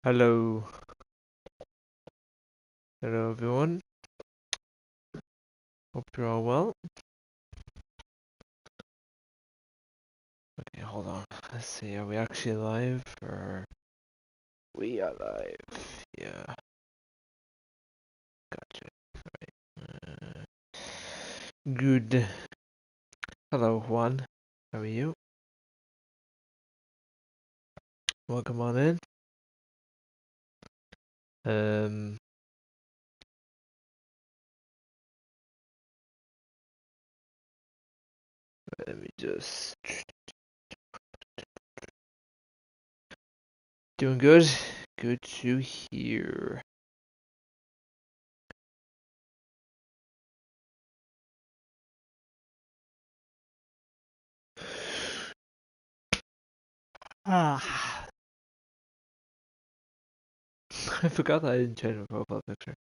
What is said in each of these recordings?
Hello, hello everyone. Hope you're all well. Okay, hold on. Let's see. Are we actually live or we are live? Yeah, gotcha. Good. Hello, Juan. How are you? Welcome on in. Um, Let me just doing good. Good to hear. Ah, I forgot that I didn't change my profile picture.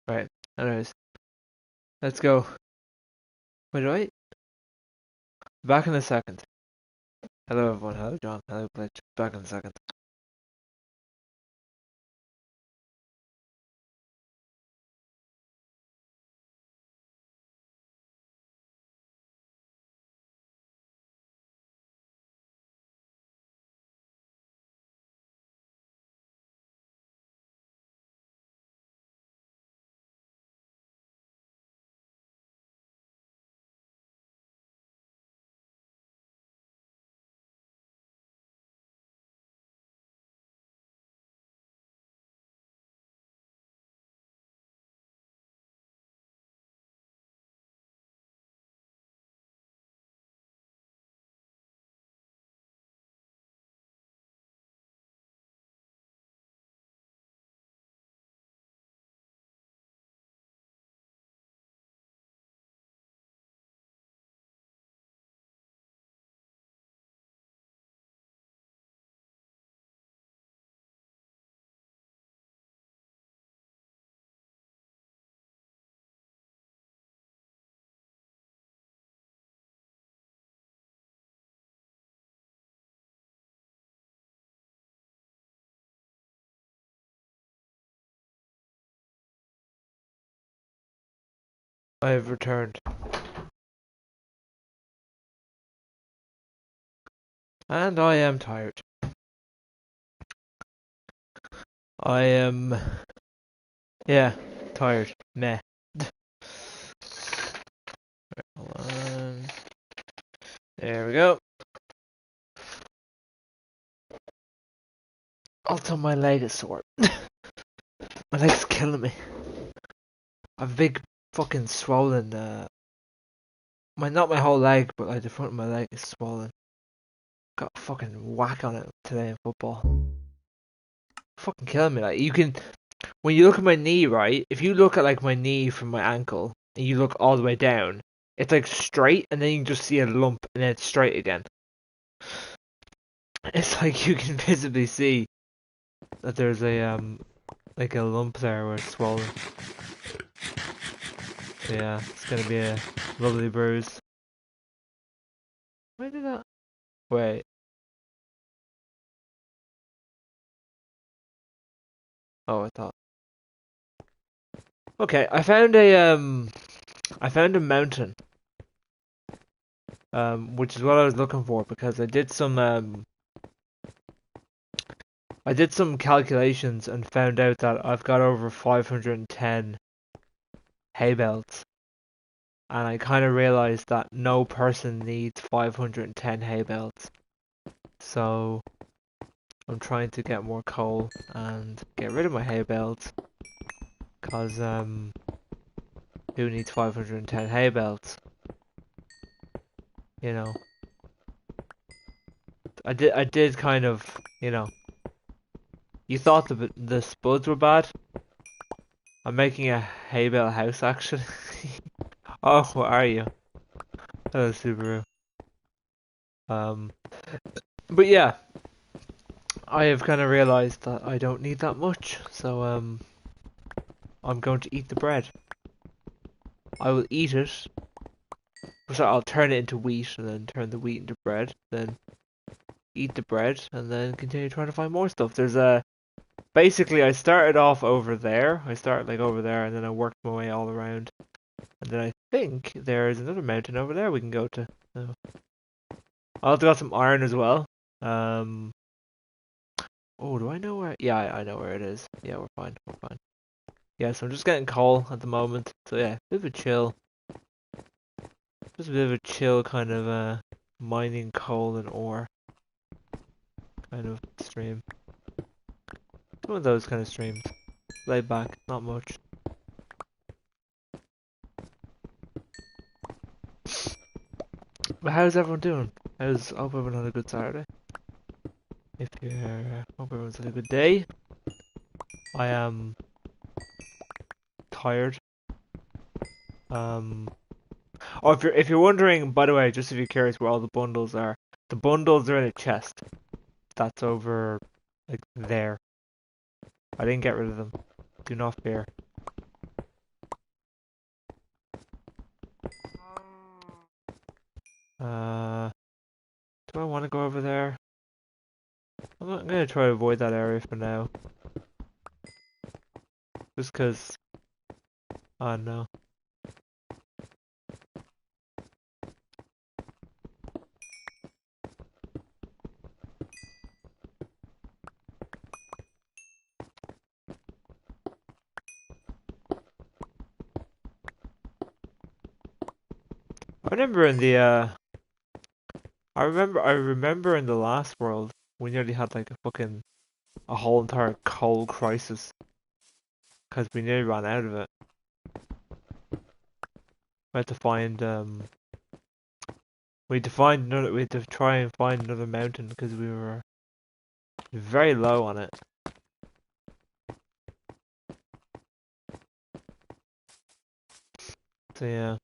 Right. Anyways, let's go. Wait, wait. Back in a second. Hello everyone. Hello John. Hello Glitch. Back in a second. I have returned. And I am tired. I am, yeah, tired. Meh. Hold on. There we go. Also, my leg is sore. My leg's killing me. I have a big fucking swollen, not my whole leg, but like the front of my leg is swollen. Got a fucking whack on it today in football. Fucking killing me. Like, you can, when you look at my knee, right? If you look at like my knee from my ankle, and you look all the way down, it's like straight, and then you can just see a lump, and then it's straight again. It's like you can visibly see that there's a like a lump there where it's swollen. So yeah, it's gonna be a lovely bruise. Why did that? Wait. Oh, I thought. Okay, I found a mountain. Which is what I was looking for because I did some calculations and found out that I've got over 510 hay belts. And I kind of realized that no person needs 510 hay belts. So I'm trying to get more coal and get rid of my hay belts. Cause who needs 510 hay belts? You know. I did kind of, you know. You thought the spuds were bad? I'm making a hay bale house actually. Oh, what are you? Hello, Subaru. Um, but yeah, I have kind of realized that I don't need that much, so I'm going to eat the bread. I will eat it. So I'll turn it into wheat, and then turn the wheat into bread. Then eat the bread, and then continue trying to find more stuff. There's a basically I started off over there. I started like over there, and then I worked my way all around. And then I think there's another mountain over there we can go to. So I also got some iron as well. Um. Oh, do I know where? Yeah, I know where it is. Yeah, we're fine. We're fine. Yeah, so I'm just getting coal at the moment. So yeah, bit of a chill. Just a bit of a chill kind of mining coal and ore kind of stream. One of those kind of streams. Laid back, not much. But how's everyone doing? Hope everyone had a good Saturday. If you're, hope everyone's had a good day. I am tired. Um, oh, if you're wondering, by the way, just if you're curious where all the bundles are in a chest. That's over, like there. I didn't get rid of them. Do not fear. Do I want to go over there? I'm gonna try to avoid that area for now. Just cause, oh no. I remember in the I remember in the last world we nearly had like a whole entire coal crisis because we nearly ran out of it. We had to find we had to try and find another mountain because we were very low on it. So yeah,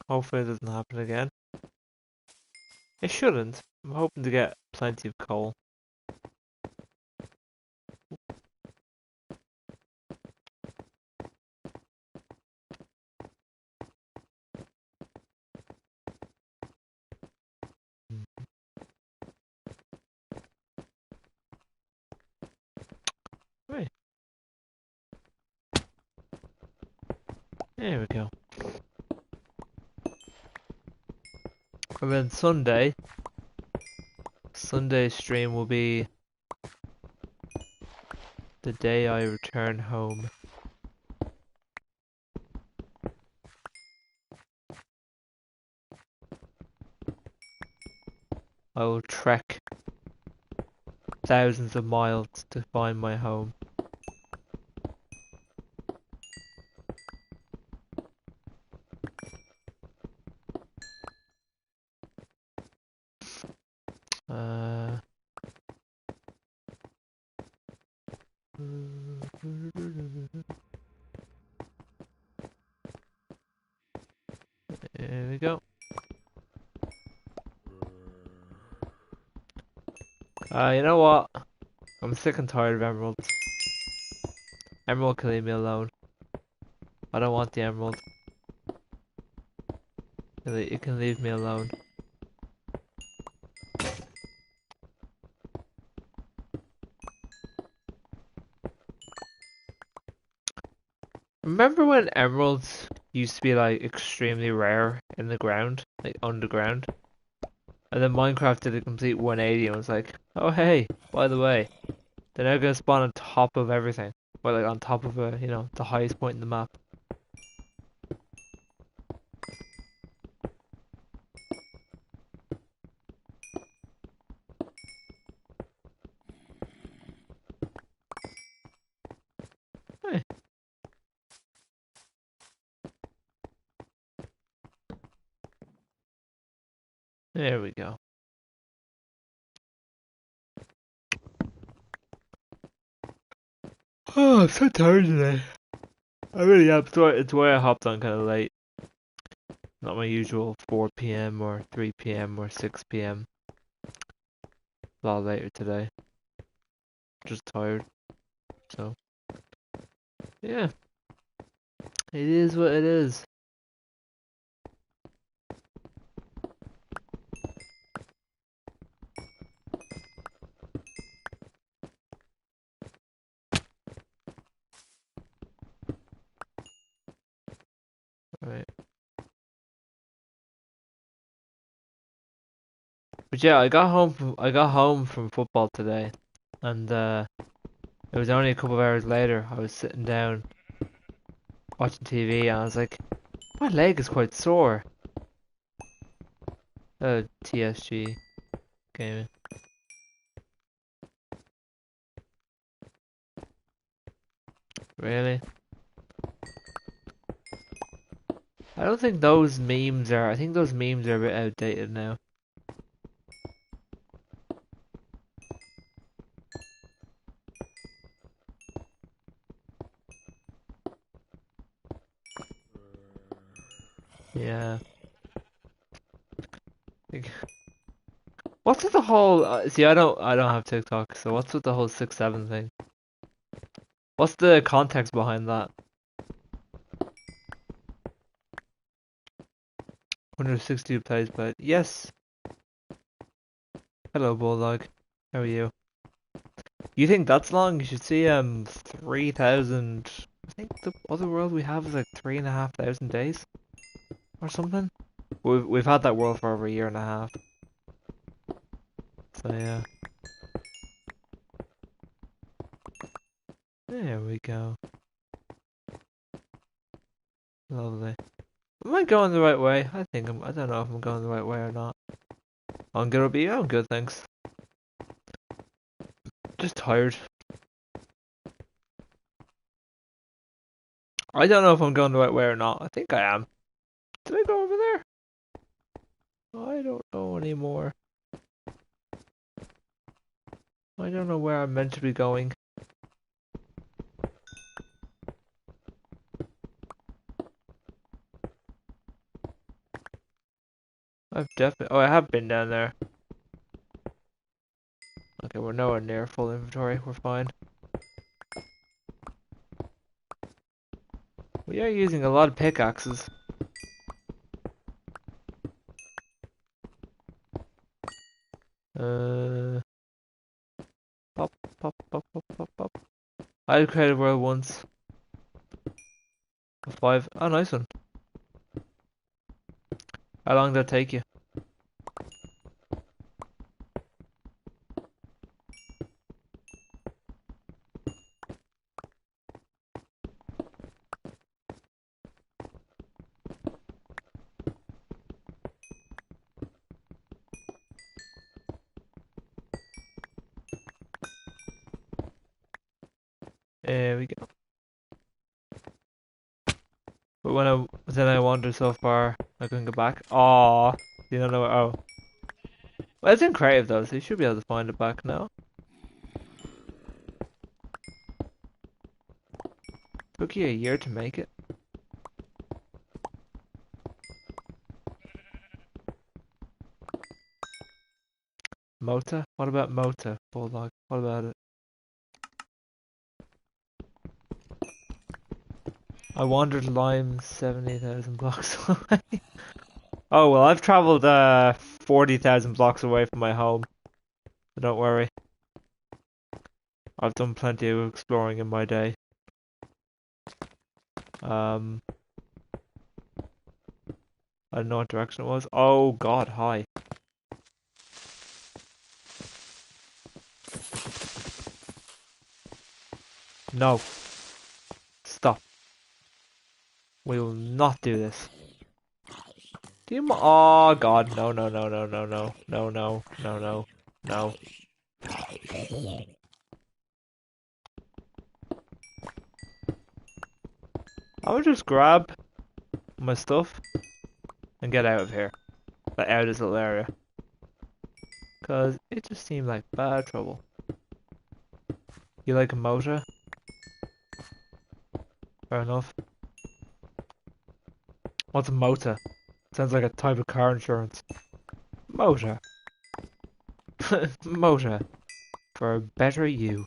hopefully it doesn't happen again. It shouldn't. I'm hoping to get plenty of coal. Right, there we go. And then Sunday stream will be the day I return home. I will trek thousands of miles to find my home. There we go. You know what? I'm sick and tired of emeralds. Emerald can leave me alone. I don't want the emerald. It can leave me alone. Remember when emeralds used to be like extremely rare in the ground, like underground? And then Minecraft did a complete 180 and was like, oh hey, by the way, they're now gonna spawn on top of everything. Or like on top of the highest point in the map. Hey, there we go. Oh, I'm so tired today. I really am. It's why I hopped on kind of late. Not my usual 4 p.m. or 3 p.m. or 6 p.m. A lot later today. Just tired. So, yeah. It is what it is. Right. But yeah, I got home from football today, and it was only a couple of hours later. I was sitting down watching TV, and I was like, my leg is quite sore. TSG gaming. Really? I don't think those memes are. I think those memes are a bit outdated now. Yeah. Like, what's with the whole? See, I don't have TikTok. So what's with the whole 6-7 thing? What's the context behind that? 160 plays played. Yes. Hello, Bulldog. How are you? You think that's long? You should see 3,000. I think the other world we have is like 3,500 days or something. We've had that world for over a year and a half. So yeah. There we go. Lovely. Am I going the right way? I think I don't know if I'm going the right way or not. I'm gonna be. I'm good, thanks. Just tired. I don't know if I'm going the right way or not. I think I am. Did I go over there? I don't know anymore. I don't know where I'm meant to be going. I've definitely. Oh, I have been down there. Okay, we're nowhere near full inventory. We're fine. We are using a lot of pickaxes. Uh, pop, pop, pop, pop, pop, pop. I created a world once. A 5. Oh, nice one. How long did that take you? There we go. But then I wandered so far, I couldn't go back. Aww. You don't know where. Oh. Well, it's in creative though, so you should be able to find it back now. Took you a year to make it. Mota? What about Mota? Bulldog. What about it? I wandered lime 70,000 blocks away. Oh well, I've traveled 40,000 blocks away from my home. So don't worry. I've done plenty of exploring in my day. I don't know what direction it was. Oh god, hi. No. Stop. We will not do this. Do you oh god, no, no, no, no, no, no, no, no, no, no, no. I would just grab my stuff and get out of here. Like out of this little area. Cause it just seemed like bad trouble. You like a motor? Fair enough. What's a motor? Sounds like a type of car insurance. Motor. Motor. For a better you.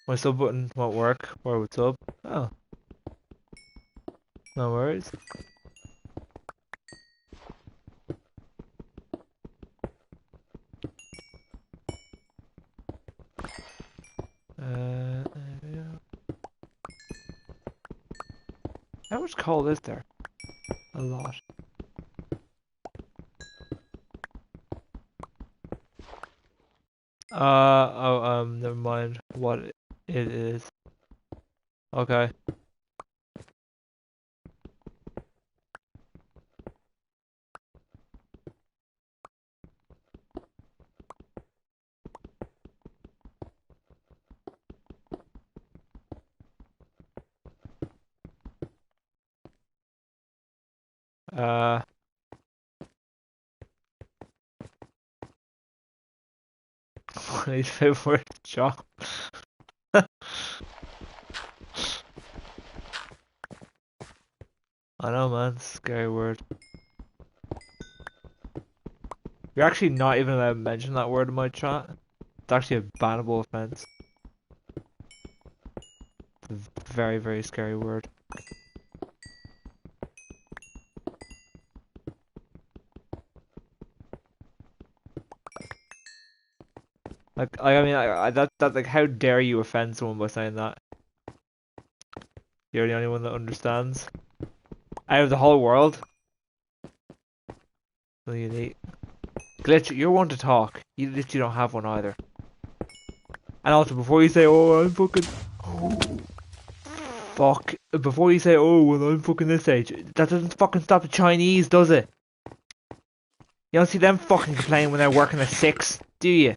My sub button won't work. Where would sub? Oh, no worries. There we go. How much coal is there? A lot. Never mind what it is. Okay. Uh, I need to for the job. I know, man. Scary word. You're actually not even allowed to mention that word in my chat. It's actually a bannable offense. It's a very, very scary word. I mean, that, like, how dare you offend someone by saying that? You're the only one that understands. Out of the whole world? So unique. Glitch, you're one to talk. You literally don't have one either. And also, before you say, oh, I'm fucking... Fuck. Before you say, oh, well, I'm fucking this age, that doesn't fucking stop the Chinese, does it? You don't see them fucking complaining when they're working at 6, do you?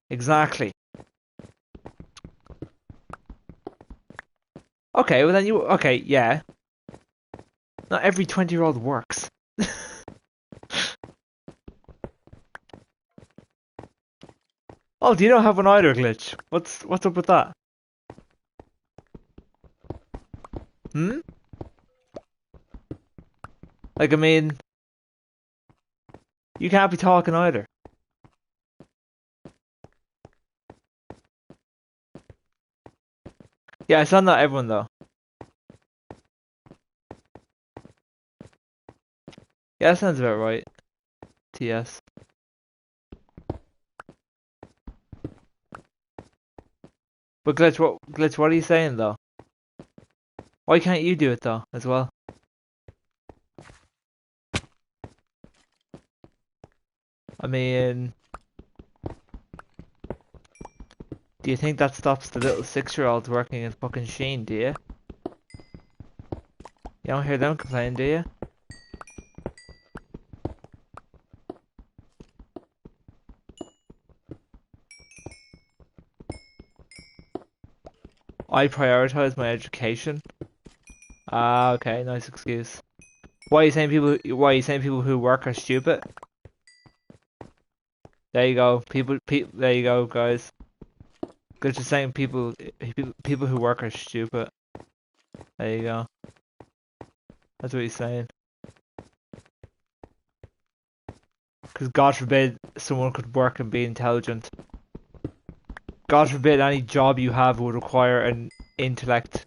Exactly. Okay, well then you... Okay, yeah. Not every 20-year-old works. Oh, do you not have an either, Glitch? What's up with that? Hmm? Like, I mean... You can't be talking either. Yeah, it's not everyone though. Yeah, that sounds about right. TS. But Glitch, what are you saying though? Why can't you do it though, as well? I mean, do you think that stops the little 6-year-olds working in fucking Sheen, do you? You don't hear them complain, do you? I prioritize my education. Ah, okay, nice excuse. Why are you saying people who work are stupid? There you go. There you go, guys. Glitch is saying people who work are stupid. There you go. That's what he's saying. Because God forbid someone could work and be intelligent. God forbid any job you have would require an intellect.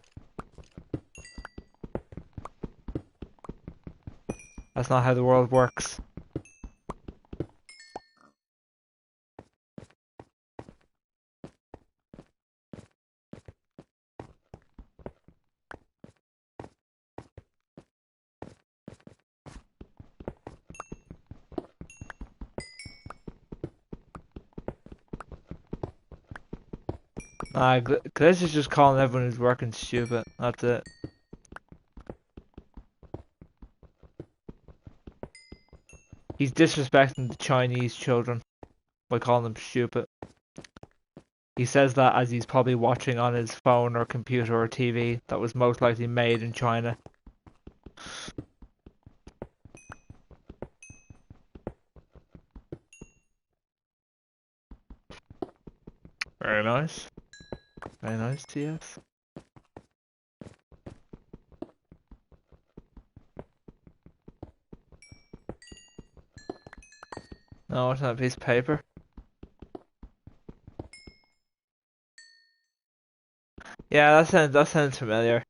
That's not how the world works. Glitch is just calling everyone who's working stupid. That's it. He's disrespecting the Chinese children by calling them stupid. He says that as he's probably watching on his phone or computer or TV that was most likely made in China. Very nice. Very nice, TS. No, it's not a piece of paper. Yeah, that sounds familiar.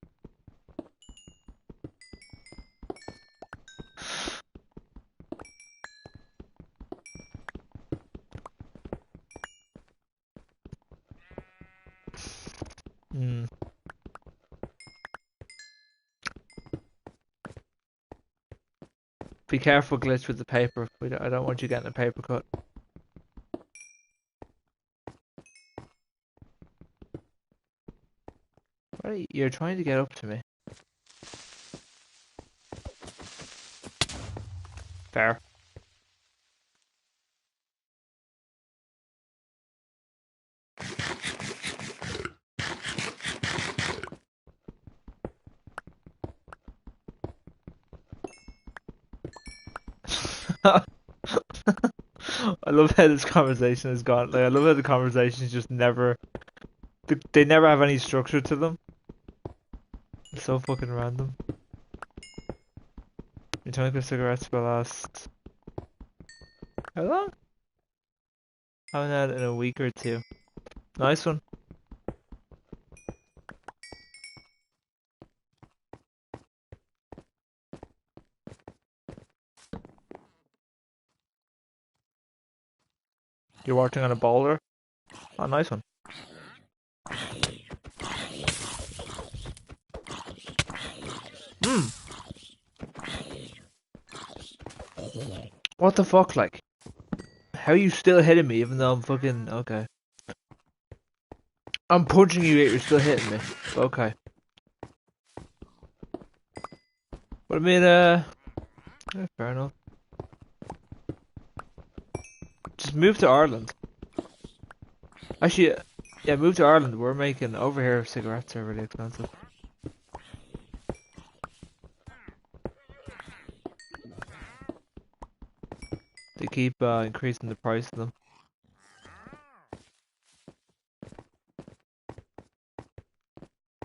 Hmm. Be careful, glitch with the paper. I don't want you getting a paper cut. You're trying to get up to me. Fair. I love how this conversation has gone. Like, I love how the conversations just never. They never have any structure to them. It's so fucking random. You're telling me cigarettes will last. How long? Haven't had it in a week or two. Nice one. You're working on a boulder? Oh, nice one. Hmm. What the fuck, like? How are you still hitting me even though I'm fucking. Okay. I'm punching you yet you're still hitting me. Okay. But I mean, yeah, fair enough. Just move to Ireland. Actually, yeah, move to Ireland. We're making over here. Cigarettes are really expensive. They keep increasing the price of them.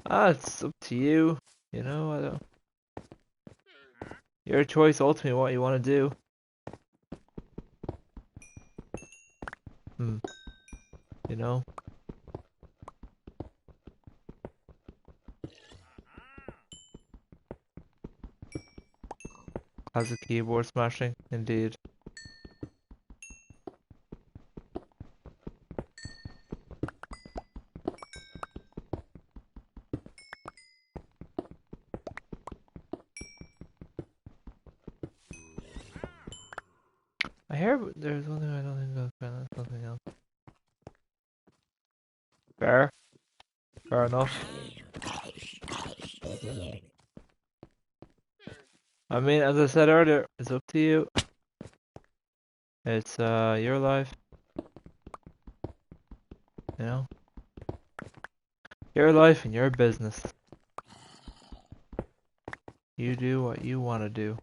Ah, it's up to you. You know, I don't. Your choice. Ultimately, what you want to do. Hmm. You know. Has a keyboard smashing, indeed. I hear there's one thing I don't think that's something else. Fair. Fair enough. I mean, as I said earlier, it's up to you. It's your life, you know? Your life and your business. You do what you want to do.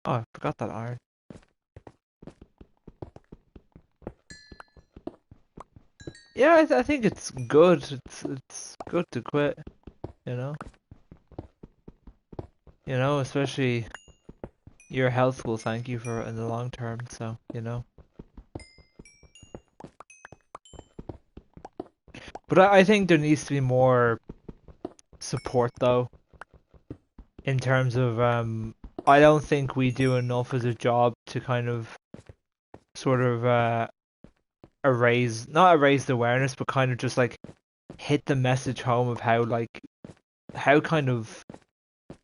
Oh, I forgot that iron. Yeah, I think it's good. It's good to quit, you know? You know, especially your health will thank you for it in the long term, so, you know. But I think there needs to be more support though, in terms of I don't think we do enough as a job to kind of sort of not erase the awareness, but kind of just like hit the message home of how like how kind of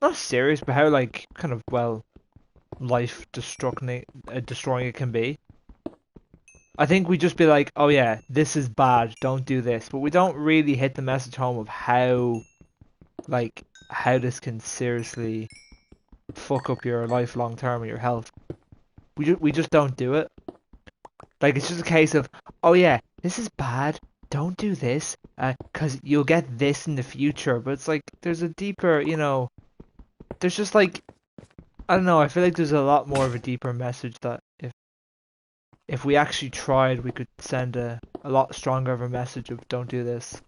not serious, but how like kind of well life destroying it can be. I think we just be like, oh yeah, this is bad, don't do this, but we don't really hit the message home of like how this can seriously fuck up your life long term and your health. We just don't do it. Like it's just a case of, oh yeah, this is bad. Don't do this, cause you'll get this in the future. But it's like there's a deeper, there's just like I don't know. I feel like there's a lot more of a deeper message that if we actually tried, we could send a lot stronger of a message of don't do this.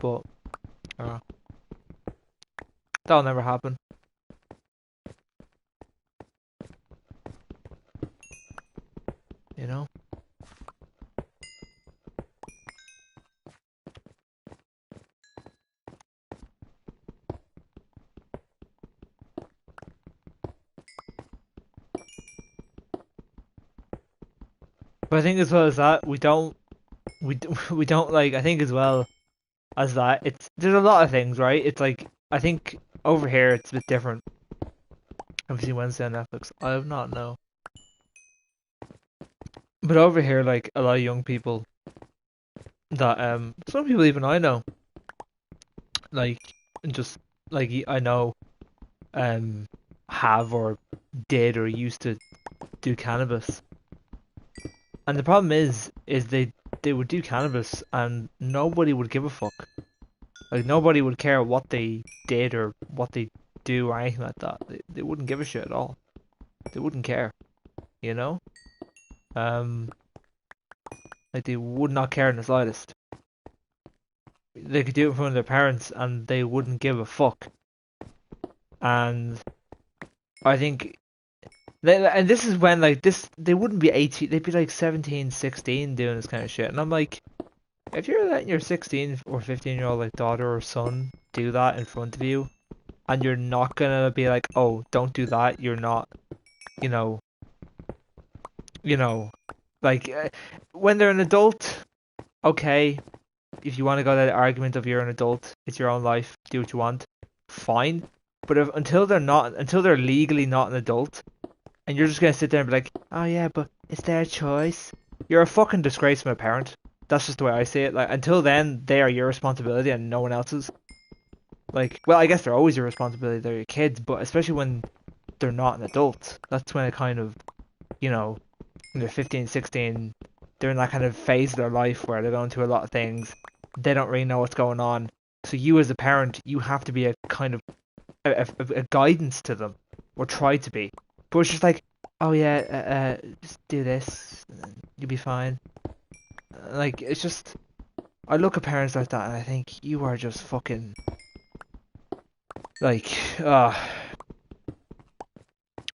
But uh, that'll never happen, you know. But I think as well as that, we don't like. I think as well as that, there's a lot of things, right? It's like I think over here it's a bit different. Have you seen Wednesday on Netflix? I have not, no. But over here, like a lot of young people that some people even I know, like just like I know um have or did or used to do cannabis. And the problem is they would do cannabis and nobody would give a fuck. Like nobody would care what they did or what they do or anything like that. They wouldn't give a shit at all. They wouldn't care, you know? Um, like they would not care in the slightest. They could do it in front of their parents and they wouldn't give a fuck. And I think and this is when like this they wouldn't be 18, they'd be like 17, 16 doing this kind of shit. And I'm like, if you're letting your 16 or 15-year-old like daughter or son do that in front of you, and you're not gonna be like, oh, don't do that, you're not, you know, you know, like when they're an adult, okay, if you want to go that argument of you're an adult, it's your own life, do what you want, fine. But until they're legally not an adult, and you're just gonna sit there and be like, oh yeah, but it's their choice. You're a fucking disgrace from a parent. That's just the way I see it. Like until then, they are your responsibility and no one else's. Like, well, I guess they're always your responsibility. They're your kids, but especially when they're not an adult, that's when it kind of, you know, when they're 15, 16, they're in that kind of phase of their life where they're going through a lot of things. They don't really know what's going on. So you as a parent, you have to be a kind of a guidance to them, or try to be. But it's just like, oh yeah, just do this, and you'll be fine. Like it's just, I look at parents like that and I think you are just fucking like,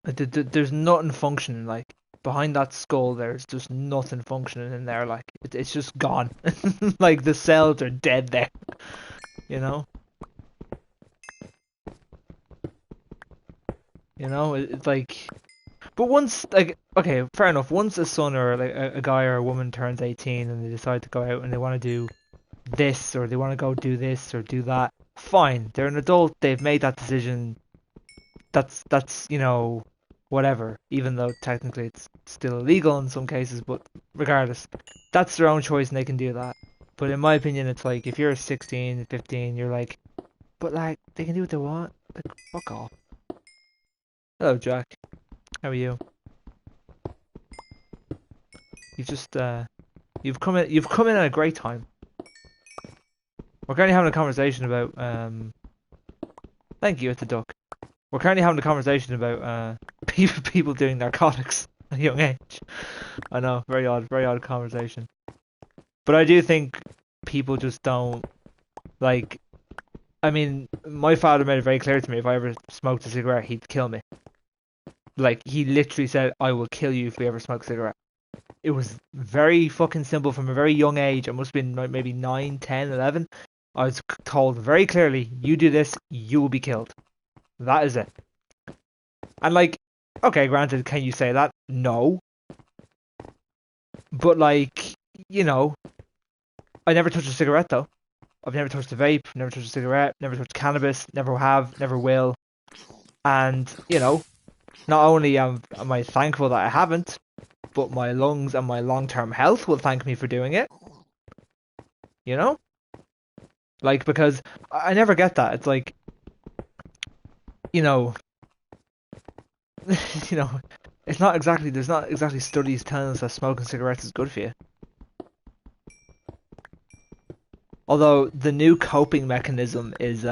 there's nothing functioning. Like behind that skull, there's just nothing functioning in there. Like it's just gone. Like the cells are dead there. You know. It's like. But once, like, okay, fair enough. Once a son or like a guy or a woman turns 18 and they decide to go out and they want to do this or they want to go do this or do that, fine. They're an adult. They've made that decision. That's whatever. Even though technically it's still illegal in some cases, but regardless, that's their own choice and they can do that. But in my opinion, it's like if you're 16, 15, you're like, but like they can do what they want. Like fuck off. Hello, Jack. How are you? You've just you've come in at a great time. We're currently having a conversation about thank you, it's a duck. We're currently having a conversation about people doing narcotics at a young age. I know, very odd conversation. But I do think people just don't like. I mean, my father made it very clear to me if I ever smoked a cigarette, he'd kill me. Like he literally said, "I will kill you if we ever smoke a cigarette." It was very fucking simple from a very young age. I must have been like maybe 9, 10, 11. I was told very clearly, you do this, you will be killed. That is it. And like, okay, granted, can you say that? No. But like, you know, I never touched a cigarette though. I've never touched a vape, never touched a cigarette, never touched cannabis, never have, never will. And, not only am I thankful that I haven't, but my lungs and my long-term health will thank me for doing it, you know? Like, because I never get that. It's like, you know, you know, there's not exactly studies telling us that smoking cigarettes is good for you. Although the new coping mechanism is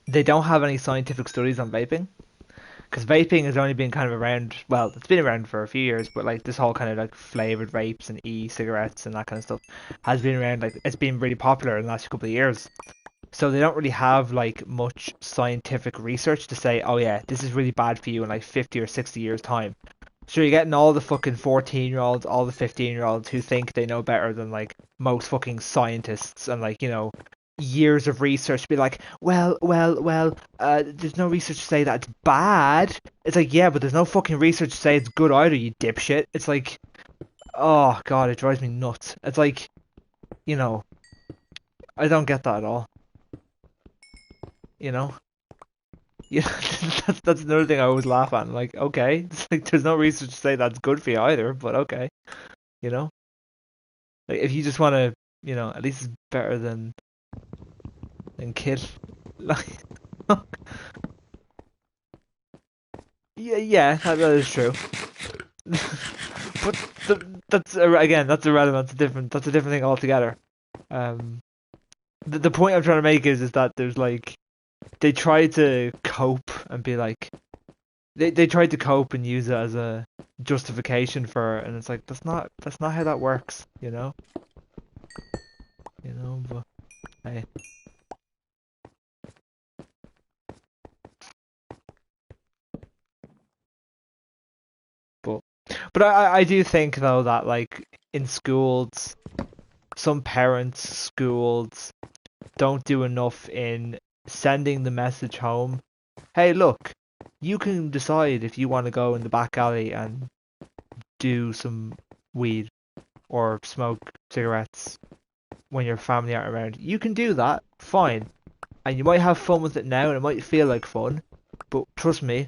they don't have any scientific studies on vaping. Because vaping has only been kind of around, well, it's been around for a few years, but like this whole kind of like flavored vapes and e-cigarettes and that kind of stuff has been around, like it's been really popular in the last couple of years. So they don't really have like much scientific research to say, oh yeah, this is really bad for you in like 50 or 60 years time. So you're getting all the fucking 14-year-olds, all the 15-year-olds who think they know better than like most fucking scientists and like, years of research to be like, there's no research to say that it's bad. It's like, yeah, but there's no fucking research to say it's good either, you dipshit. It's like, oh god, it drives me nuts. It's like, you know, I don't get that at all. You know? Yeah, that's another thing I always laugh at. I'm like, okay, it's like there's no research to say that's good for you either, but okay, you know? Like if you just want to, at least it's better than kill. Like, yeah, that is true. But again, that's irrelevant. That's a different thing altogether. Um, the point I'm trying to make is that there's like they try to cope and be like they tried to cope and use it as a justification for it, and it's like that's not how that works, But hey, but I do think though that like in schools, some parents, schools don't do enough in sending the message home. Hey, look, you can decide if you want to go in the back alley and do some weed or smoke cigarettes when your family aren't around. You can do that, fine. And you might have fun with it now and it might feel like fun, but trust me,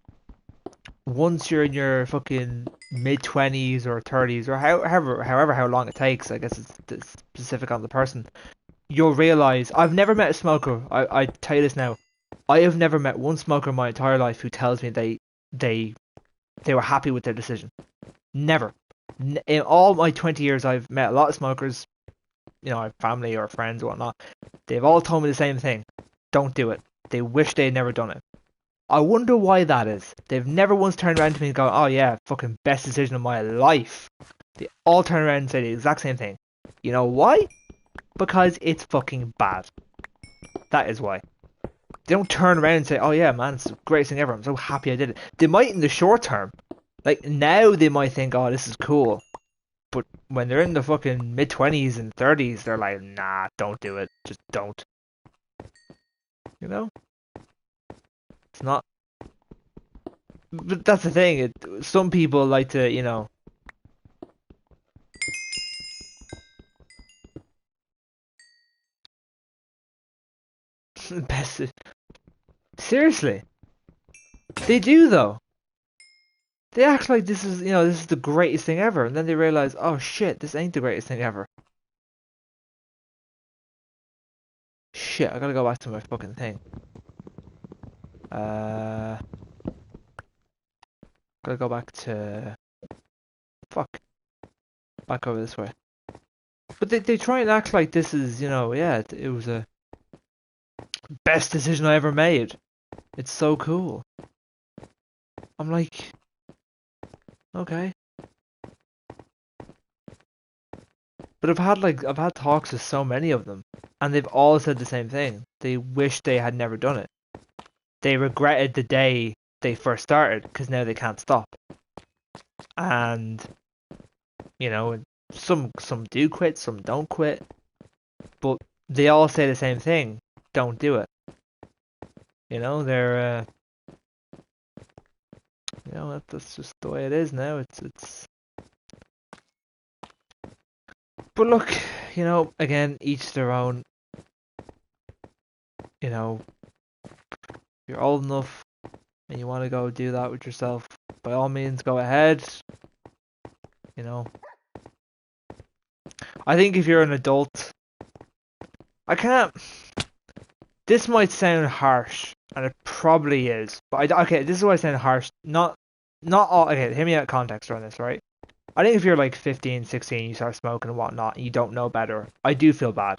once you're in your fucking mid 20s or 30s or however how long it takes, I guess it's specific on the person, you'll realize I've never met a smoker. I tell you this now. I have never met one smoker in my entire life who tells me they they were happy with their decision. Never. In all my 20 years, I've met a lot of smokers. I have family or friends or whatnot. They've all told me the same thing. Don't do it. They wish they'd never done it. I wonder why that is. They've never once turned around to me and go, "Oh yeah, fucking best decision of my life." They all turn around and say the exact same thing. You know why? Because it's fucking bad. That is why. They don't turn around and say, "Oh yeah, man, it's the greatest thing ever. I'm so happy I did it." They might in the short term. Like now they might think, "Oh, this is cool." But when they're in the fucking mid-20s and 30s, they're like, "Nah, don't do it. Just don't." You know? It's not. But that's the thing. Some people like to, best. Seriously, they do though. They act like this is the greatest thing ever, and then they realize, oh shit, this ain't the greatest thing ever. Shit, I gotta go back to my fucking thing. Uh, gotta go back to fuck back over this way. But they try and act like this is, yeah, it was a best decision I ever made. It's so cool. I'm like, okay. But I've had talks with so many of them, and they've all said the same thing. They wish they had never done it. They regretted the day they first started because now they can't stop. And some do quit, some don't quit, but they all say the same thing: don't do it. They're that's just the way it is now. It's But look, again, each their own. You know, you're old enough and you want to go do that with yourself, by all means, go ahead. You know, I think if you're an adult, I can't. This might sound harsh, and it probably is. But okay, this is why I sound harsh. Not all. Okay, hear me out. Context on this, right? I think if you're like 15, 16, you start smoking and whatnot, and you don't know better, I do feel bad.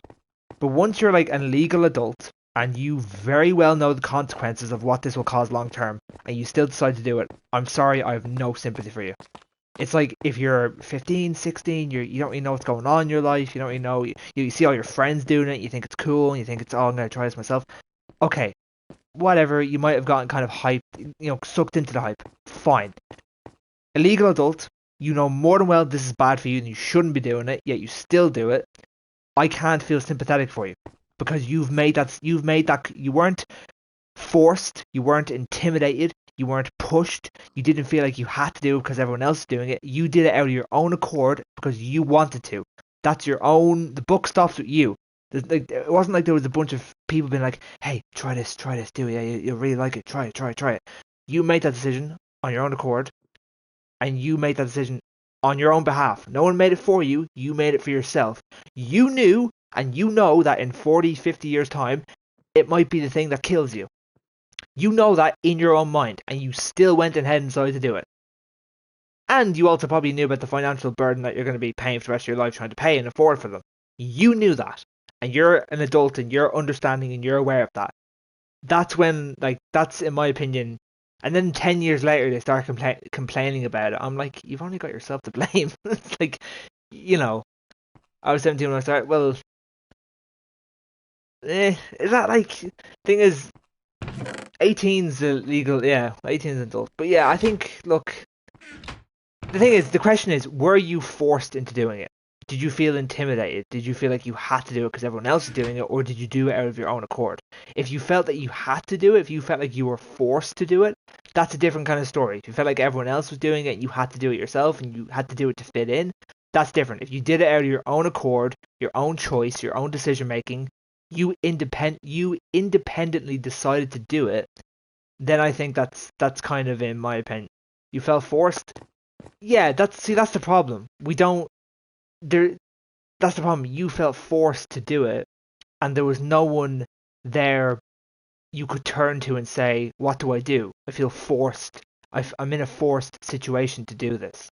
But once you're like an legal adult and you very well know the consequences of what this will cause long term, and you still decide to do it, I'm sorry, I have no sympathy for you. It's like if you're 15, 16, you don't really know what's going on in your life, you don't really know, you see all your friends doing it, you think it's cool, and you think it's, oh, I'm going to try this myself. Okay, whatever, you might have gotten kind of hyped, sucked into the hype. Fine. A legal adult, you know more than well this is bad for you and you shouldn't be doing it, yet you still do it. I can't feel sympathetic for you because you've made that you weren't forced, you weren't intimidated, you weren't pushed, you didn't feel like you had to do it because everyone else is doing it. You did it out of your own accord because you wanted to. That's your own. The buck stops with you. It wasn't like there was a bunch of people being like, "Hey, try this, do it. Yeah, you'll really like it. Try it, try it." You made that decision on your own accord, and you made that decision on your own behalf. No one made it for you. You made it for yourself. You knew, and you know that in 40, 50 years' time, it might be the thing that kills you. You know that in your own mind, and you still went ahead and decided to do it. And you also probably knew about the financial burden that you're going to be paying for the rest of your life trying to pay and afford for them. You knew that. And you're an adult and you're understanding and you're aware of that. That's when, like, that's in my opinion. And then 10 years later, they start complaining about it. I'm like, you've only got yourself to blame. It's like, I was 17 when I started. Well, is that like, thing is, 18's illegal. Yeah, 18's adult. But yeah, I think, look, the thing is, the question is, were you forced into doing it? Did you feel intimidated? Did you feel like you had to do it because everyone else is doing it, or did you do it out of your own accord? If you felt that you had to do it, if you felt like you were forced to do it, that's a different kind of story. If you felt like everyone else was doing it and you had to do it yourself and you had to do it to fit in, that's different. If you did it out of your own accord, your own choice, your own decision making, you independently decided to do it, then I think that's kind of, in my opinion, you felt forced. Yeah, that's the problem. We don't there. That's the problem. You felt forced to do it, and there was no one there you could turn to and say, "What do I do? I feel forced. I'm in a forced situation to do this."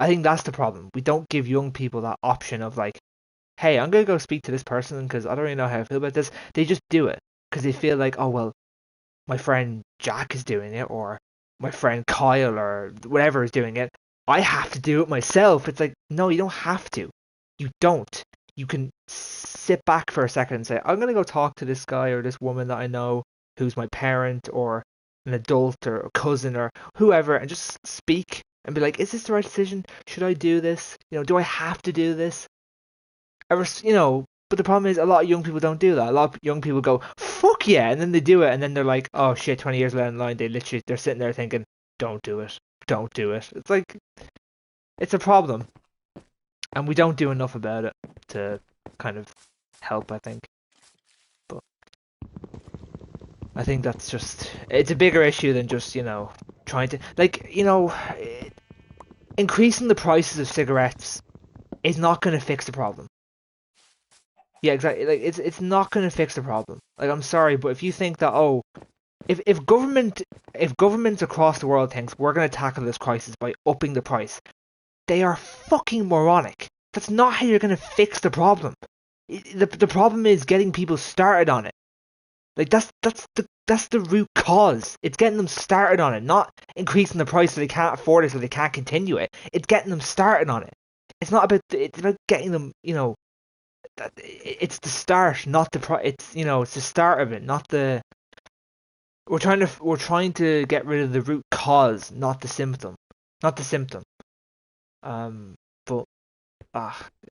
I think that's the problem. We don't give young people that option of like, "Hey, I'm gonna go speak to this person because I don't really know how I feel about this." They just do it because they feel like, "Oh well, my friend Jack is doing it, or my friend Kyle, or whatever is doing it. I have to do it myself." It's like, no, you don't have to. You don't. You can sit back for a second and say, I'm going to go talk to this guy or this woman that I know who's my parent or an adult or a cousin or whoever, and just speak and be like, is this the right decision? Should I do this? Do I have to do this? But the problem is a lot of young people don't do that. A lot of young people go, fuck yeah, and then they do it, and then they're like, oh shit, 20 years down the line, they're sitting there thinking, don't do it, don't do it. It's like, it's a problem, and we don't do enough about it to kind of help, I think. But I think that's just, it's a bigger issue than just, trying to, like, increasing the prices of cigarettes is not going to fix the problem. Yeah, exactly. Like it's not going to fix the problem. Like, I'm sorry, but if you think that, if governments across the world thinks we're going to tackle this crisis by upping the price, they are fucking moronic. That's not how you're going to fix the problem. The problem is getting people started on it. Like that's the root cause. It's getting them started on it, not increasing the price so they can't afford it so they can't continue it. It's getting them started on it. It's about getting them, it's the start, not the it's the start of it, not the. We're trying to get rid of the root cause, not the symptom, not the symptom. But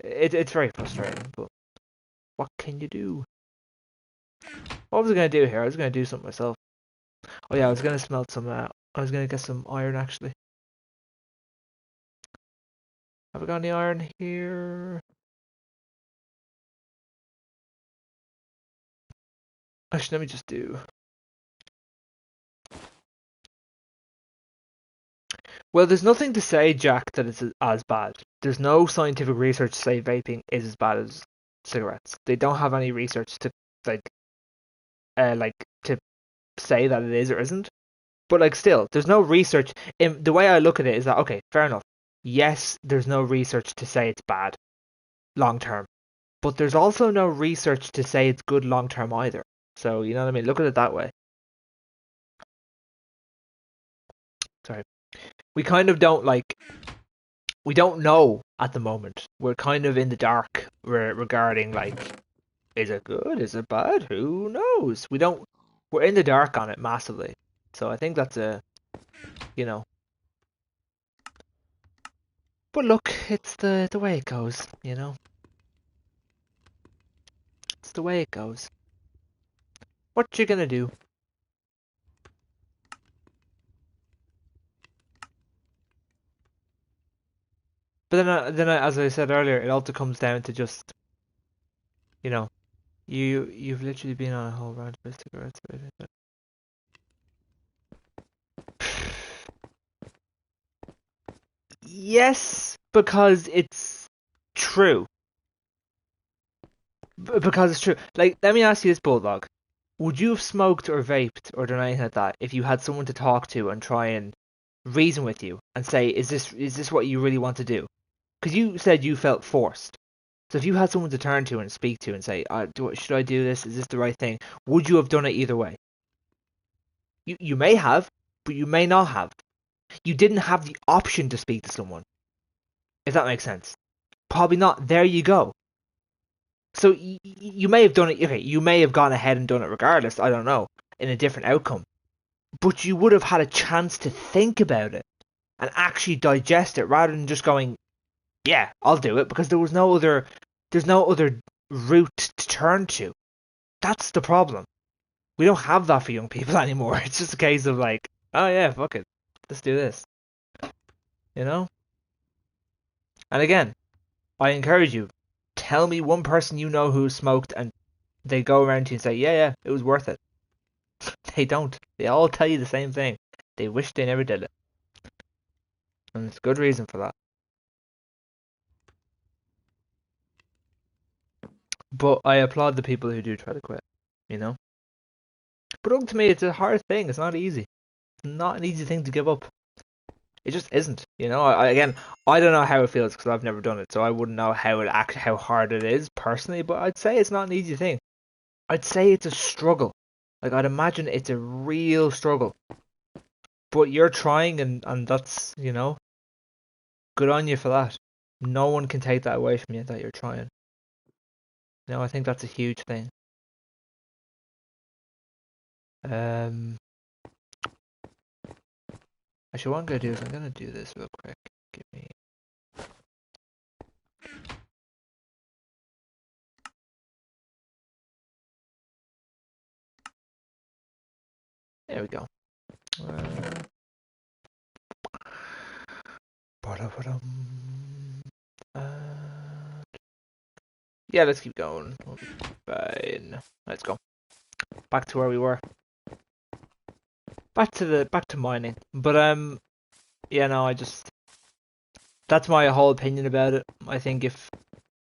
it's very frustrating. But what can you do? What was I gonna do here? I was gonna do something myself. Oh yeah, I was gonna smelt some. I was gonna get some iron actually. Have I got any iron here? Actually, let me just do. Well, there's nothing to say, Jack, that it's as bad. There's no scientific research to say vaping is as bad as cigarettes. They don't have any research to like like to say that it is or isn't. But like still, there's no research. In the way I look at it is that okay, fair enough. Yes, there's no research to say it's bad long term, but there's also no research to say it's good long term either. So you know what I mean? Look at it that way. Sorry, we kind of don't like. We don't know at the moment. We're kind of in the dark regarding like, is it good? Is it bad? Who knows? We don't. We're in the dark on it massively. So I think that's a, you know. But look, it's the way it goes. You know, it's the way it goes. What you gonna do? But as I said earlier, it also comes down to just, you know, you've literally been on a whole round of cigarettes. Yes, because it's true. Because it's true. Like, let me ask you this, Bulldog. Would you have smoked or vaped or done anything like that if you had someone to talk to and try and reason with you and say, is this what you really want to do? Because you said you felt forced. So if you had someone to turn to and speak to and say, should I do this? Is this the right thing? Would you have done it either way? You may have, but you may not have. You didn't have the option to speak to someone, if that makes sense. Probably not. There you go. So you may have done it. Okay, you may have gone ahead and done it regardless. I don't know, in a different outcome. But you would have had a chance to think about it and actually digest it rather than just going, "Yeah, I'll do it," because there's no other route to turn to. That's the problem. We don't have that for young people anymore. It's just a case of like, oh yeah, fuck it, let's do this. You know. And again, I encourage you. Tell me one person you know who smoked and they go around to you and say, yeah, it was worth it. They don't. They all tell you the same thing. They wish they never did it. And there's a good reason for that. But I applaud the people who do try to quit, you know? But ultimately, it's a hard thing. It's not easy. It's not an easy thing to give up. It just isn't, you know? Again, I don't know how it feels because I've never done it, so I wouldn't know how hard it is personally, but I'd say it's not an easy thing. I'd say it's a struggle. Like, I'd imagine it's a real struggle. But you're trying, and that's, you know, good on you for that. No one can take that away from you that you're trying. You know, I think that's a huge thing. Um, Actually, what I'm gonna do is I'm gonna do this real quick. Give me. There we go. Yeah, let's keep going. We'll be fine. Let's go. Back to where we were. Back to mining. But yeah, no, that's my whole opinion about it. I think if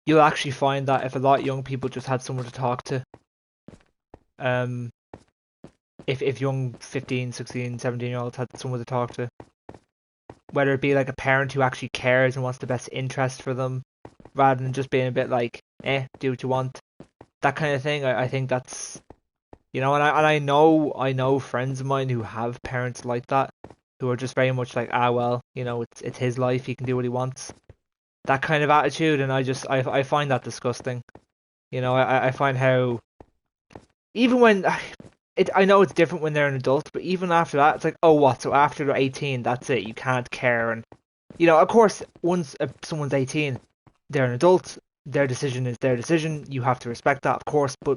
you'll actually find that if a lot of young people just had someone to talk to, um, if young 15, 16, 17-year-olds had someone to talk to, whether it be like a parent who actually cares and wants the best interest for them, rather than just being a bit like, do what you want, that kind of thing. I think that's, you know, and I know friends of mine who have parents like that, who are just very much like, well, you know, it's his life, he can do what he wants, that kind of attitude, and I find that disgusting. You know, I find how even when I know it's different when they're an adult, but even after that, it's like, oh, what? So after they're 18, that's it. You can't care, and you know, of course, once someone's 18, they're an adult. Their decision is their decision. You have to respect that, of course. But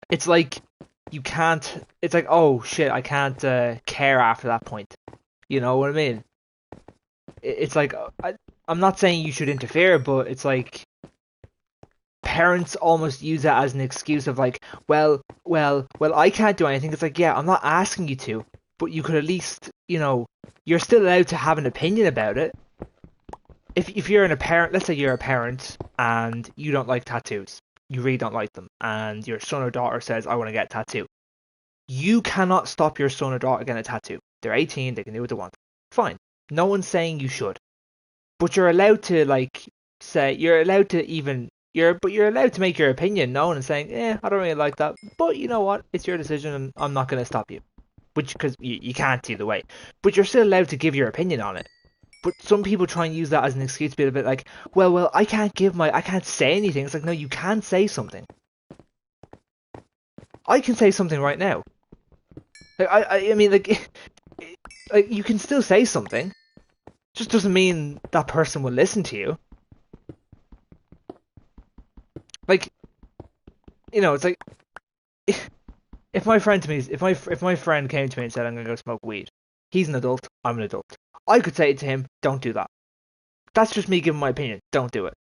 it's like you can't. It's like, oh shit, I can't care after that point. You know what I mean? It's like I'm not saying you should interfere, but it's like parents almost use that as an excuse of like, well, I can't do anything. It's like, yeah, I'm not asking you to, but you could at least, you're still allowed to have an opinion about it. If you're a parent, let's say you're a parent and you don't like tattoos, you really don't like them, and your son or daughter says, I want to get a tattoo. You cannot stop your son or daughter getting a tattoo. They're 18, they can do what they want. Fine. No one's saying you should. But you're allowed to you're allowed to make your opinion known and saying, I don't really like that. But you know what? It's your decision and I'm not going to stop you. Because you can't either way. But you're still allowed to give your opinion on it. But some people try and use that as an excuse to be a bit like, well, I can't say anything. It's like, no, you can say something. I can say something right now. I mean, you can still say something. Just doesn't mean that person will listen to you. It's like, if my friend came to me and said I'm gonna go smoke weed, he's an adult, I'm an adult. I could say to him, don't do that. That's just me giving my opinion. Don't do it.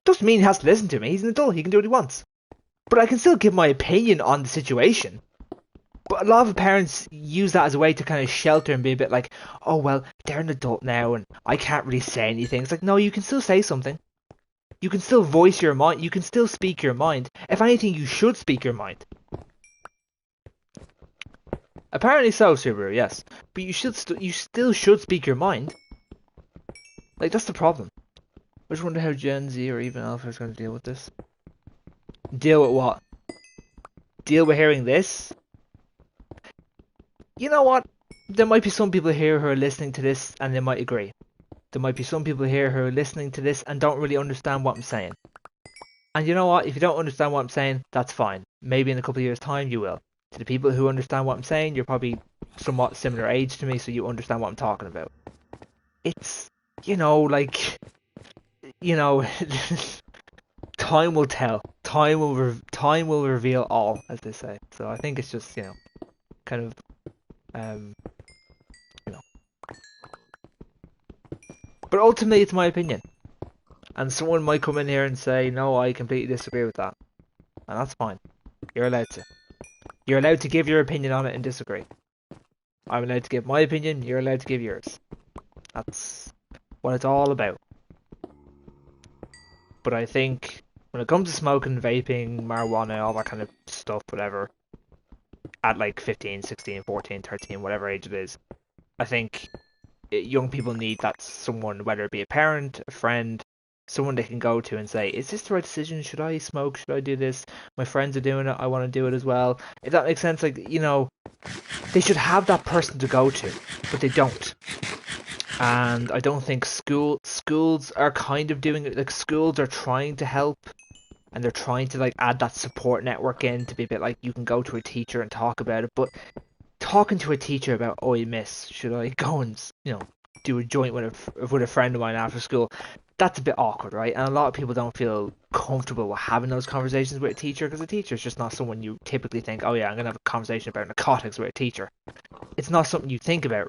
Doesn't mean he has to listen to me. He's an adult. He can do what he wants. But I can still give my opinion on the situation. But a lot of parents use that as a way to kind of shelter and be a bit like, oh, well, they're an adult now and I can't really say anything. It's like, no, you can still say something. You can still voice your mind. You can still speak your mind. If anything, you should speak your mind. Apparently so, Subaru, yes. But you still should speak your mind. Like, that's the problem. I just wonder how Gen Z or even Alpha is going to deal with this. Deal with what? Deal with hearing this? You know what? There might be some people here who are listening to this and they might agree. There might be some people here who are listening to this and don't really understand what I'm saying. And you know what? If you don't understand what I'm saying, that's fine. Maybe in a couple of years' time you will. To the people who understand what I'm saying, you're probably somewhat similar age to me, so you understand what I'm talking about. It's, time will tell. Time will reveal all, as they say. So I think it's just, kind of, But ultimately, it's my opinion. And someone might come in here and say, no, I completely disagree with that. And that's fine. You're allowed to. You're allowed to give your opinion on it and disagree. I'm allowed to give my opinion, you're allowed to give yours. That's what it's all about. But I think when it comes to smoking, vaping, marijuana, all that kind of stuff, whatever, at like 15, 16, 14, 13, whatever age it is, I think young people need that someone, whether it be a parent, a friend, someone they can go to and say, is this the right decision? Should I smoke? Should I do this? My friends are doing it. I want to do it as well. If that makes sense, they should have that person to go to, but they don't. And I don't think schools are kind of doing it. Like, schools are trying to help, and they're trying to add that support network in to be a bit like you can go to a teacher and talk about it. But talking to a teacher about, oh, miss, should I go and do a joint with a friend of mine after school? That's a bit awkward, right? And a lot of people don't feel comfortable with having those conversations with a teacher because a teacher is just not someone you typically think, oh yeah, I'm gonna have a conversation about narcotics with a teacher. It's not something you think about,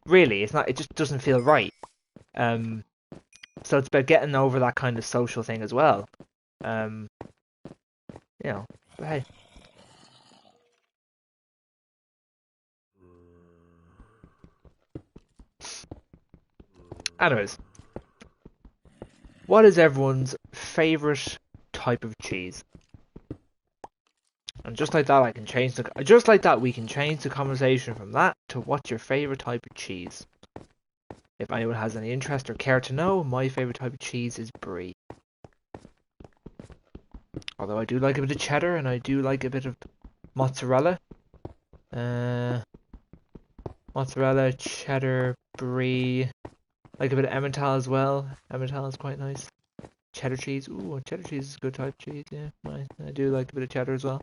really. It's not. It just doesn't feel right. So it's about getting over that kind of social thing as well. But hey. Anyways, what is everyone's favourite type of cheese? And just like that, we can change the conversation from that to what's your favourite type of cheese. If anyone has any interest or care to know, my favourite type of cheese is brie. Although I do like a bit of cheddar and I do like a bit of mozzarella. Mozzarella, cheddar, brie. Like a bit of Emmental as well. Emmental is quite nice. Cheddar cheese. Ooh, cheddar cheese is a good type of cheese, yeah. I do like a bit of cheddar as well.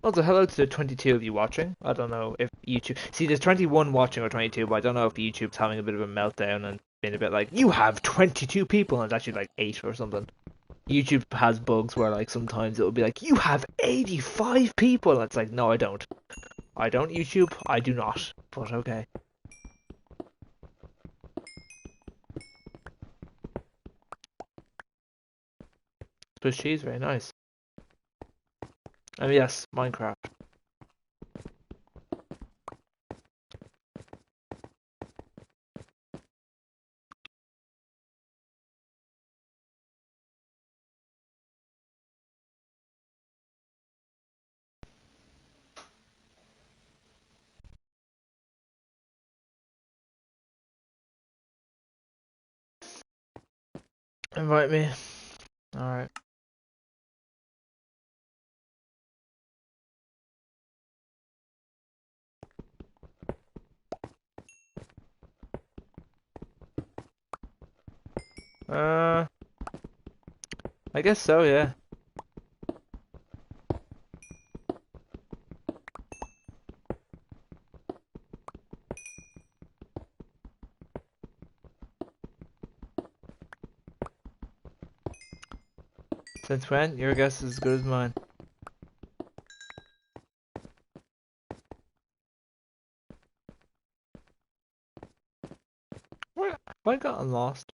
Also, hello to the 22 of you watching. I don't know if YouTube... See, there's 21 watching or 22, but I don't know if YouTube's having a bit of a meltdown and being a bit like, you have 22 people, and it's actually like 8 or something. YouTube has bugs where like sometimes it'll be like, you have 85 people. And it's like, no, I don't. I don't, YouTube. I do not. But okay. Swiss cheese, very nice. And yes, Minecraft. Invite me. Alright. I guess so, yeah. Since when? Your guess is as good as mine. What? Have I gotten lost?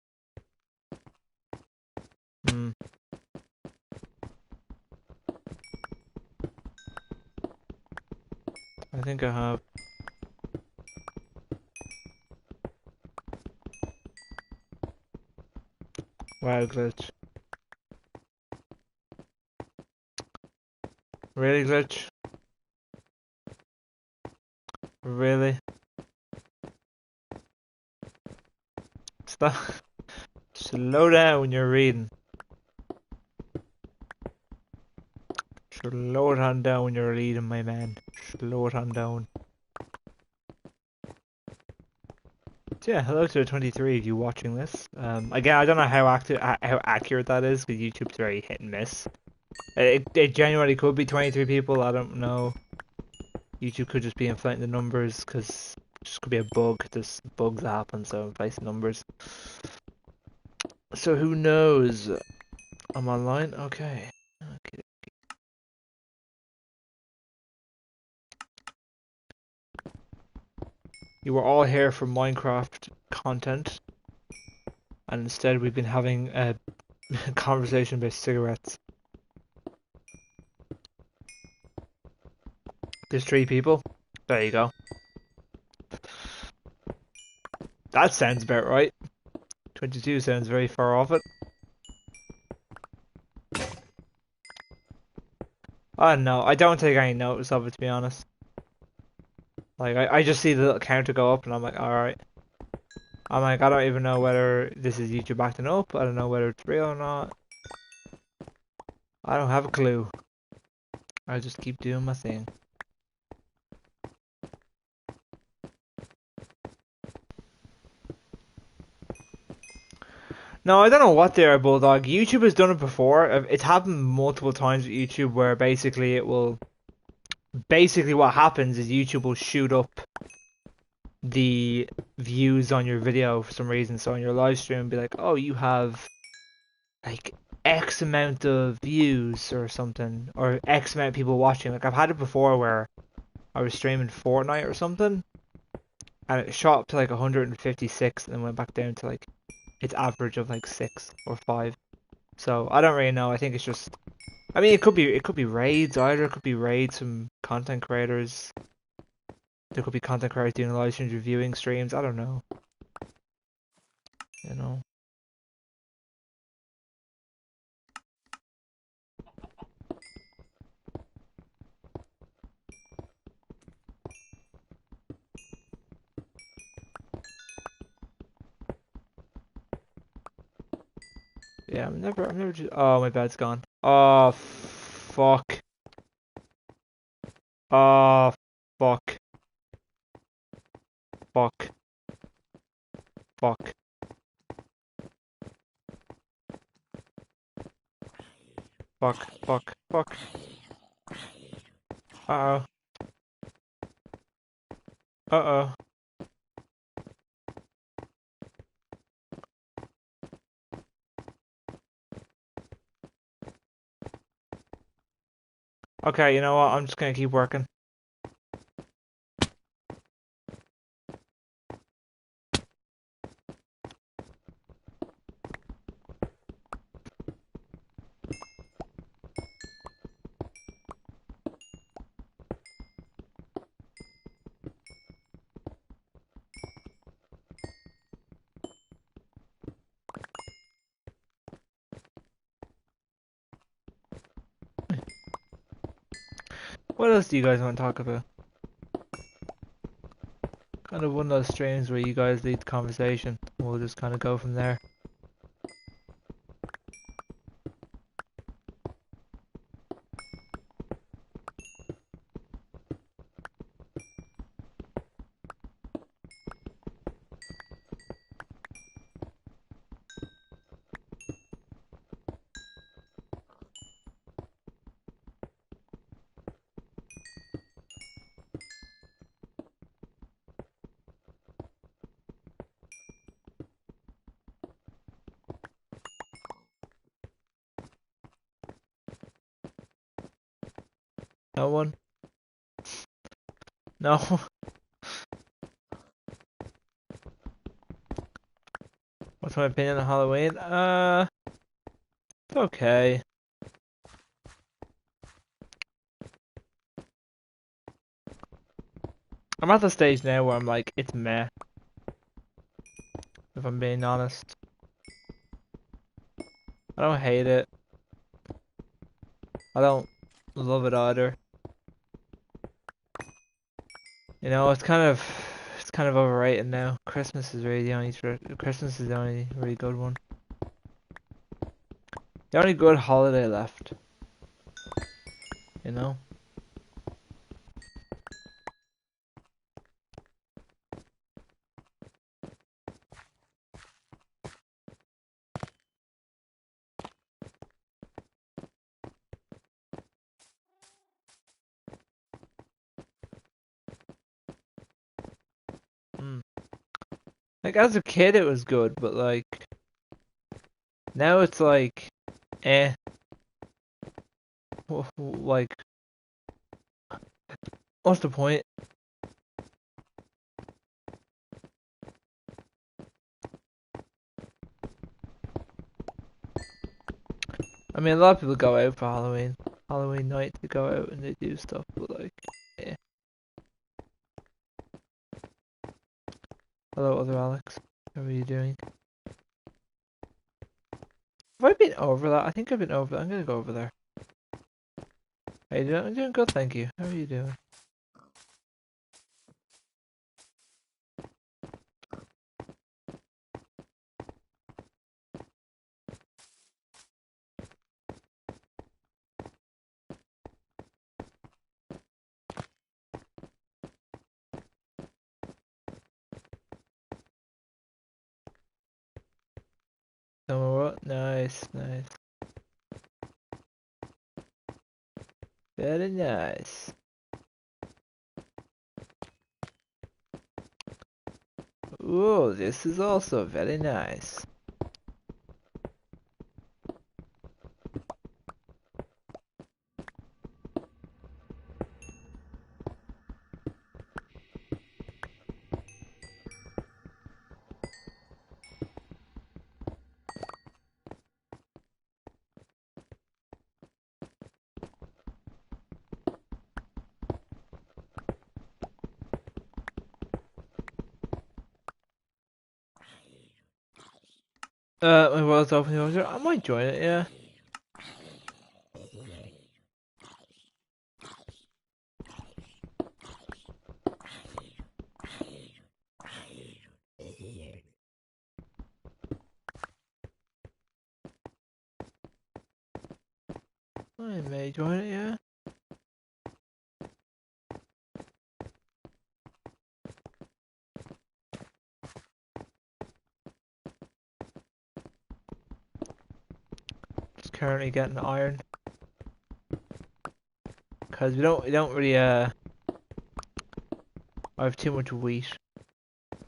Hmm. I think I have. Wow, glitch. Really, glitch? Really? Stop. Slow down when you're reading. Slow it on down when you're reading, my man. Slow it on down. So yeah, hello to the 23 of you watching this. Again, I don't know how accurate that is, because YouTube's very hit and miss. It genuinely could be 23 people, I don't know. YouTube could just be inflating the numbers, because it just could be a bug. There's bugs that happen, so inflating numbers. So who knows? I'm online? Okay. Okay. You were all here for Minecraft content, and instead we've been having a conversation about cigarettes. There's 3 people. There you go. That sounds about right. 22 sounds very far off it. I don't know. I don't take any notice of it, to be honest. Like, I just see the little counter go up and I'm like, alright. I'm like, I don't even know whether this is YouTube acting up. I don't know whether it's real or not. I don't have a clue. I just keep doing my thing. No, I don't know what they are, Bulldog. YouTube has done it before. It's happened multiple times with YouTube where basically it will... Basically what happens is YouTube will shoot up the views on your video for some reason. So on your live stream, be like, oh, you have like X amount of views or something, or X amount of people watching. Like I've had it before where I was streaming Fortnite or something, and it shot up to like 156, and then went back down to like its average of like 6 or 5. So I don't really know. I think it's just. I mean, it could be raids either. It could be raids from content creators. There could be content creators doing live streams, reviewing streams. I don't know. You know. Yeah, I'm never just. Oh, my bed's gone. Oh, fuck. Oh, fuck. Fuck. Fuck. Fuck. Fuck. Fuck. Uh-oh. Uh-oh. Okay, you know what? I'm just gonna keep working. What else do you guys want to talk about? Kind of one of those streams where you guys lead the conversation. We'll just kind of go from there. No one? No? What's my opinion on Halloween? It's okay. I'm at the stage now where I'm like, it's meh, if I'm being honest. I don't hate it. I don't love it either. You know, it's kind of overrated now. Christmas is really the only Christmas is the only really good one. The only good holiday left. You know? Mm. Like as a kid it was good, but like now it's like eh. Like what's the point? I mean a lot of people go out for Halloween. Halloween night they go out and they do stuff, but like eh. Hello other Alex. How are you doing? Have I been over that? I think I've been over that. I'm gonna go over there. How you doing? I'm doing good, thank you. How are you doing? What? Nice, nice. Very nice. Ooh, this is also very nice. My world's open order. I might join it, yeah. I may join it, yeah. Just currently getting iron. Cause we don't really I have too much wheat.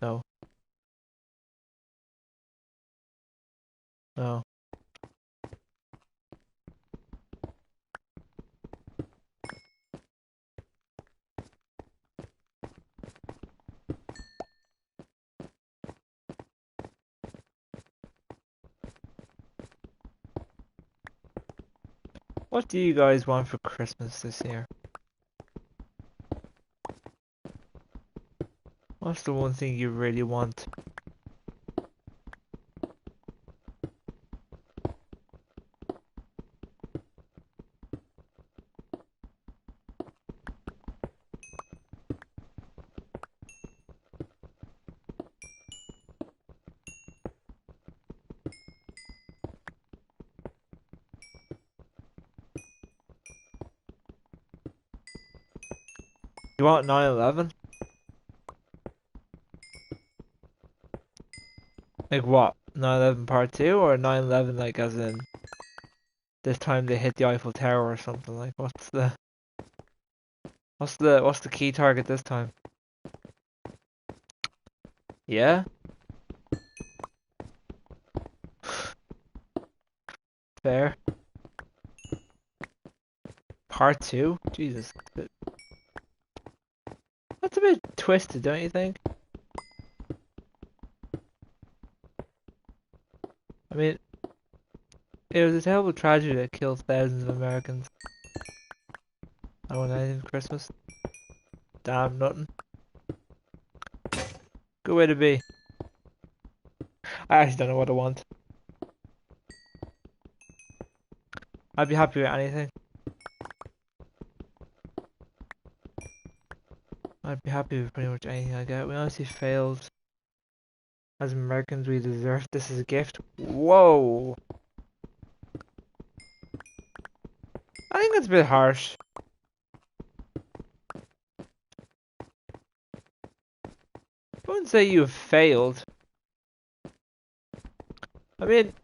So no. What do you guys want for Christmas this year? What's the one thing you really want? You want 9/11? Like what? 9/11 Part 2 or 9/11 like as in this time they hit the Eiffel Tower or something? Like what's the key target this time? Yeah? Fair. Part 2? Jesus. That's a bit twisted, don't you think? I mean, it was a terrible tragedy that killed thousands of Americans. I want anything for Christmas. Damn, nothing. Good way to be. I actually don't know what I want. I'd be happy with anything. I'd be happy with pretty much anything I get. We honestly failed. As Americans, we deserve this as a gift. Whoa! I think that's a bit harsh. I wouldn't say you have failed. I mean,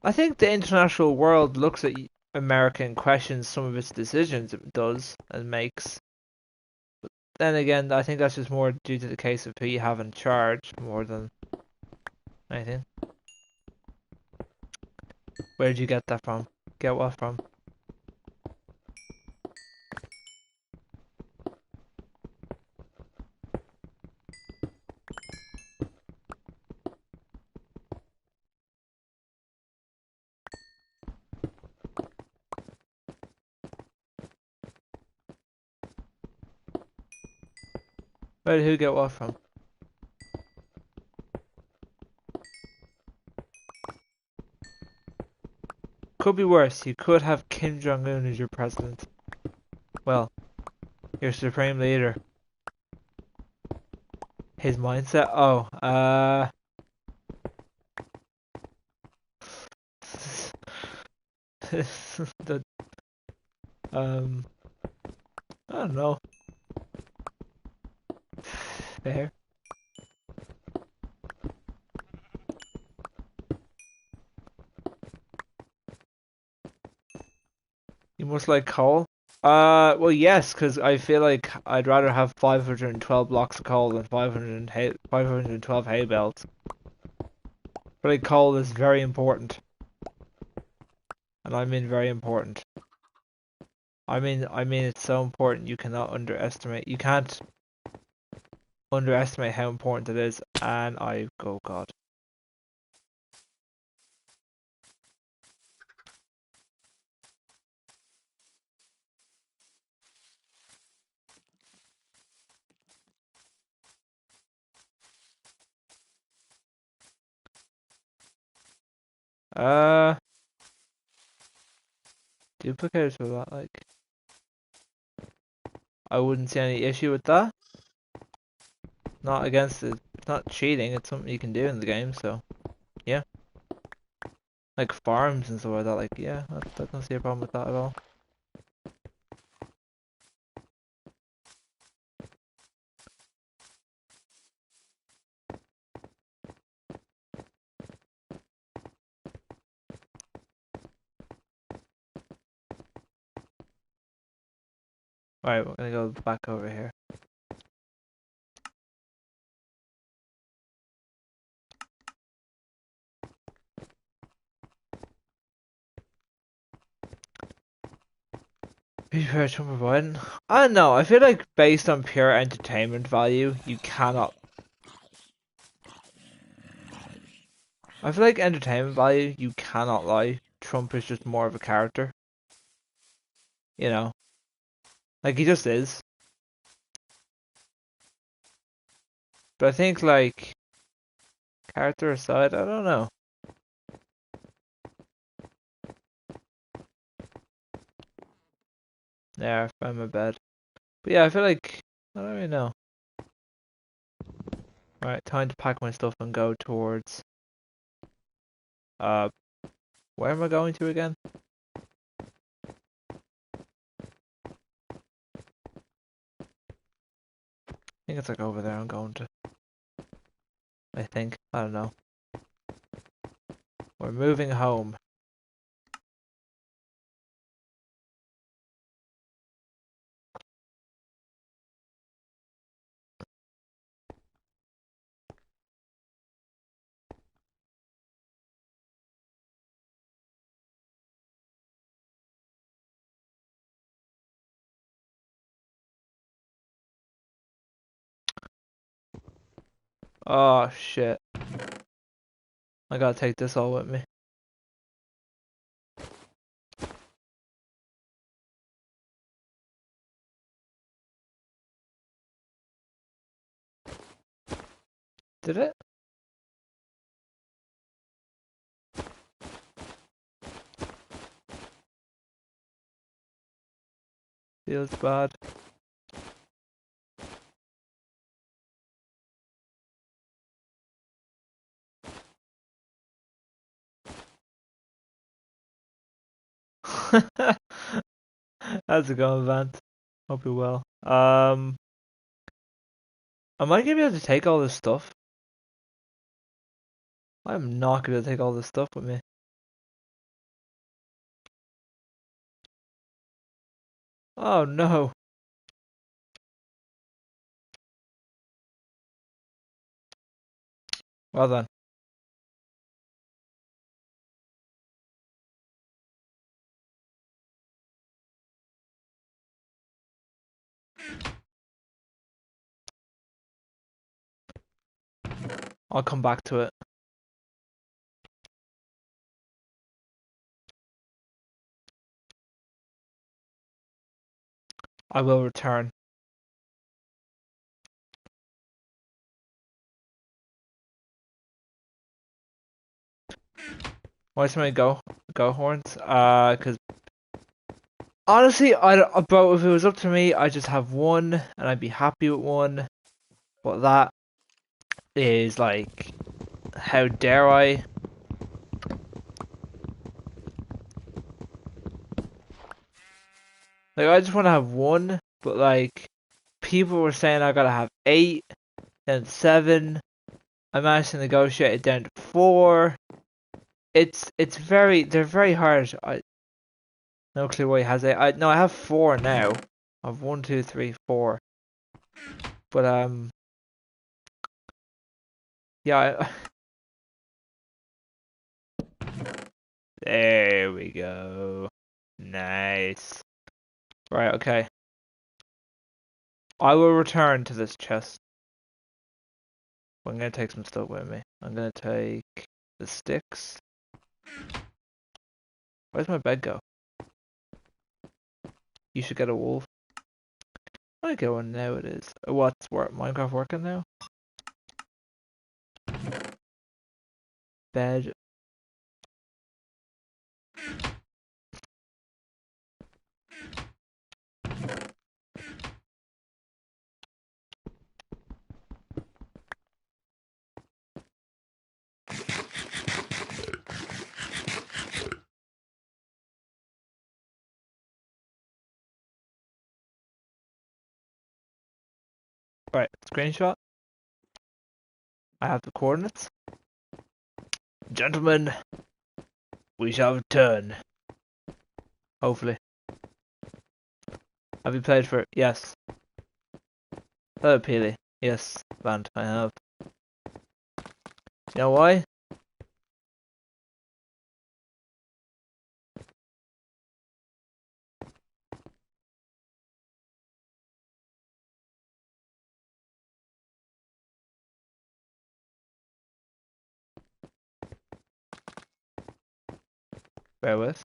I think the international world looks at America and questions some of its decisions it does and makes. But then again, I think that's just more due to the case of who you have in charge more than anything. Where did you get that from? Get what from? Where did who get what from? Could be worse. You could have Kim Jong-un as your president. Well, your supreme leader. His mindset? Oh, the, um, I don't know. Fair. You must like coal? Well, yes, because I feel like I'd rather have 512 blocks of coal than 512 hay bales. But like, coal is very important. And I mean very important. I mean it's so important you cannot underestimate. You can't underestimate how important it is. And oh God. Uh, Duplicates with that, like, I wouldn't see any issue with that. Not against it. It's not cheating. It's something you can do in the game. So, yeah. Like farms and stuff like that. Like, yeah, I don't see a problem with that at all. Alright, we're gonna go back over here. Fair to providing. I don't know. I feel like based on pure entertainment value, you cannot. I feel like entertainment value, you cannot lie. Trump is just more of a character. You know? Like, he just is. But I think, like, character aside, I don't know. Yeah, I found my bed. But yeah, I feel like, I don't really know. Right, time to pack my stuff and go towards, uh, where am I going to again? I think it's like over there I'm going to. I think. I don't know. We're moving home. Oh shit. I gotta take this all with me. Did it? Feels bad. How's it going, Vant? Hope you're well. Am I gonna be able to take all this stuff? I'm not gonna take all this stuff with me. Oh no. Well done. I'll come back to it. I will return. Why so many go horns? Cause honestly, bro, if it was up to me, I'd just have one and I'd be happy with one. But that is like, how dare I? Like, I just want to have one, but like, people were saying I gotta have 8, then 7. I managed to negotiate it down to 4. They're very hard. I no clue why he has 8. No, I have 4 now. I have 1, 2, 3, 4. But yeah. There we go. Nice. Right, okay. I will return to this chest. I'm gonna take some stuff with me. I'm gonna take the sticks. Where's my bed go? You should get a wolf. I get one now. It is. What's Minecraft working now? Bed. Right, screenshot. I have the coordinates. Gentlemen, we shall return. Hopefully. Have you played for it? Yes. Hello, Peely. Yes, Band, I have. You know why? Bear with.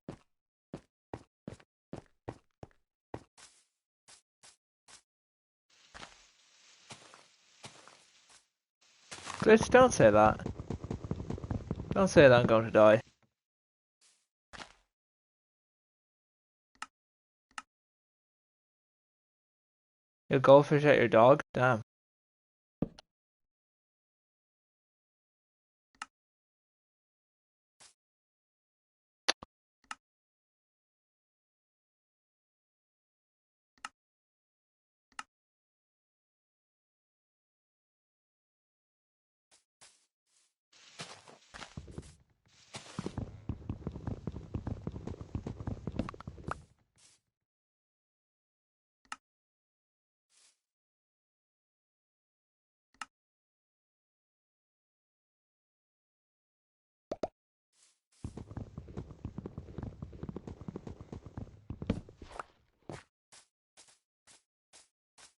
Glitch, don't say that. Don't say that I'm going to die. You goldfish at your dog? Damn.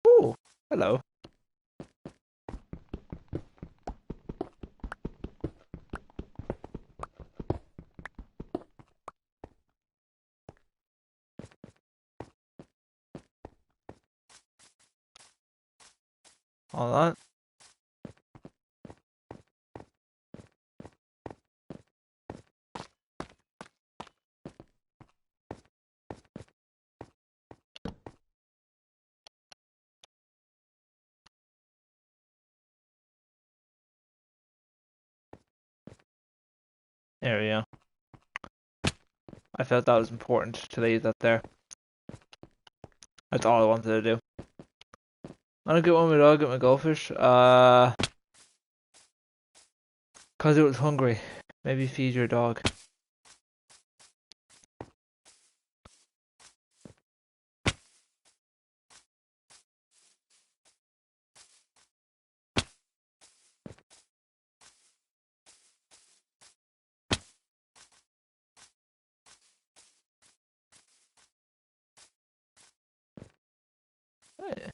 Ooh, hello. Hold on. There we go. I felt that was important to leave that there. That's all I wanted to do. I don't get one with my dog, get my goldfish. Cause it was hungry. Maybe feed your dog. Hey.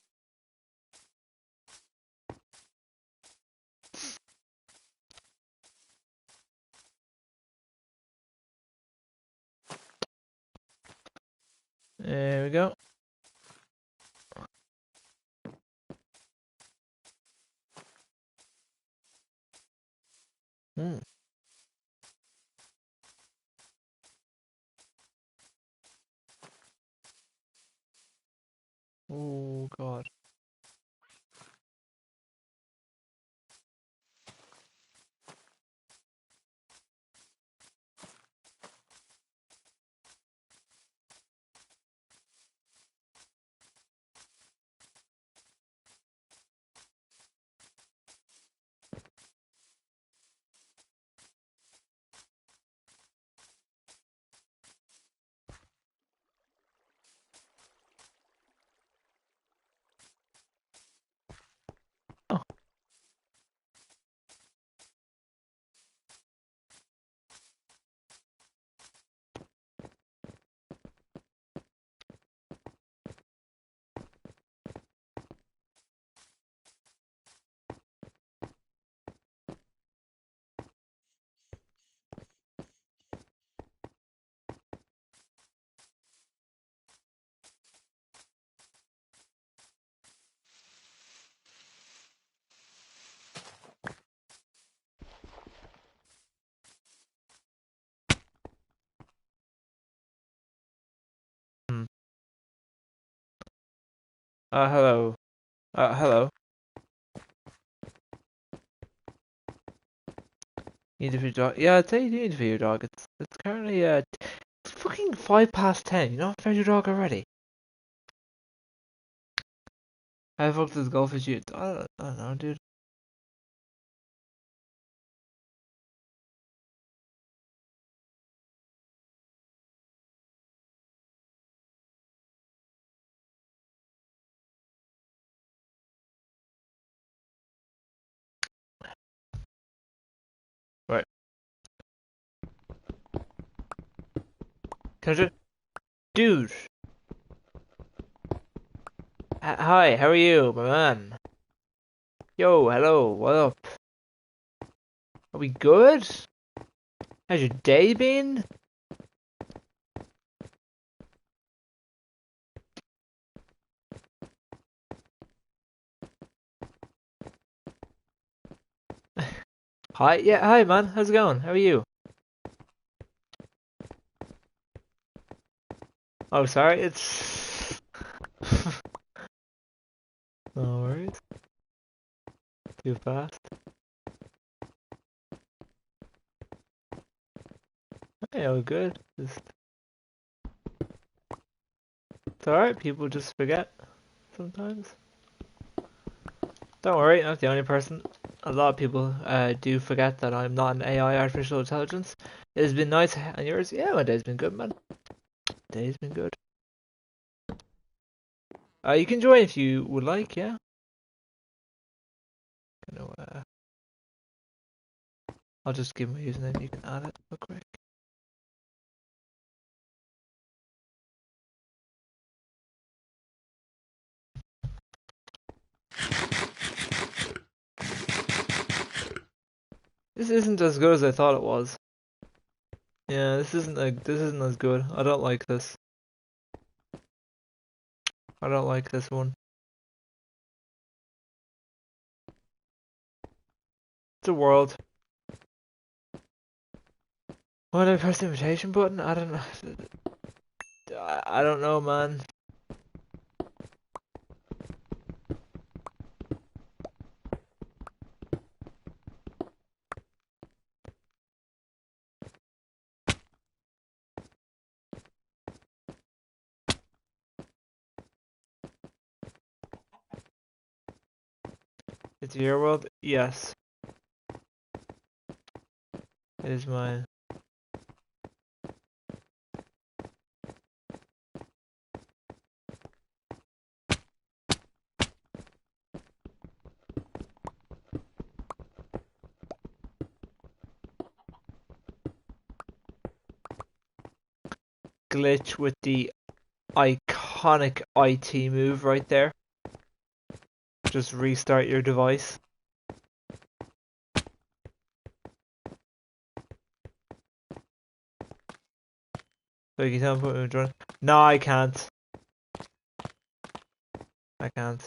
There we go. Hmm. Oh god. Oh. Hmm. Hello. Hello. Need to feed your dog. Yeah, I'd say you do need to feed your dog. It's currently it's fucking 10:05. You not fed your dog already? How the fuck does goldfish eat? I don't know, dude. Right. Can I just... Dude! Hi, how are you, my man? Yo, hello, what up? Are we good? How's your day been? Hi, yeah, hi man, how's it going? How are you? Oh, sorry, it's... No worries, too fast. Hey, all good. It's alright, people just forget sometimes. Don't worry, I'm not the only person. A lot of people do forget that I'm not an AI, artificial intelligence. It has been nice, and yours? Yeah, my day's been good, man. Day's been good. You can join if you would like, yeah? You know, I'll just give my username, you can add it real quick. This isn't as good as I thought it was. Yeah, this isn't as good. I don't like this. I don't like this one. It's a world. Why did I press the invitation button? I don't know. I don't know, man. It's your world? Yes. It is mine. Glitch with the iconic IT move right there. Just restart your device. So you can tell me put me in join. No, I can't. I can't.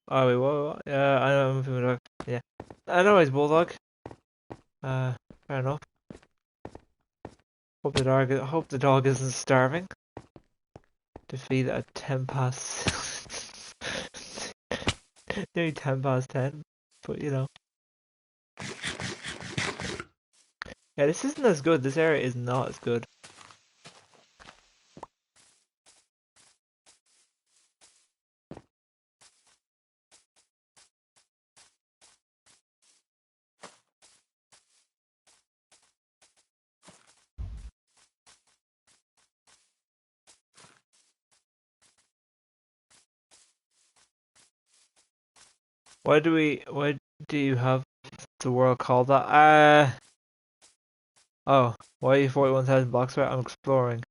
Oh wait, what? Yeah, I know I'm moving my dog. Yeah. I know he's bulldog. Fair enough. Hope the dog isn't starving. Defeat at 10 past. Nearly 10 past 10. But you know. Yeah, this isn't as good. This area is not as good. Why do you have the world called that? Oh, why are you 41,000 blocks away? I'm exploring.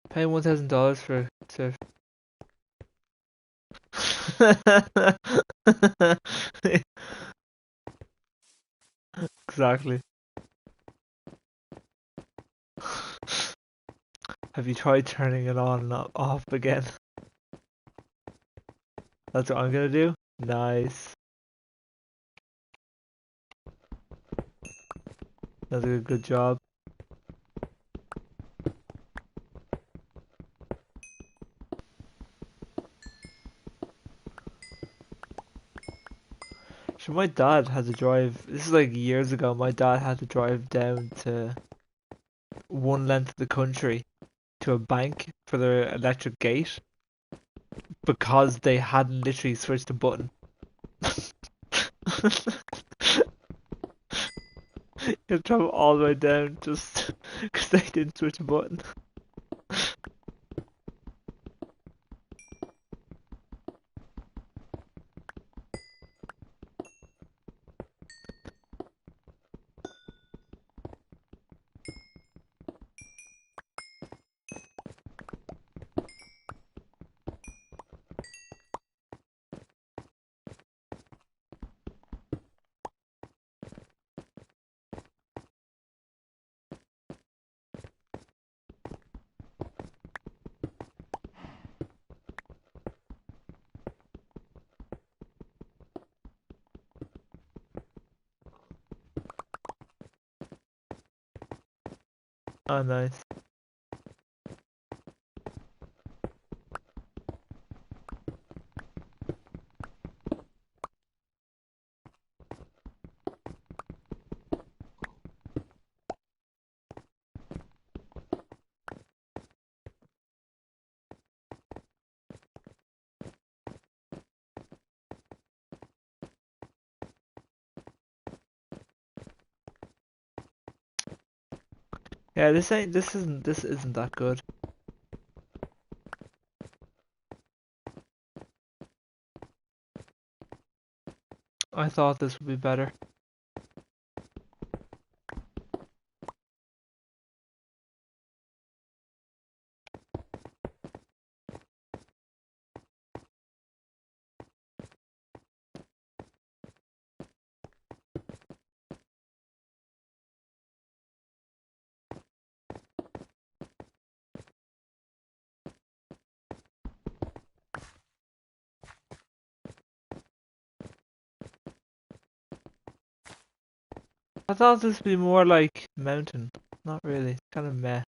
Pay $1,000 for surf. Exactly. Have you tried turning it on and off again? That's what I'm gonna do? Nice. That's a good job. So my dad had to drive, this is like years ago, my dad had to drive down to one length of the country to a bank for their electric gate because they hadn't literally switched the button. He'll travel all the way down just because they didn't switch the button. Oh, nice. Yeah, this isn't that good. I thought this would be better. I thought this would be more like mountain. Not really. It's kind of meh.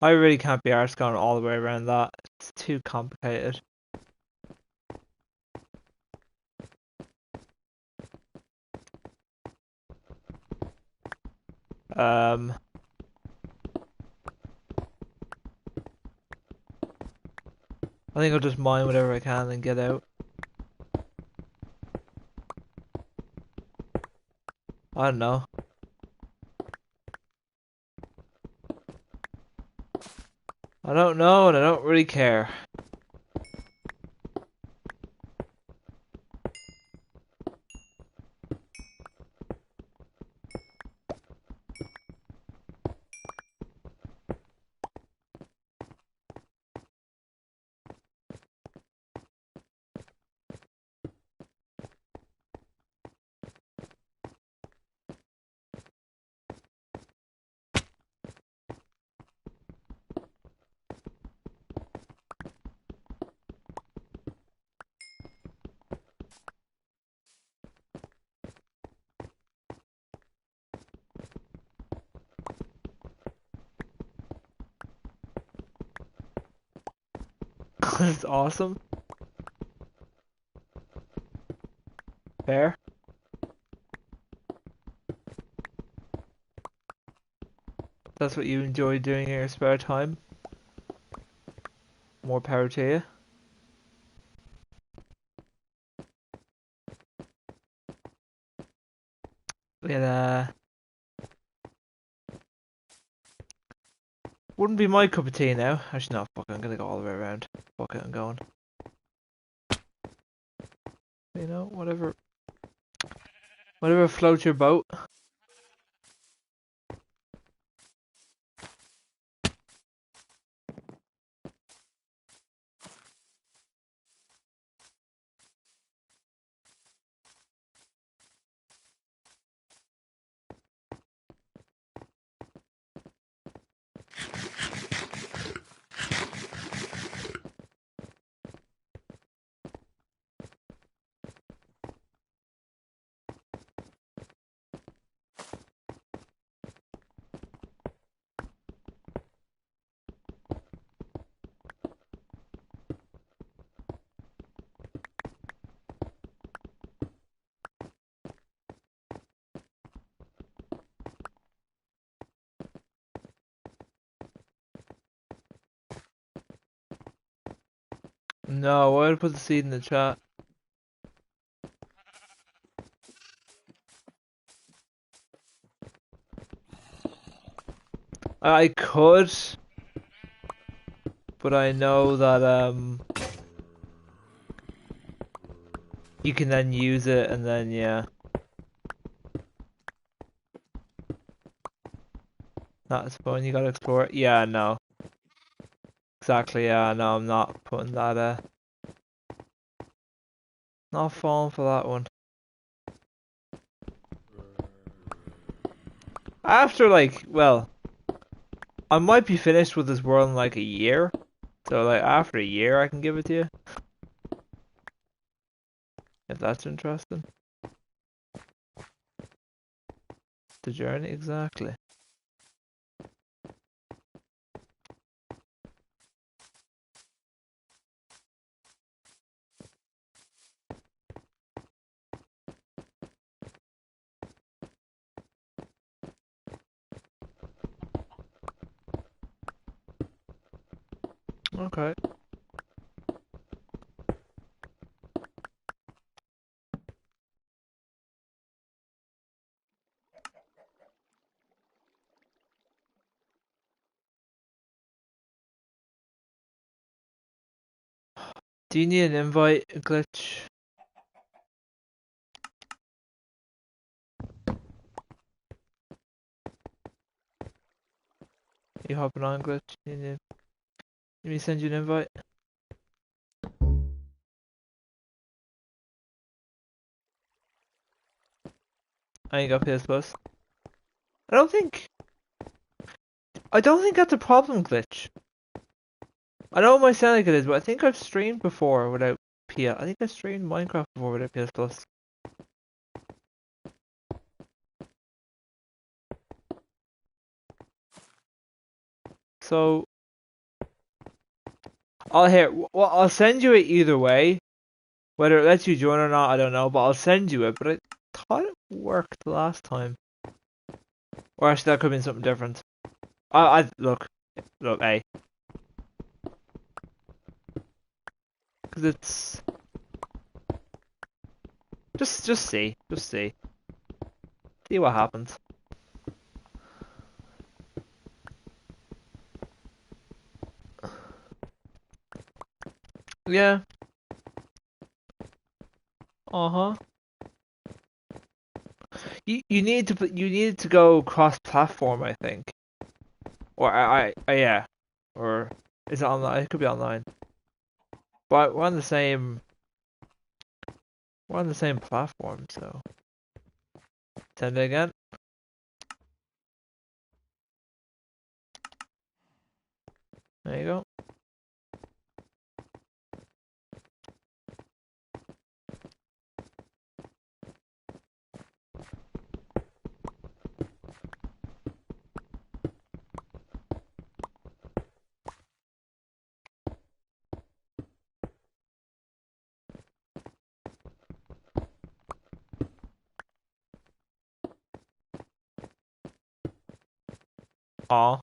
I really can't be arsed going all the way around that. It's too complicated. Um, I think I'll just mine whatever I can and get out. I don't know. I don't know and I don't really care. It's awesome. Fair. That's what you enjoy doing in your spare time. More power to you. It wouldn't be my cup of tea now. Actually, no, fuck it, I'm gonna go all the way around. Fuck it, I'm going. You know, whatever. Whatever floats your boat. No, why would I put the seed in the chat? I could, but I know that you can then use it and then yeah. That's fun, you gotta explore it. Yeah, no. Exactly, yeah, no, I'm not putting that not falling for that one. After like, well, I might be finished with this world in like a year. So like after a year I can give it to you. If that's interesting. The journey, exactly. Okay. Do you need an invite, Glitch? You hopping on, Glitch? Let me send you an invite. I ain't got PS Plus. I don't think. I don't think that's a problem, Glitch. I know it might sound like it is, but I think I've streamed before without PS. I think I streamed Minecraft before without PS Plus. So I'll send you it either way. Whether it lets you join or not, I don't know, but I'll send you it. But I thought it worked last time. Or actually, that could have been something different. I look, hey, because it's just see what happens. Yeah. Uh-huh. You need to go cross-platform, I think. Or yeah. Or is it online? It could be online. But we're on the same platform, so send it again. There you go. Aw.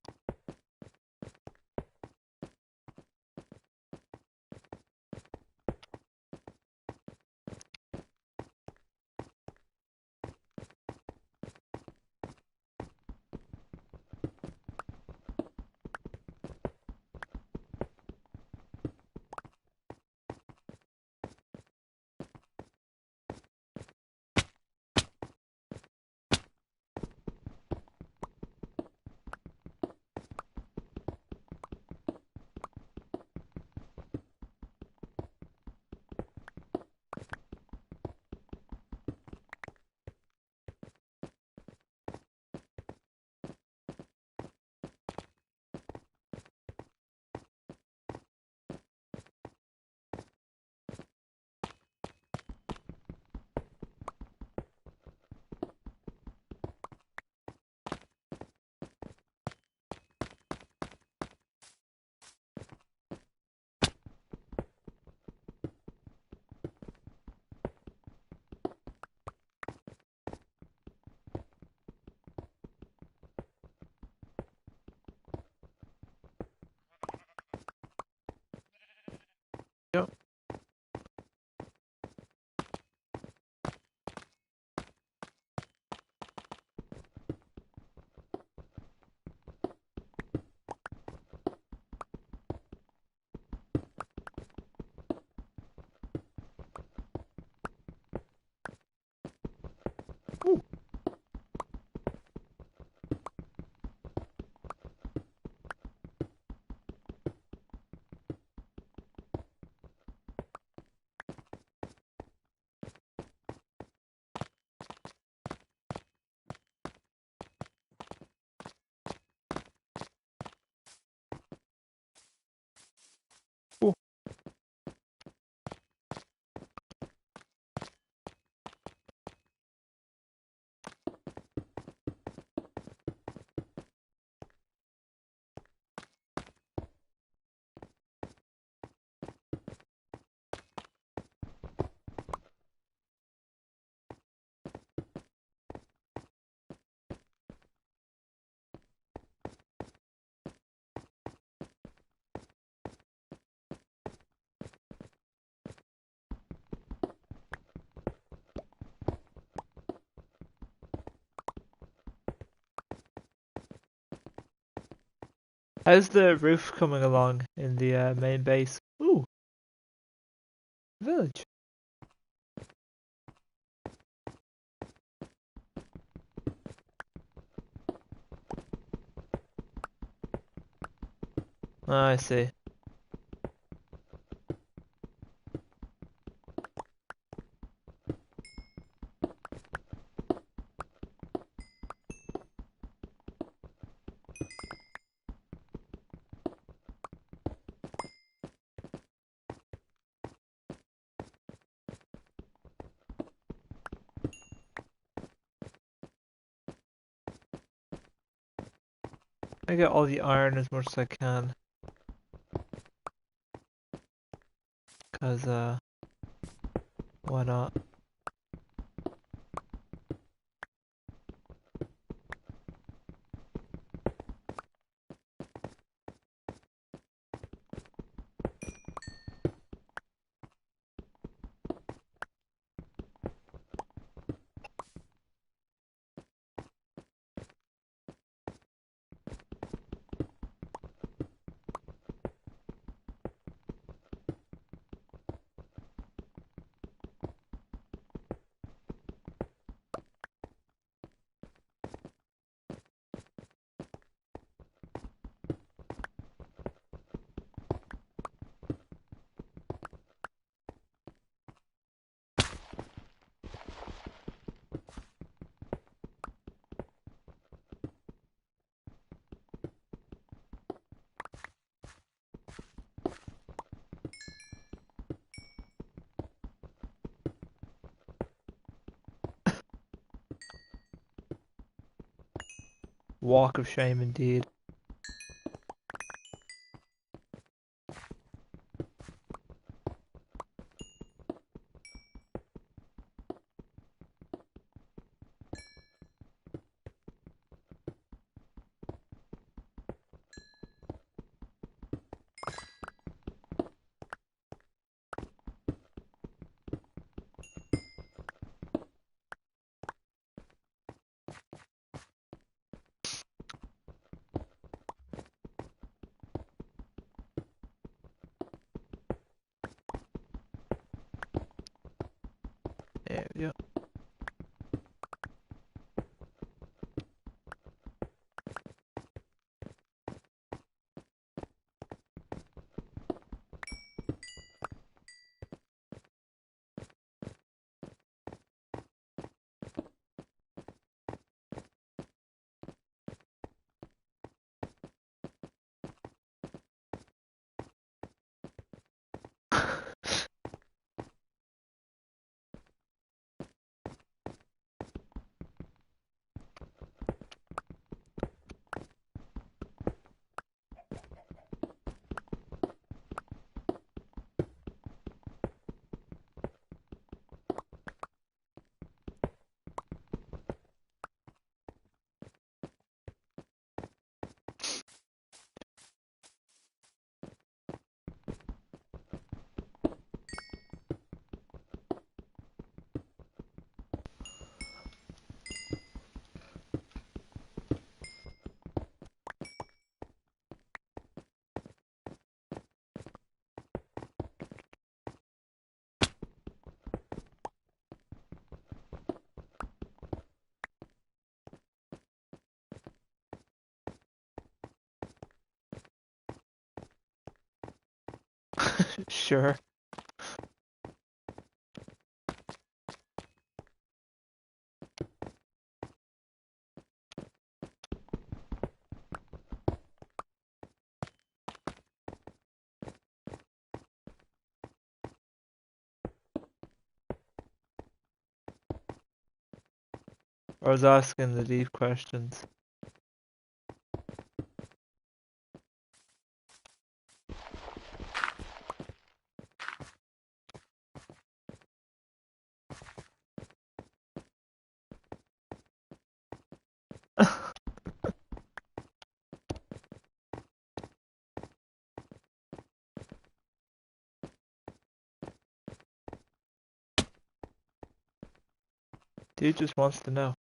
How's the roof coming along in the main base? Ooh, village. Ah, I see. I get all the iron as much as I can, cause why not? Walk of shame indeed. There we go. Sure. I was asking the deep questions. Dude just wants to know.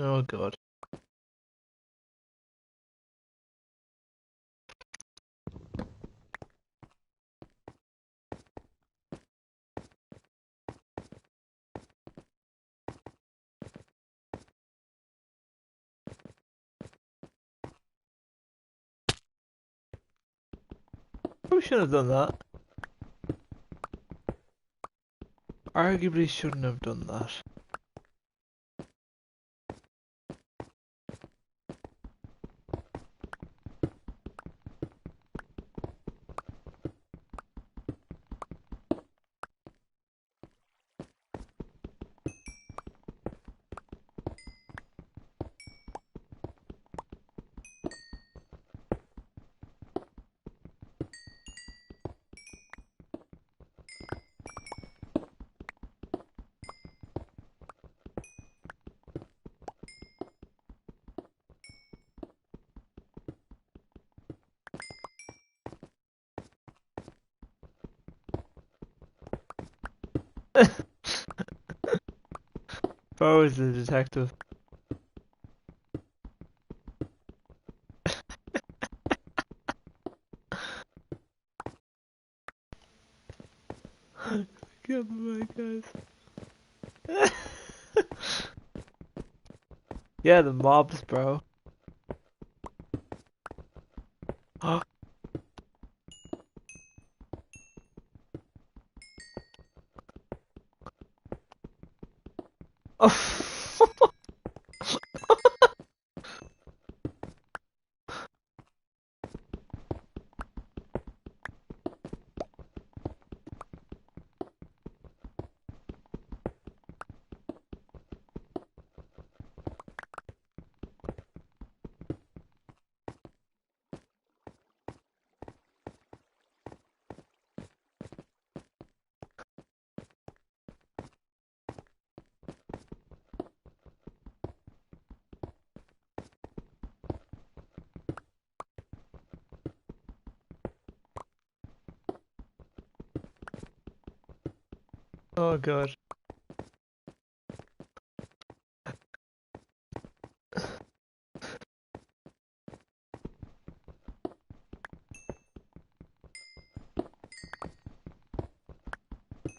Oh god. Probably shouldn't have done that. Arguably shouldn't have done that. If I was the detective. Get the mic, guys. Yeah, the mobs, bro. Oh. Oh god.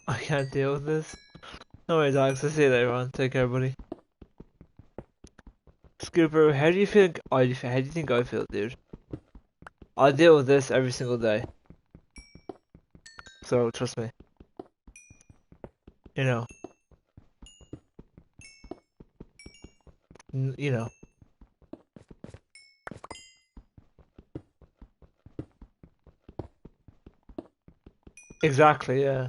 I can't deal with this. No worries, Alex. I'll see you later on. Take care, buddy. Scooper, how do you think how do you think I feel, dude? I deal with this every single day. So trust me. You know. You know. Exactly, yeah.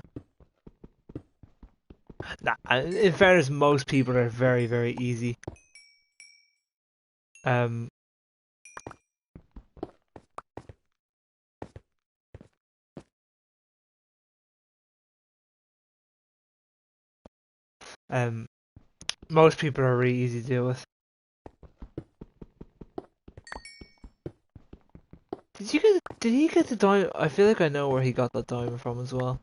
Nah, in fairness, most people are very, very easy. Um, um, most people are really easy to deal with. Did he get the diamond? I feel like I know where he got that diamond from as well.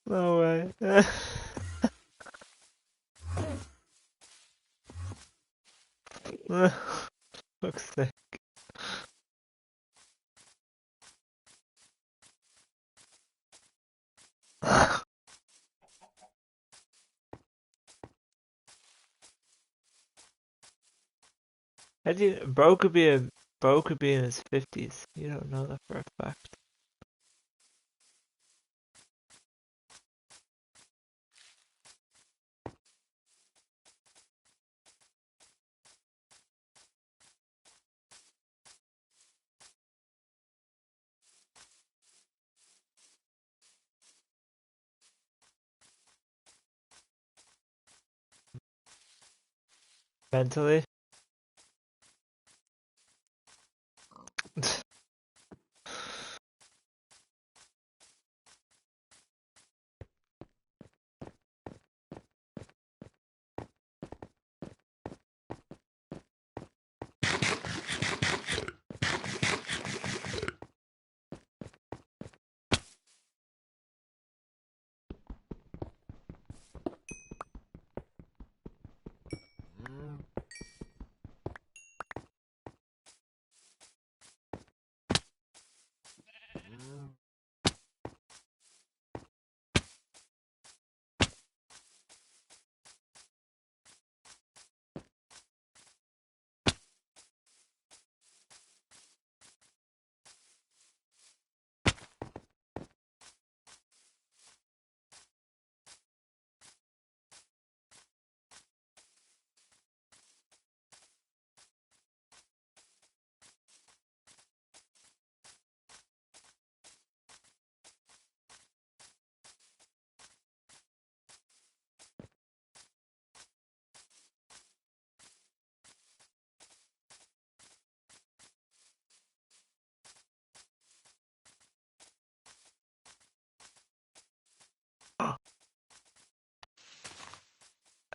No way. Fuck's sake. How do you, Bro could be in his 50s. You don't know that for a fact. Mentally.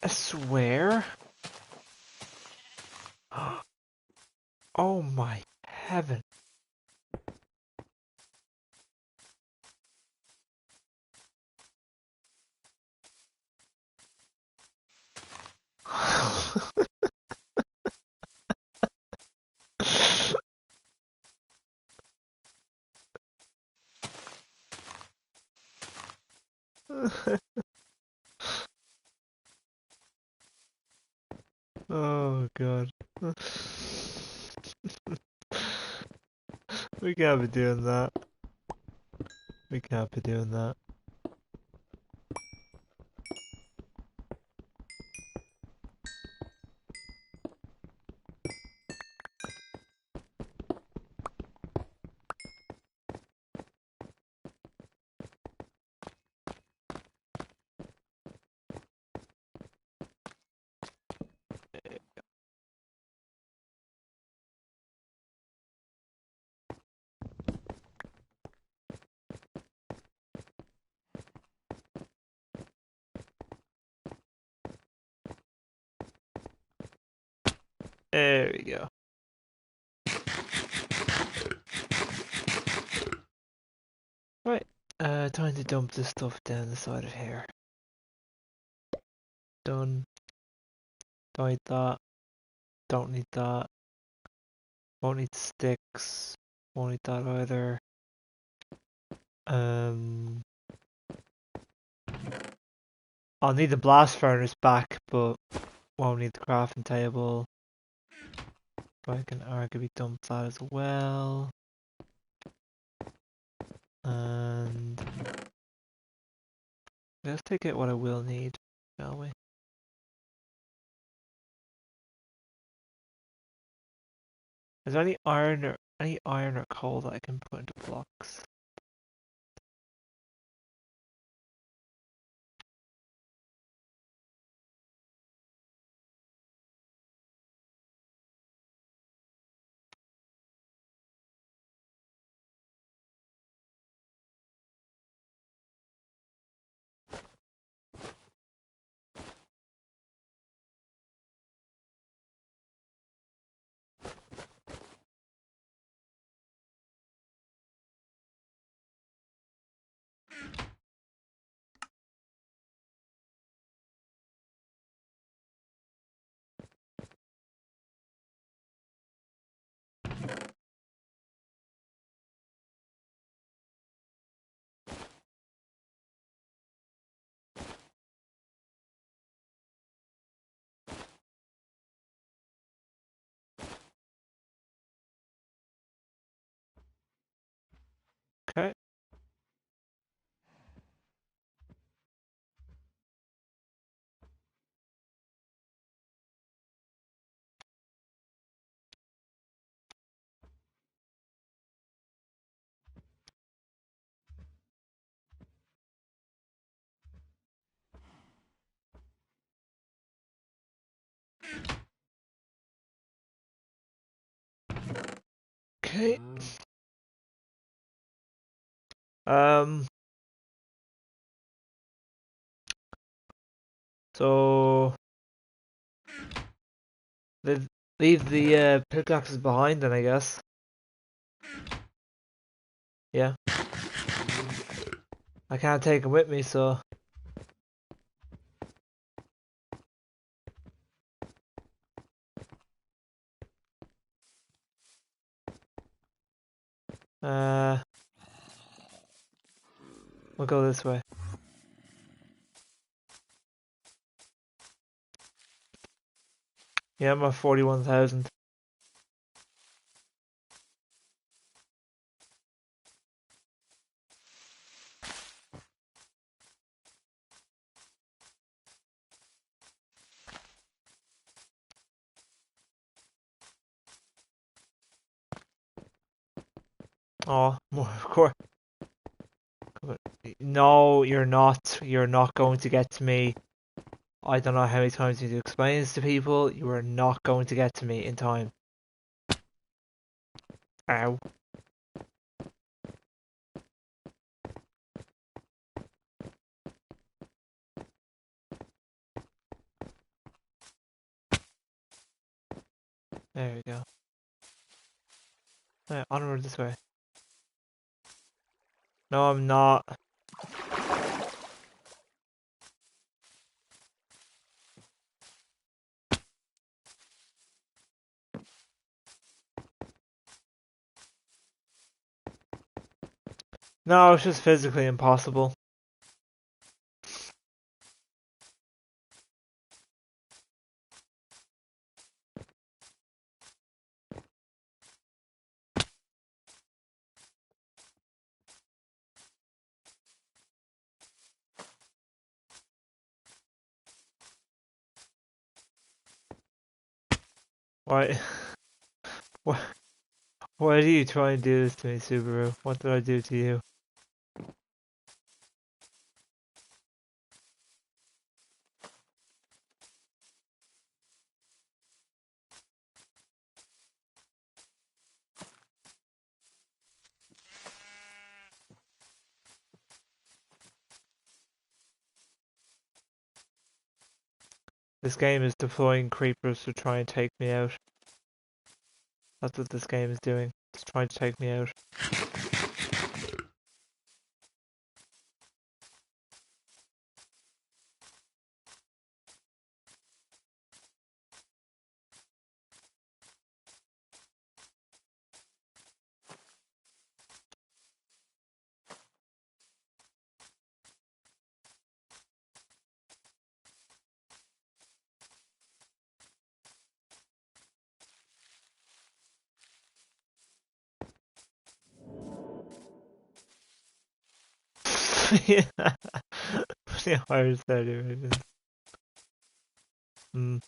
I swear. Oh my heaven. Oh god. We can't be doing that. We can't be doing that. There we go. Right. Time to dump this stuff down the side of here. Done. Don't need that. Don't need that. Won't need sticks. Won't need that either. I'll need the blast furnace back, but won't need the crafting table. But I can arguably dump that as well. And let's take out what I will need, shall we? Is there any iron or coal that I can put into blocks? Okay. Okay. Um. So leave the pickaxes behind, then I guess. Yeah. I can't take them with me, so. We'll go this way. Yeah, I'm at 41,000. Oh, more of course. No, you're not. You're not going to get to me. I don't know how many times you need to explain this to people. You are not going to get to me in time. Ow. There we go. Right, onward this way. No, I'm not. No, it's just physically impossible. Why? Why? Why do you try and do this to me, Subaru? What did I do to you? This game is deploying creepers to try and take me out. That's what this game is doing. It's trying to take me out. Yeah. Pretty hard anyway. Mm.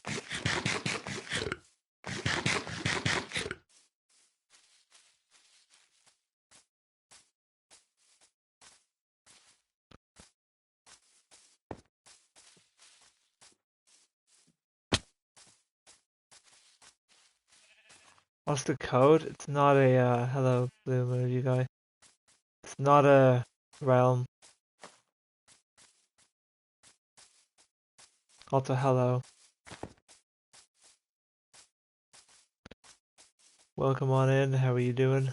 What's the code? It's not a hello blue emoji guy. It's not a realm. Also hello. Welcome on in. How are you doing?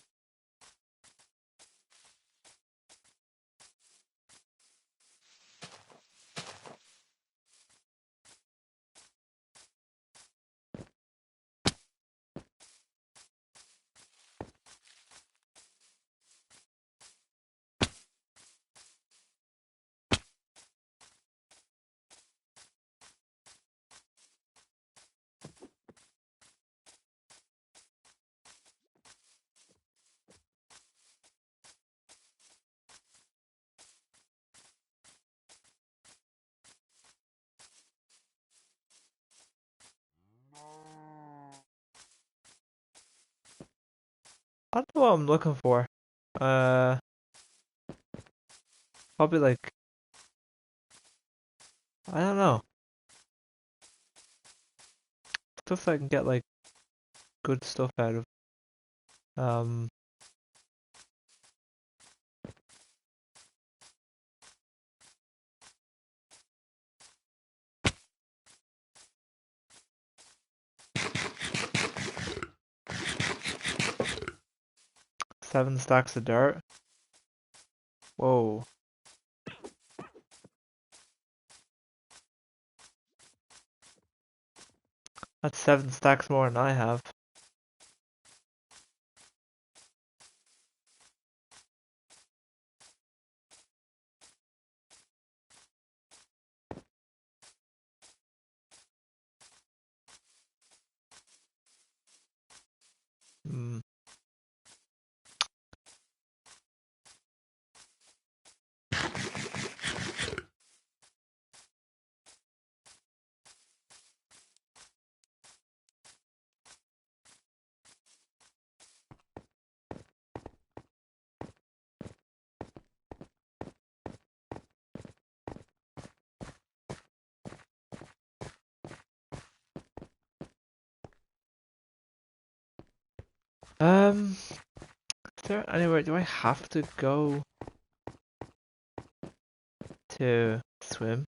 I don't know what I'm looking for. Uh, Probably like, I don't know. Stuff I can get like good stuff out of. Um, 7 stacks of dirt. Whoa. That's 7 stacks more than I have. Hmm. Is there anywhere, do I have to go to swim?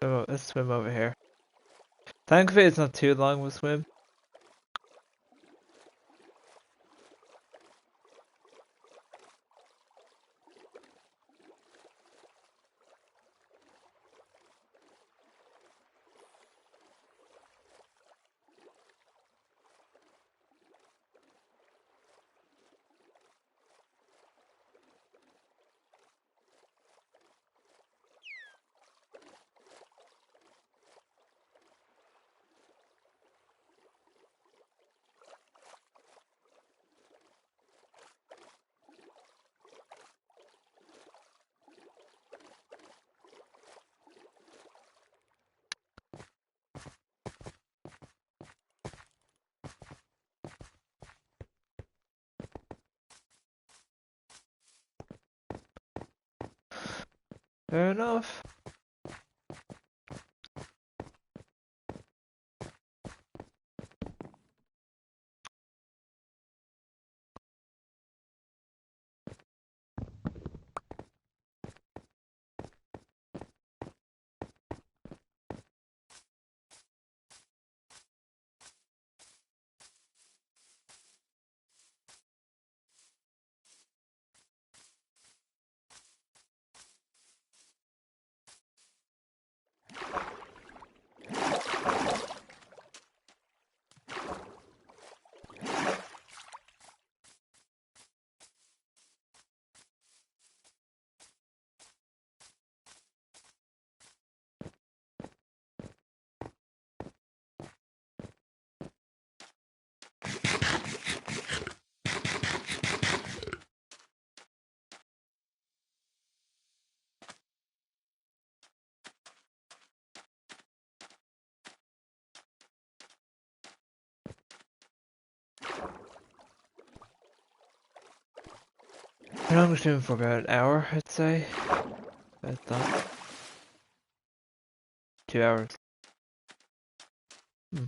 So let's swim over here. Thankfully it's not too long of a swim. Fair enough. Been on stream for about an hour, I'd say. About that. 2 hours. Hmm.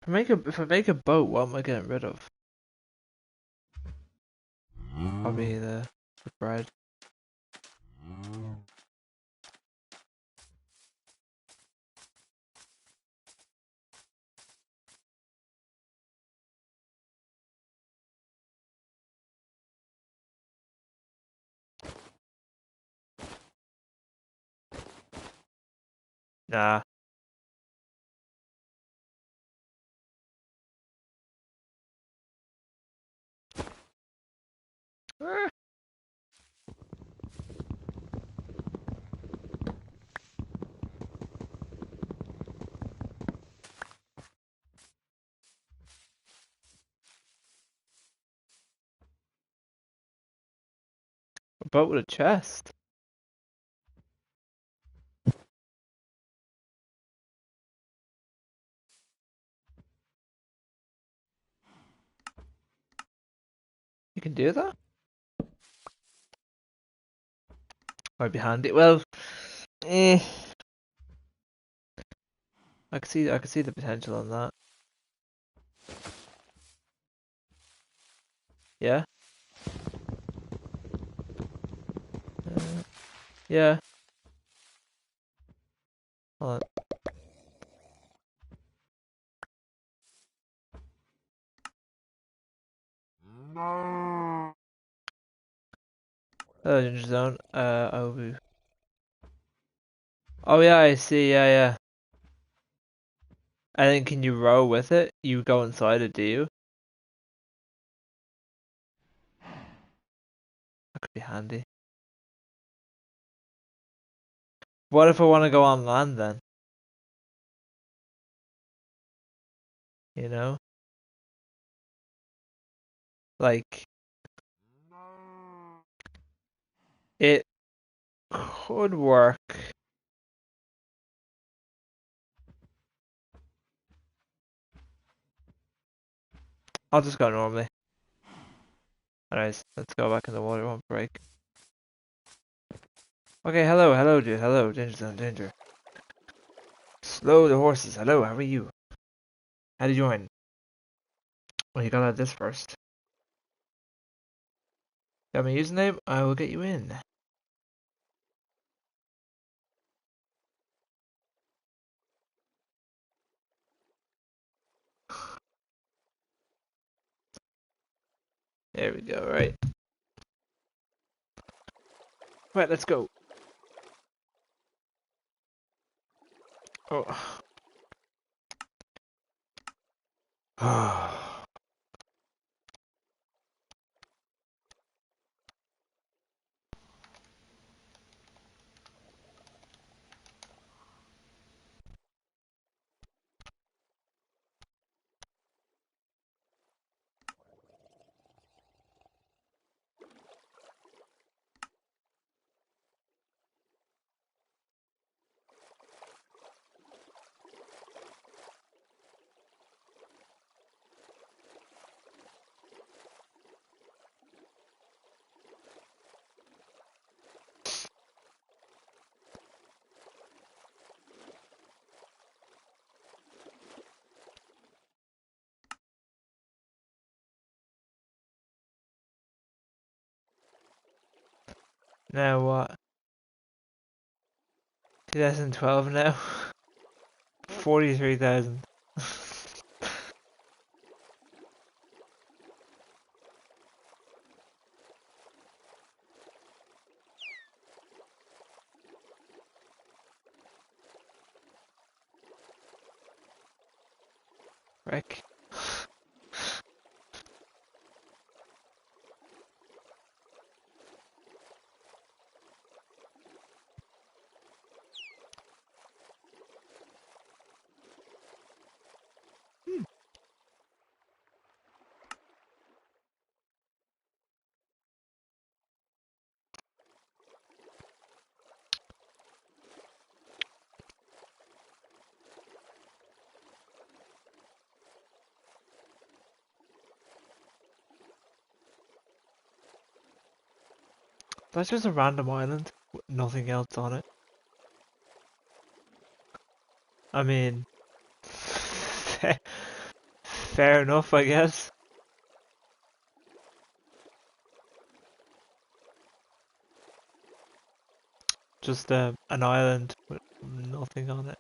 If I make a boat, what am I getting rid of? Probably the bread. Nah. Eh. A boat with a chest. You can do that? Might be handy. Well, eh. I could see the potential on that. Yeah. Yeah. Hold on. Hello, Ginger Zone. Oh yeah, I see. Yeah, yeah. And then can you row with it? You go inside it, do you? That could be handy. What if I want to go on land then? You know? Like, it could work. I'll just go normally. Anyways, let's go back in the water, it won't break. Okay, hello, dude, hello, Ginger Zone, Ginger. Slow the horses, hello, how are you? How do you join? Well, you gotta have this first. Got my username? I will get you in. There we go, right. Right, let's go. Oh. Now what? 2012 now? 43,000. Frick. That's just a random island with nothing else on it. I mean, fair enough, I guess. Just an island with nothing on it.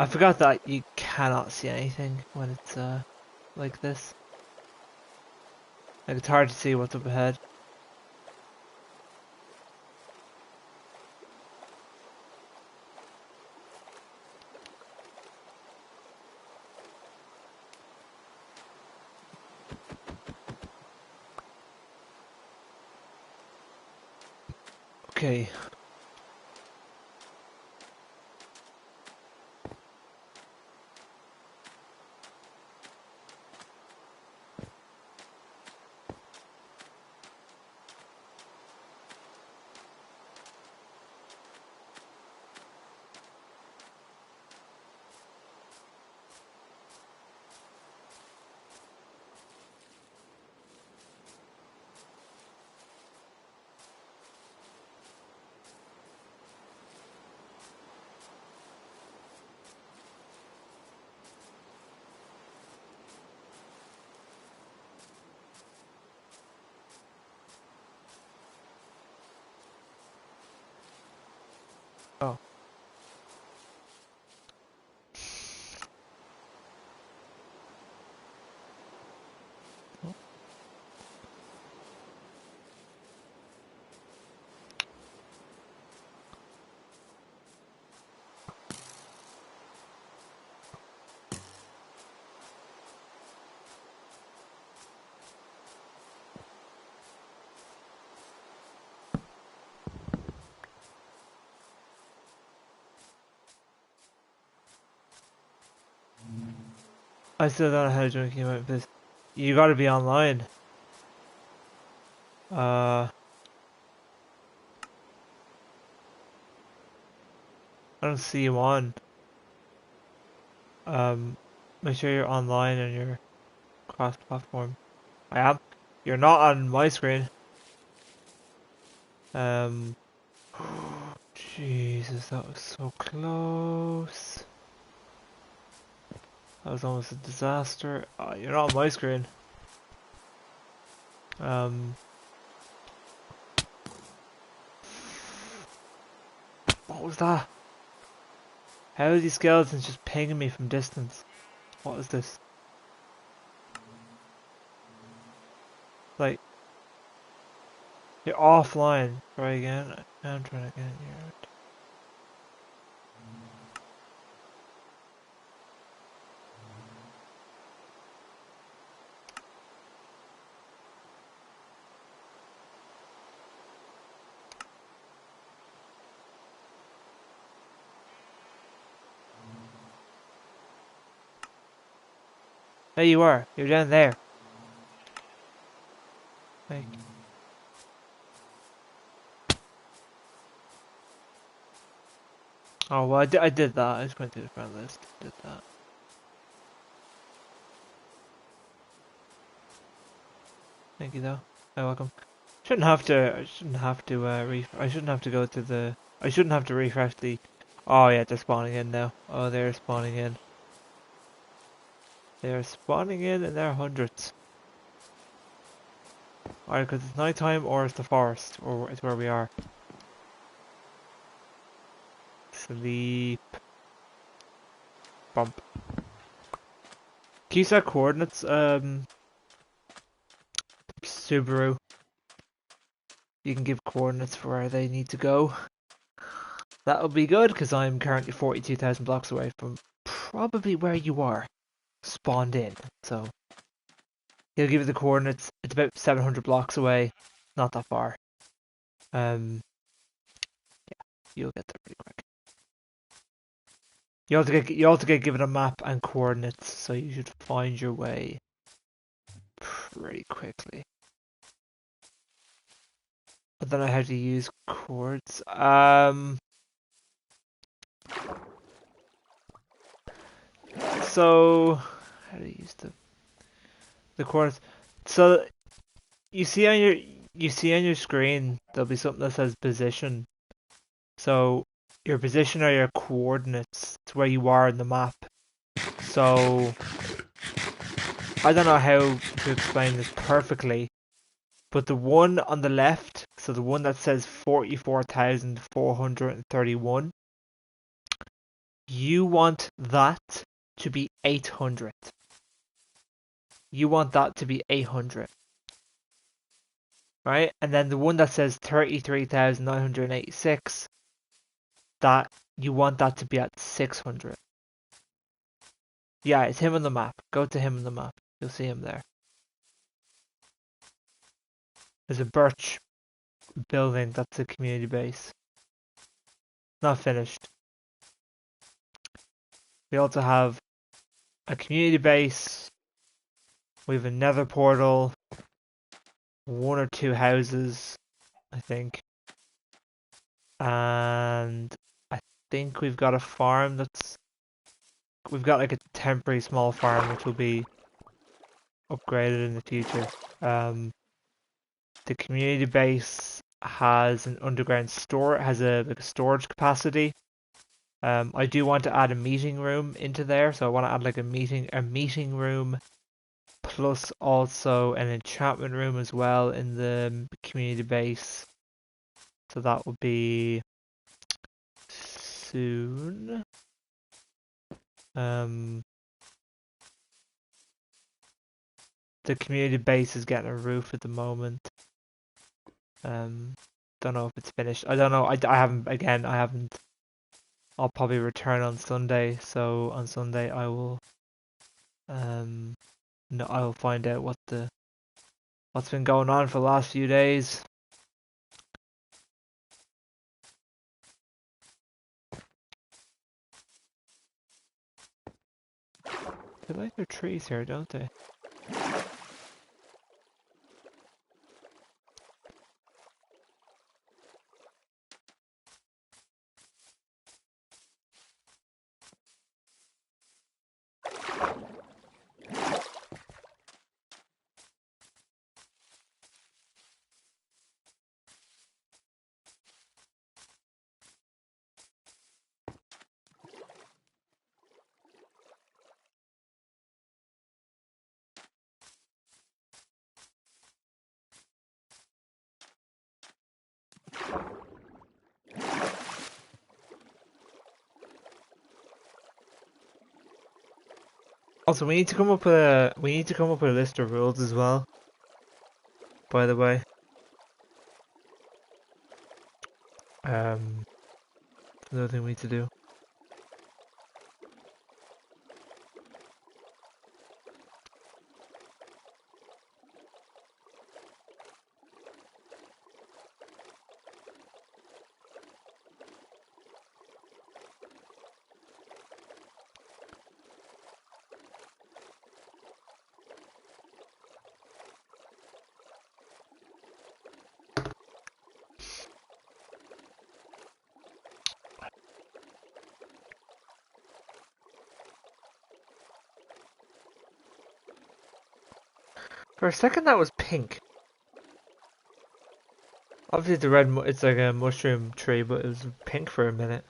I forgot that you cannot see anything when it's like this. Like it's hard to see what's up ahead. Okay. Oh. I still don't know how to join game out this. You gotta be online. I don't see you on. Make sure you're online and you're cross-platform. I am. You're not on my screen. Jesus, that was so close. That was almost a disaster. You're not on my screen. What was that? How are these skeletons just pinging me from distance? What is this? Like, you're offline. Try again. I'm trying again. Here. There you are. You're down there. Like. Oh well, I did that. I just went through the friend list. Did that. Thank you though. You're welcome. Shouldn't have to. I shouldn't have to. I shouldn't have to go to the. I shouldn't have to refresh the. Oh yeah, they're spawning in now. Oh, they're spawning in. They're spawning in their hundreds. Either because it's nighttime or it's the forest, or it's where we are. Sleep. Bump. Can you set coordinates, Subaru? You can give coordinates for where they need to go. That'll be good, because I'm currently 42,000 blocks away from probably where you are. Spawned in, so... He'll give you the coordinates. It's about 700 blocks away. not that far. Yeah, you'll get there pretty quick. You also get given a map and coordinates, so you should find your way pretty quickly. I don't know how to use chords. So how do you use the chords? So you see on your screen there'll be something that says position. So your position are your coordinates to where you are in the map. So I don't know how to explain this perfectly, but the one on the left, so the one that says 44,431, you want that to be 800. You want that to be 800. Right? And then the one that says 33,986, that you want that to be at 600. Yeah, it's him on the map. Go to him on the map. You'll see him there. There's a birch building, that's a community base. Not finished. We also have a community base. We have a nether portal. 1 or 2 houses, I think. And I think we've got a farm that's... We've got like a temporary small farm which will be upgraded in the future. The community base has an underground store. It has like a storage capacity. I do want to add a meeting room into there, so I want to add like a meeting room, plus also an enchantment room as well in the community base. So that will be soon. The community base is getting a roof at the moment. Don't know if it's finished. I don't know. I haven't. I'll probably return on Sunday. So on Sunday I will. No, I will find out what's been going on for the last few days. They like their trees here, don't they? Also, we need to come up with a list of rules as well. By the way, another thing we need to do. For a second, that was pink. Obviously, it's a it's like a mushroom tree, but it was pink for a minute.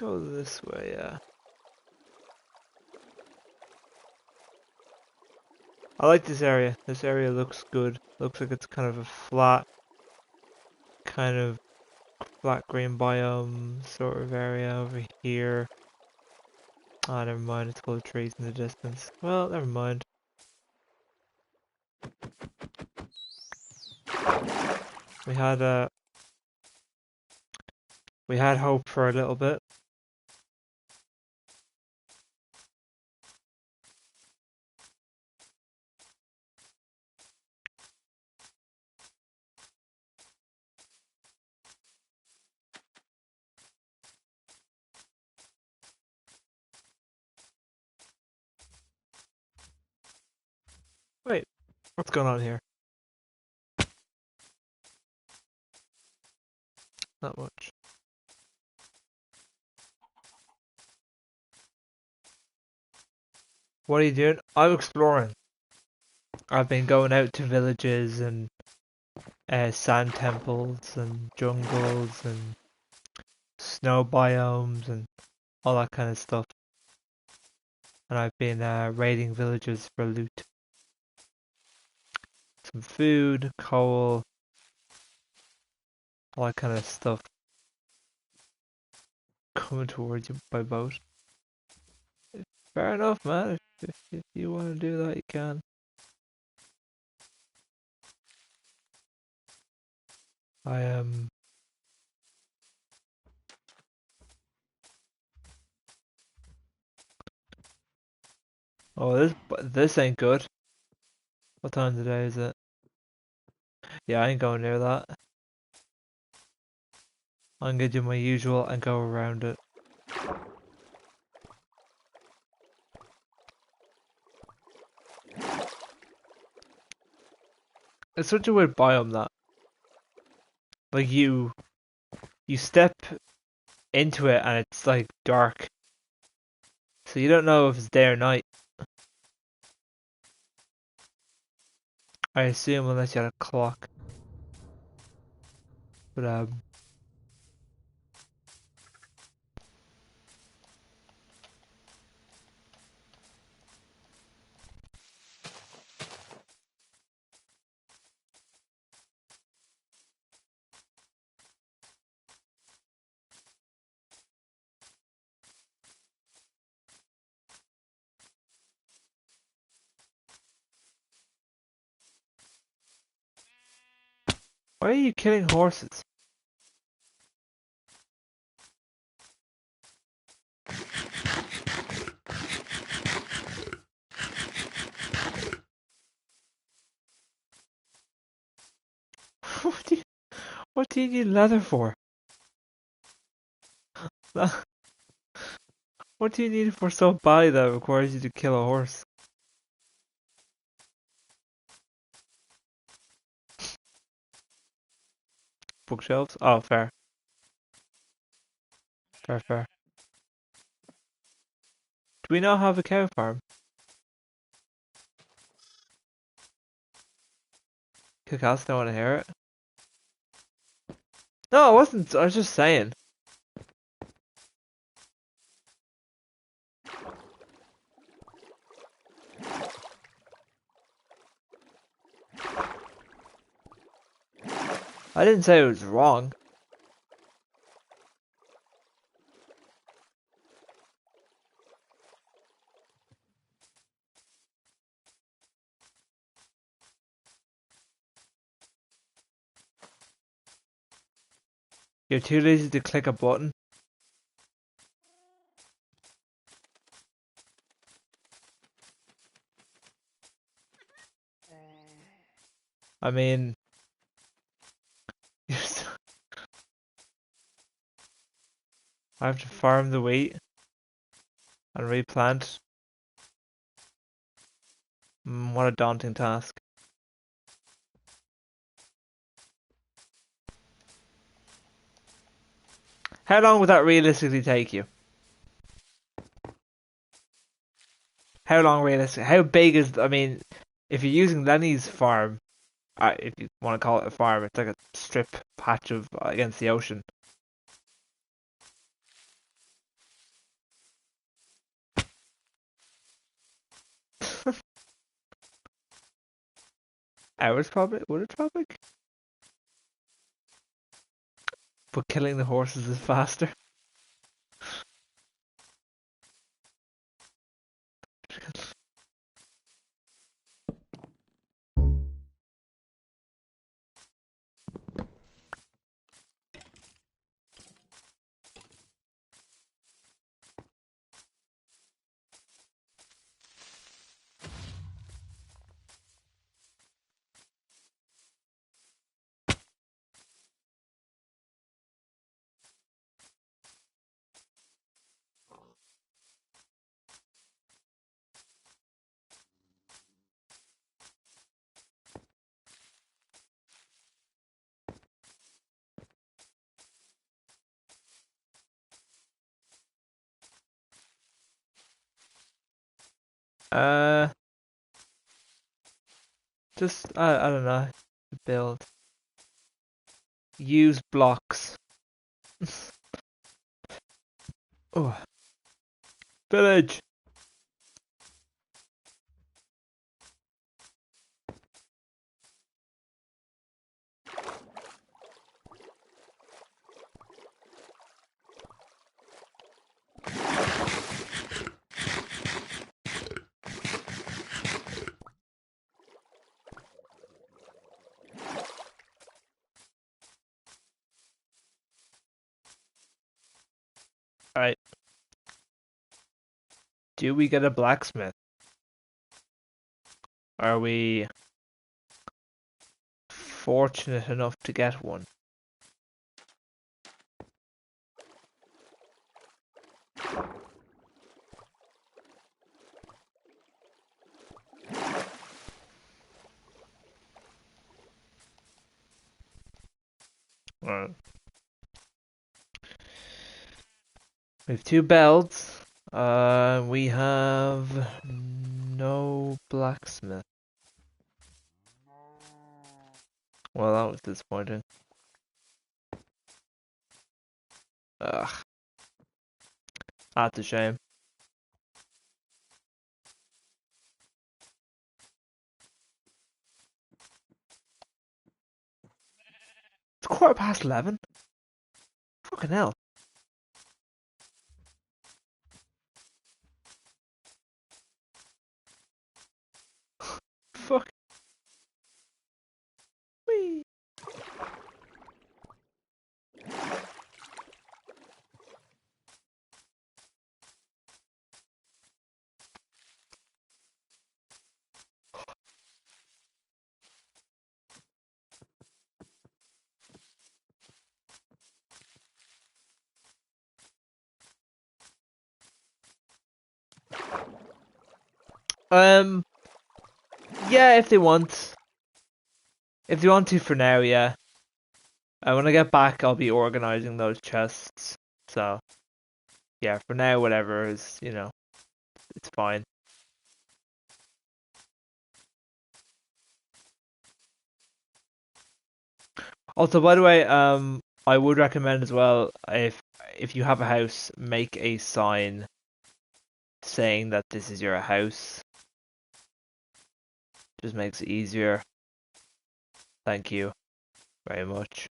go this way, yeah. I like this area. This area looks good. Looks like it's kind of a kind of flat green biome sort of area over here. Ah, never mind. It's full of trees in the distance. Well, never mind. We had we had hope for a little bit. Wait, what's going on here? Not much. What are you doing? I'm exploring. I've been going out to villages and sand temples and jungles and snow biomes and all that kind of stuff. And I've been raiding villages for loot. Some food, coal, all that kind of stuff coming towards you by boat. Fair enough, man. If you want to do that, you can. I am. Oh, this ain't good. What time of day is it? Yeah, I ain't going near that. I'm gonna do my usual and go around it. It's such a weird biome that, like you step into it and it's like dark, so you don't know if it's day or night. I assume unless you had a clock. But why are you killing horses? What do you, what do you need leather for? What do you need it for so badly that requires you to kill a horse? Bookshelves? Oh, fair. Fair, fair. Do we not have a cow farm? Cacas don't want to hear it. No, I wasn't. I was just saying. I didn't say it was wrong. You're too lazy to click a button. I mean, I have to farm the wheat and replant. What a daunting task. How long would that realistically take you? How long realistic? How big is? I mean, if you're using Lenny's farm, if you want to call it a farm, it's like a strip patch of against the ocean. hours probably. Would it probably? But killing the horses is faster. Uh, just I don't know. Build. Use blocks. Oh, village. Alright. Do we get a blacksmith? Are we fortunate enough to get one? Alright. We have 2 belts. We have no blacksmith. Well, that was disappointing. Ugh, that's a shame. It's 11:15. Fucking hell. Fuck me. Yeah, if they want. If they want to for now, yeah. When I get back, I'll be organizing those chests. So, yeah, for now, whatever is, it's fine. Also, by the way, I would recommend as well if you have a house, make a sign saying that this is your house. Just makes it easier. Thank you very much.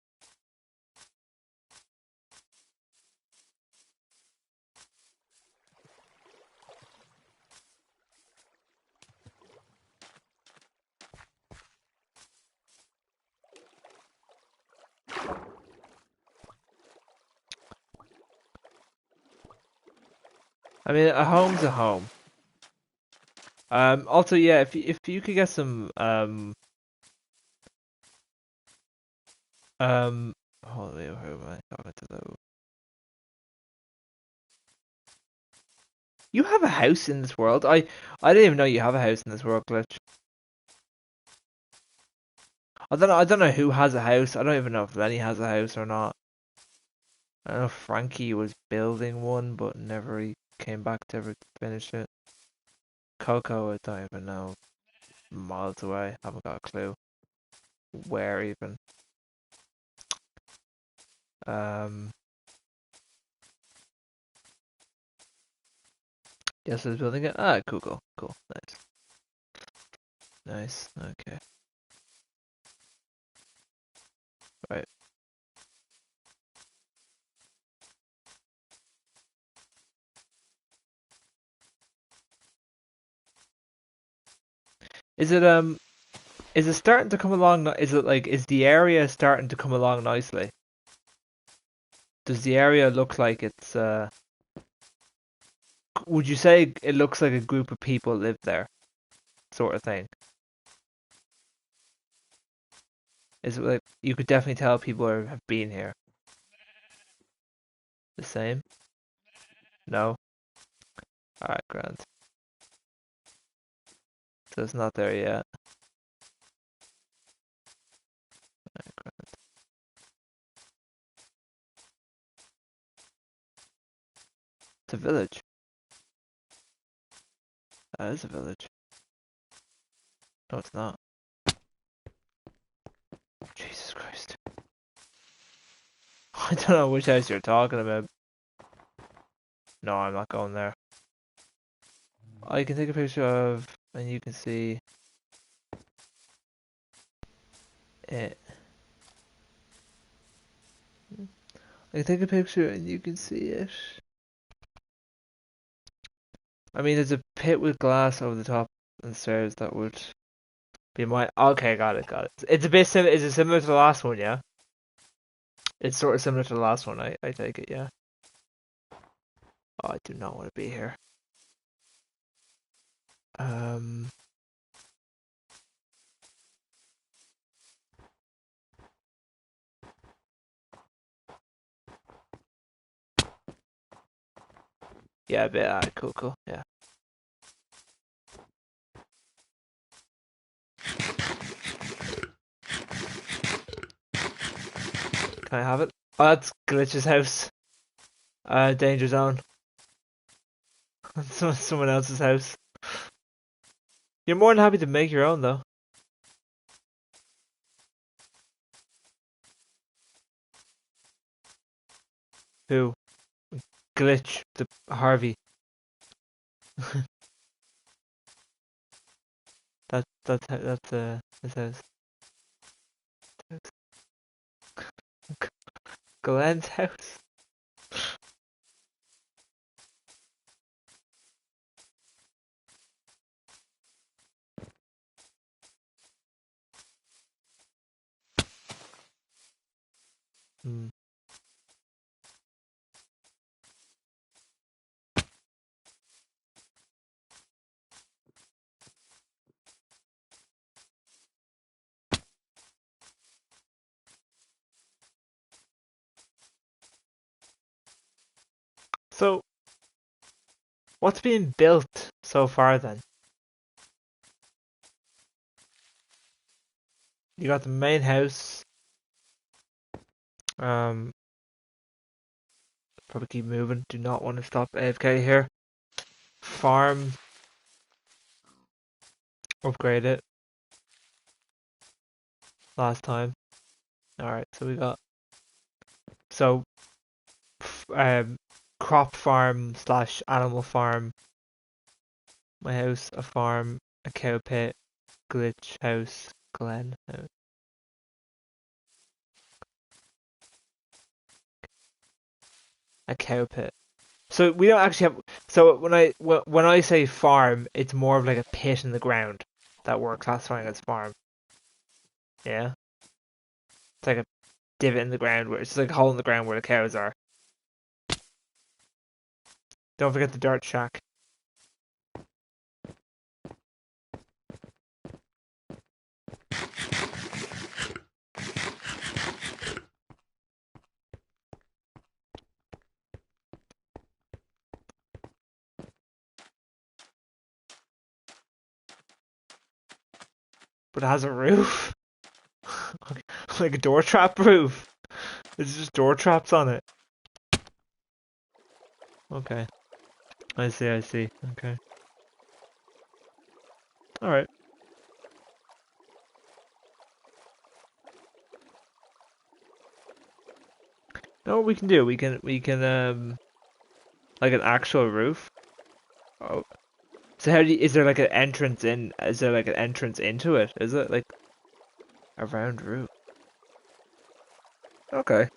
I mean, a home's a home. Also, yeah, if you could get some hold on, who am I talking to though? You have a house in this world? I didn't even know you have a house in this world, Glitch. I don't know who has a house. I don't even know if Lenny has a house or not. I don't know if Frankie was building one, but never he came back to ever finish it. Coco, I don't even know. Miles away. Haven't got a clue. Where even? Um. Yes, I was building it. Ah, cool, cool, cool. Nice. Nice. Okay. Right. Is it is it starting to come along? Is it like is the area starting to come along nicely? Does the area look like it's would you say it looks like a group of people live there, sort of thing? Is it like you could definitely tell people have been here? The same? No? Alright, grand. So it's not there yet. Alright, grand. It's a village. That is a village. No, it's not. Jesus Christ. I don't know which house you're talking about. No, I'm not going there. I can take a picture of, and you can see it. I can take a picture and you can see it. I mean, there's a pit with glass over the top and stairs that would be my. Okay, got it, got it. It's a bit similar. Is it similar to the last one? Yeah. It's sort of similar to the last one. I take it. Yeah. Oh, I do not want to be here. Um. Yeah, a bit. Cool, cool. Yeah. Can I have it? Oh, that's Glitch's house. Danger zone. Someone else's house. You're more than happy to make your own, though. Who? Glitch. The Harvey. That's his house. Glenn's house. Hmm. So, what's being built so far then? You got the main house. Um, Probably keep moving. Do not want to stop AFK here. Farm. Upgrade it. Last time. Alright, so we got. So, crop farm slash animal farm. My house, a farm, a cow pit, glitch house, Glen house. A cow pit. So we don't actually have. So when I say farm, it's more of like a pit in the ground that we're classifying as farm. Yeah, it's like a divot in the ground where it's like a hole in the ground where the cows are. Don't forget the dirt shack. But it has a roof, like a door trap roof. It's just door traps on it. Okay, I see. I see. Okay. All right. Know what we can do? We can like an actual roof. Oh, so how do you, is there like an entrance in? Is there like an entrance into it? Is it like a round roof? Okay.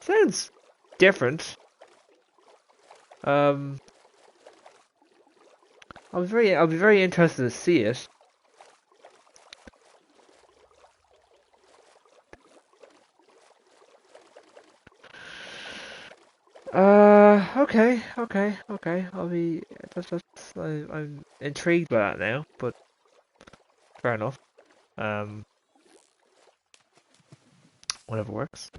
Sounds different. Um, I'll be very interested to see it. Okay. I'm intrigued by that now, but fair enough. Um, Whatever works.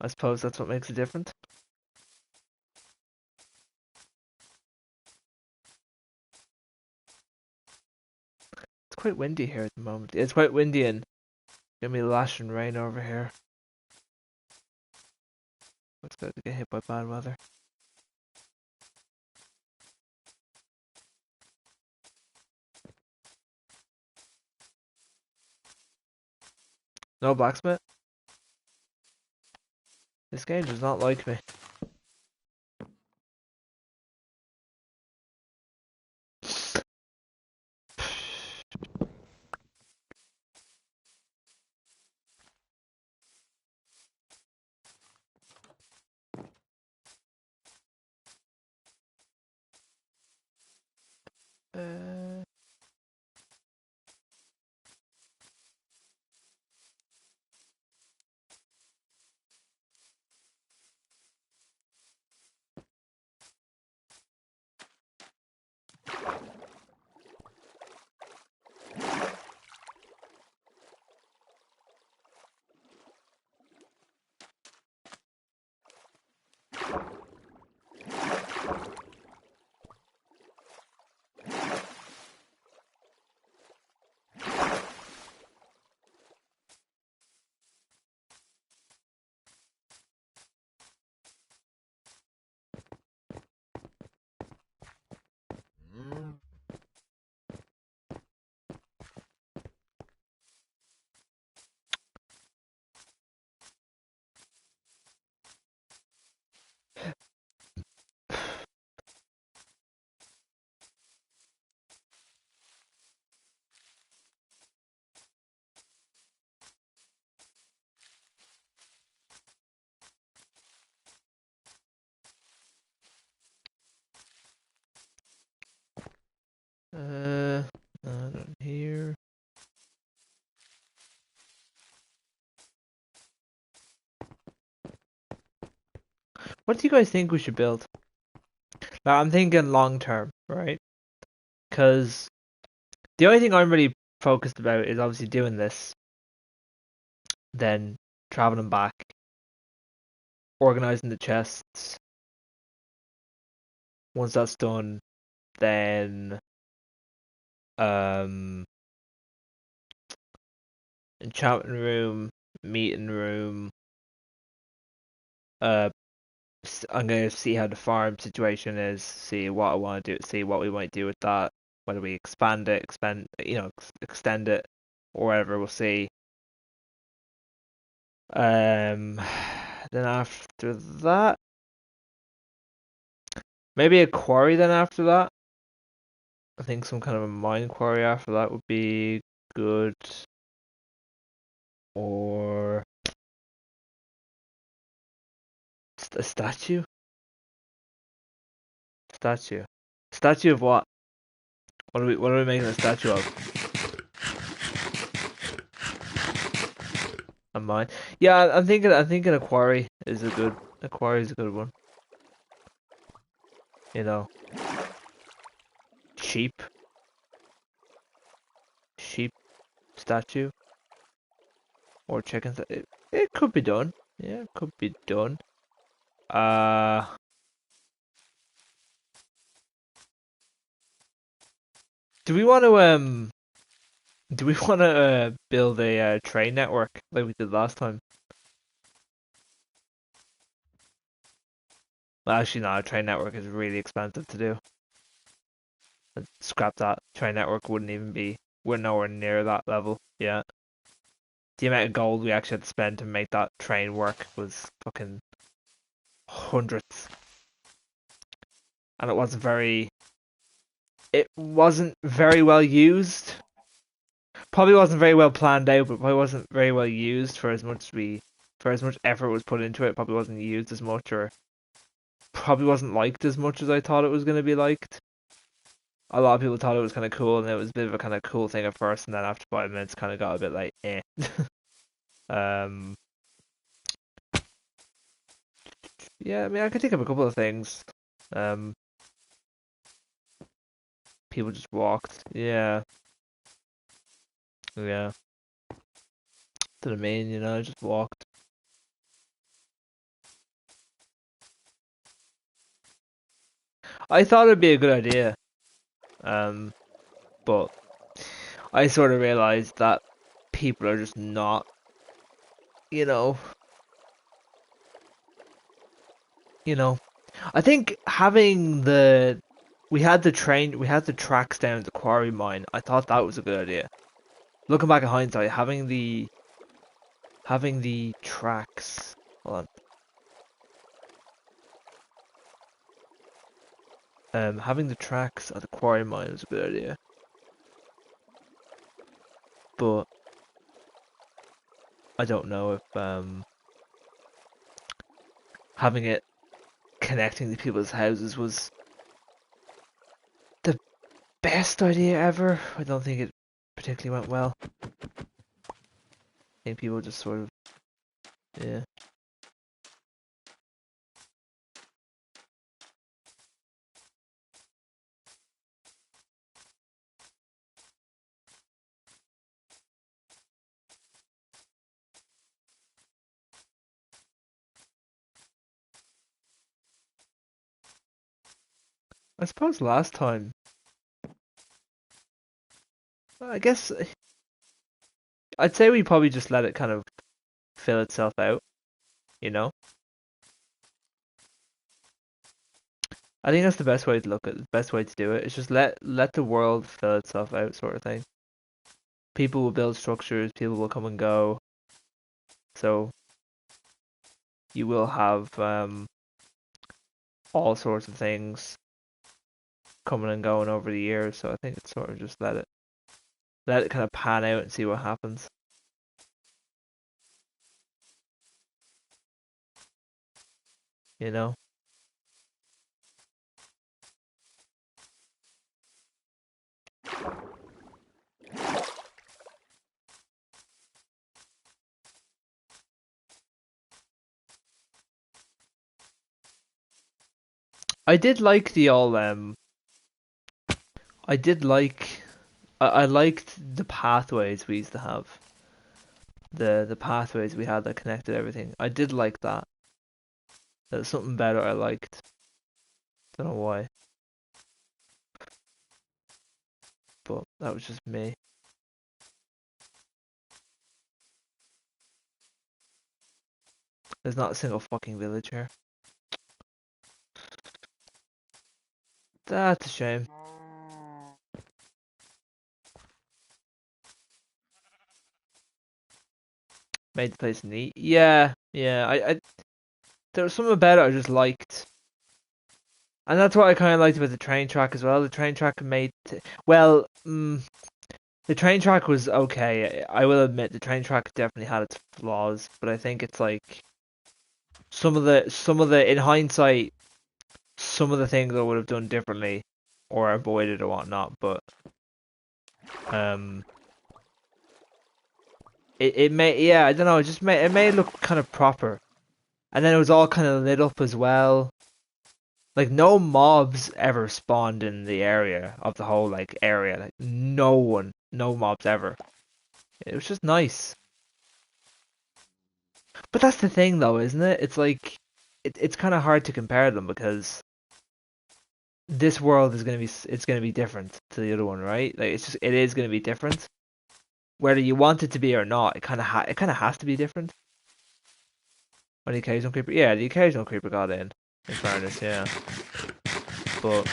I suppose that's what makes it different. It's quite windy here at the moment. It's quite windy and gonna be lashing rain over here. Looks about to get hit by bad weather. No blacksmith. This game does not like me. Uh, uh, not here. What do you guys think we should build? Now, I'm thinking long term, right? Because the only thing I'm really focused about is obviously doing this, then traveling back, organizing the chests. Once that's done, then um, enchantment room, meeting room. Uh, I'm gonna see how the farm situation is, see what I want to do, see what we might do with that, whether we expand it, extend it, or whatever. We'll see. Um, then after that, maybe a quarry. Then after that, I think some kind of a mine quarry after that would be good. Or a statue. Statue. Statue of what? What are we making a statue of? A mine. Yeah, I'm thinking a quarry is a good one. You know, sheep sheep statue or chicken. It could be done. Yeah, it could be done. Uh, do we want to build a train network like we did last time? Well, actually, no, a train network is really expensive to do. Scrap that. Train network we're nowhere near that level yet. The amount of gold we actually had to spend to make that train work was fucking hundreds. And it wasn't very it wasn't very well used. Probably wasn't very well planned out, but probably wasn't very well used for as much effort was put into it. Probably wasn't used as much, or probably wasn't liked as much as I thought it was going to be liked. A lot of people thought it was kind of cool, and it was a bit of a kind of cool thing at first, and then after 5 minutes, kind of got a bit like, eh. um, yeah, I mean, I could think of a couple of things. Um, People just walked. Yeah, yeah. To the main, just walked. I thought it'd be a good idea. But I sort of realized that people are just not, you know, you know. I think we had the tracks down at the quarry mine. I thought that was a good idea. Looking back in hindsight, having the tracks, hold on, having the tracks at the quarry mine was a good idea. But I don't know if having it connecting to people's houses was the best idea ever. I don't think it particularly went well. I think people just sort of, yeah. I suppose last time, I guess I'd say we probably just let it kind of fill itself out, you know? I think that's the best way to look at it, the best way to do it. It's just let the world fill itself out, sort of thing. People will build structures, people will come and go, so you will have all sorts of things coming and going over the years. So I think it's sort of just let it kind of pan out and see what happens, you know? I did like the all I did like I liked the pathways we used to have. The pathways we had that connected everything. I did like that. That was something better I liked. Don't know why, but that was just me. There's not a single fucking village here. That's a shame. Made the place neat. Yeah, yeah. I there was something about it I just liked. And that's what I kind of liked about the train track as well. The train track well, the train track was okay. I will admit the train track definitely had its flaws, but I think it's like some of the in hindsight, some of the things I would have done differently or avoided or whatnot. But um, it made, yeah, I don't know. It made it look kind of proper, and then it was all kind of lit up as well. Like no mobs ever spawned in the area of the whole like area. Like no mobs ever. It was just nice. But that's the thing though, isn't it? It's like it's kind of hard to compare them because this world is gonna be different to the other one, right? Like it is gonna be different. Whether you want it to be or not, it kind of has to be different. When the occasional creeper, yeah, the occasional creeper got in. In fairness, yeah. But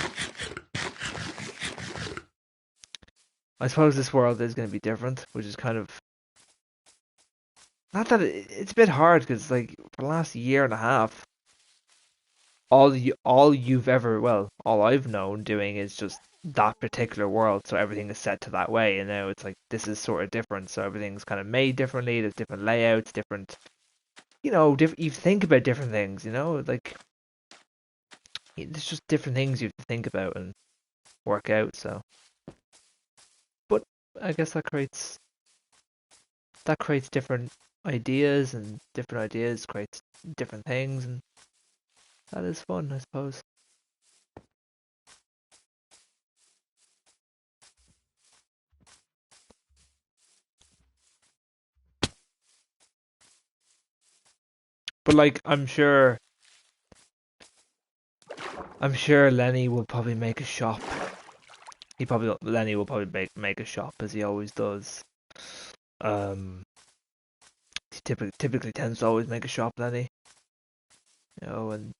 I suppose this world is gonna be different, which is kind of not that it's a bit hard because like for the last year and a half, all you've ever, well, all I've known doing is just that particular world, so everything is set to that way, and now it's like this is sort of different, so everything's kind of made differently. There's different layouts, different, you think about different things, like there's just different things you have to think about and work out. So, but I guess that creates different ideas, and different ideas creates different things, and that is fun, I suppose. But like, I'm sure Lenny will probably make a shop. Lenny will probably make a shop as he always does. Um, he typically tends to always make a shop, Lenny. And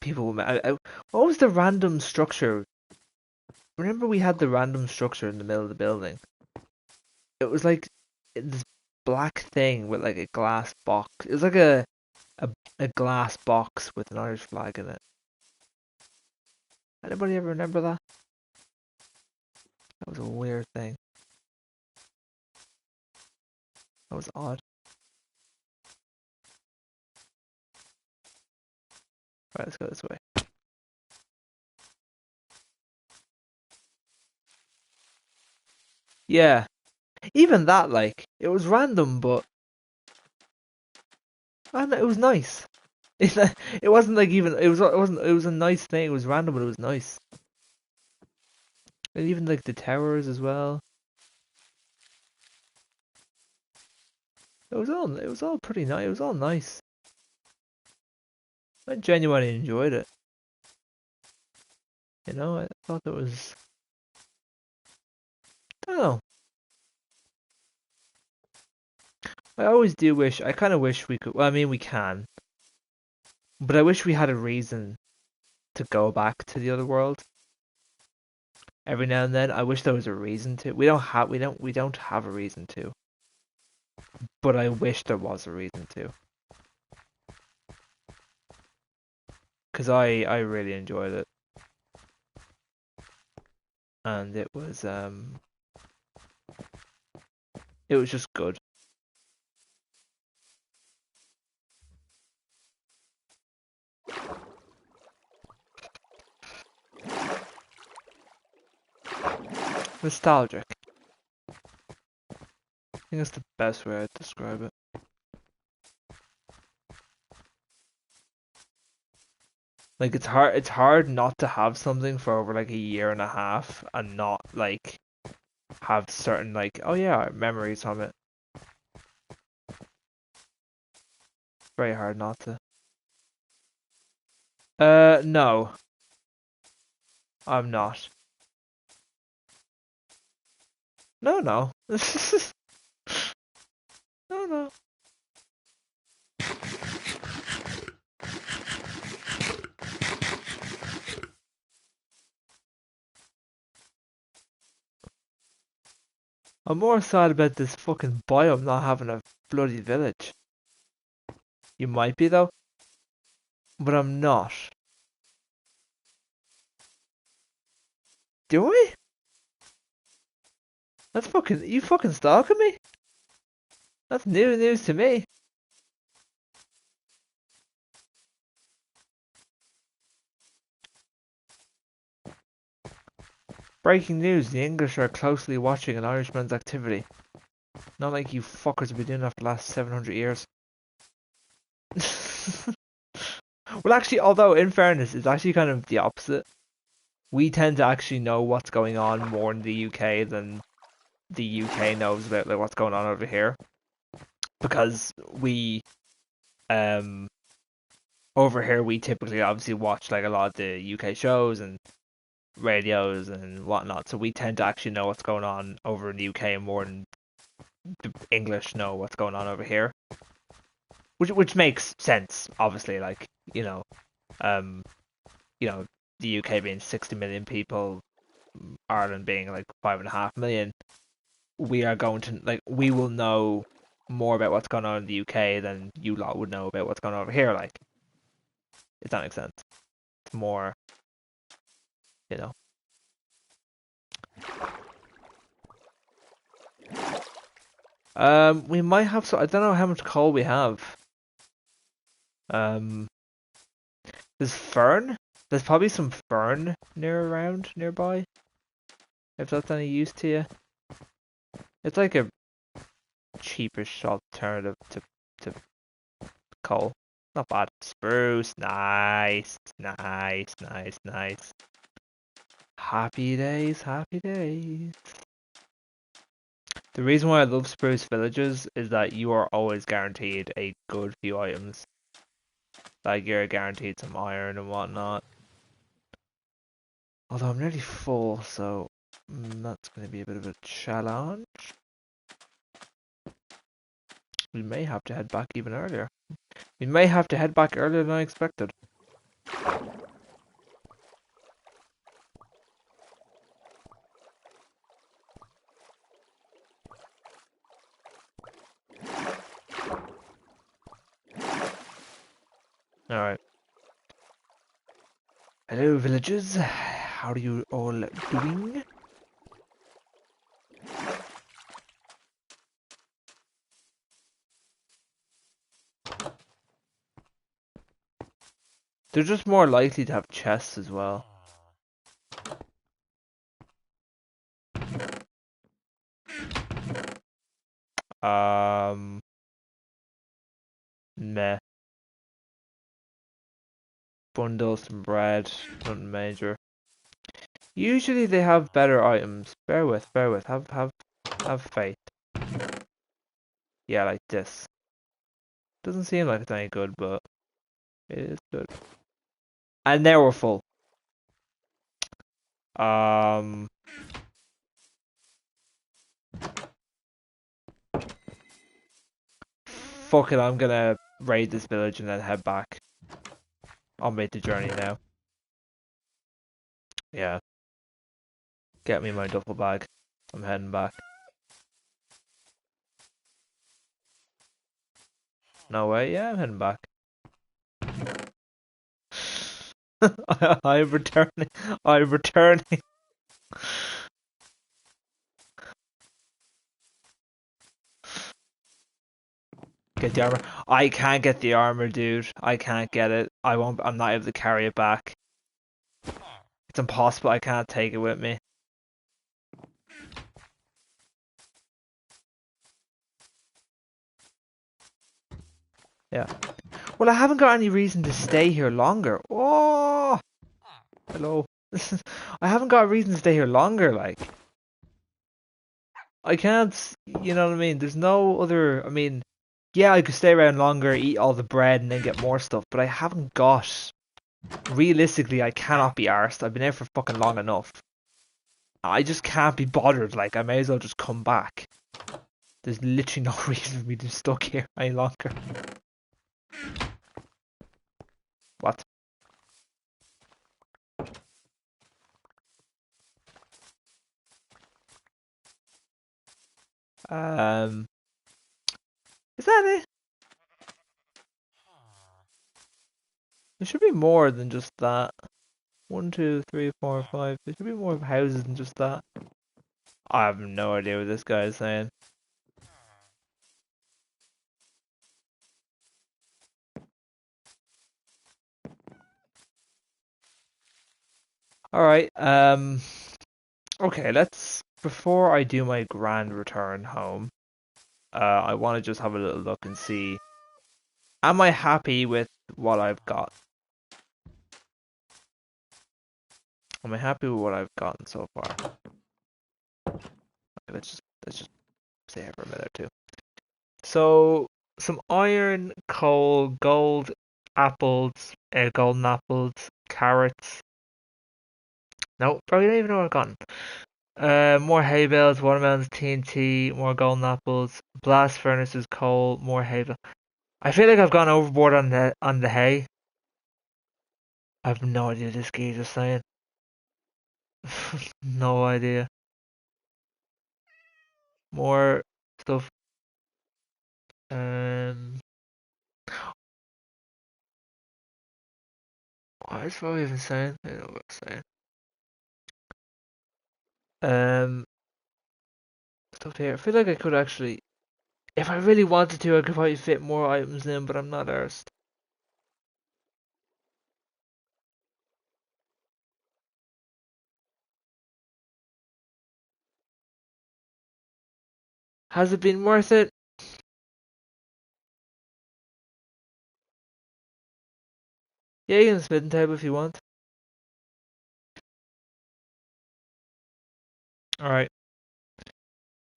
people will. What was the random structure? Remember we had the random structure in the middle of the building. It was like this black thing with like a glass box. It was like a, a glass box with an Irish flag in it. Anybody ever remember that? That was a weird thing. That was odd. Right, let's go this way. Yeah, even that, like, it was random, but and it was nice. It wasn't like even it was a nice thing. It was random, but it was nice. And even like the towers as well. It was all pretty nice. It was all nice. I genuinely enjoyed it. I thought it was. I don't know. I always do wish. I kind of wish we could. Well, I mean, we can, but I wish we had a reason to go back to the other world every now and then. I wish there was a reason to. We don't have a reason to, but I wish there was a reason to, because I really enjoyed it, and it was just good. Nostalgic. I think that's the best way to describe it. Like it's hard not to have something for over like a year and a half and not like have certain like, oh yeah, memories from it. Very hard not to. No, I'm not. No, no. No, no. I'm more sad about this fucking biome not having a bloody village. You might be though, but I'm not. Do we? You fucking stalking me? That's new news to me. Breaking news, the English are closely watching an Irishman's activity. Not like you fuckers have been doing that for the last 700 years. Well, actually, although in fairness, it's actually kind of the opposite. We tend to actually know what's going on more in the UK than the UK knows about like what's going on over here, because we um over here we typically obviously watch like a lot of the UK shows and radios and whatnot, so we tend to actually know what's going on over in the UK more than the English know what's going on over here, which makes sense, obviously. Like um, you know, the UK being 60 million people, Ireland being like 5.5 million, we will know more about what's going on in the UK than you lot would know about what's going on over here. Like, if that makes sense. It's more, you know. We might have some. I don't know how much coal we have. Um, there's fern. There's probably some fern nearby. If that's any use to you, it's like a cheapish alternative to coal. Not bad. Spruce, nice, nice, nice, nice. Happy days, happy days. The reason why I love spruce villages is that you are always guaranteed a good few items. Like you're guaranteed some iron and whatnot. Although I'm nearly full, so that's going to be a bit of a challenge. We may have to head back even earlier. We may have to head back earlier than I expected. Alright. Hello, villagers. How are you all doing? They're just more likely to have chests as well. Meh. Bundle some bread, nothing major. Usually they have better items. Bear with. Have faith. Yeah, like this. Doesn't seem like it's any good, but it is good. And now we're full. Um, Fuck it, I'm gonna raid this village and then head back. I'll make the journey now. Yeah, get me my duffel bag. I'm heading back. No way, yeah, I'm heading back. I'm returning. I'm returning. Get the armor. I can't get the armor, dude. I can't get it. I won't. I'm not able to carry it back. It's impossible. I can't take it with me. Yeah. Well, I haven't got any reason to stay here longer. Oh, hello. I haven't got a reason to stay here longer. Like, I can't. You know what I mean? There's no other. I mean, yeah, I could stay around longer, eat all the bread, and then get more stuff. But I haven't got. Realistically, I cannot be arsed. I've been there for fucking long enough. I just can't be bothered. Like, I may as well just come back. There's literally no reason for me to be stuck here any longer. What? Um, is that it? There should be more than just that. 1, 2, 3, 4, 5. There should be more houses than just that. I have no idea what this guy is saying. Alright, okay, before I do my grand return home, I want to just have a little look and see, am I happy with what I've got? Am I happy with what I've gotten so far? Okay, let's just stay here for a minute or two. So, some iron, coal, gold, apples, golden apples, carrots. No, probably don't even know what I've gotten. More hay bales, watermelons, TNT, more golden apples, blast furnaces, coal, more hay bale. I feel like I've gone overboard on the hay. I have no idea what this geezer is saying. No idea. More stuff. Um, What was I even saying? I don't know what I was saying. Stuff here. I feel like I could actually, if I really wanted to, I could probably fit more items in, but I'm not arsed. Has it been worth it? Yeah, you can spin the table if you want. Alright.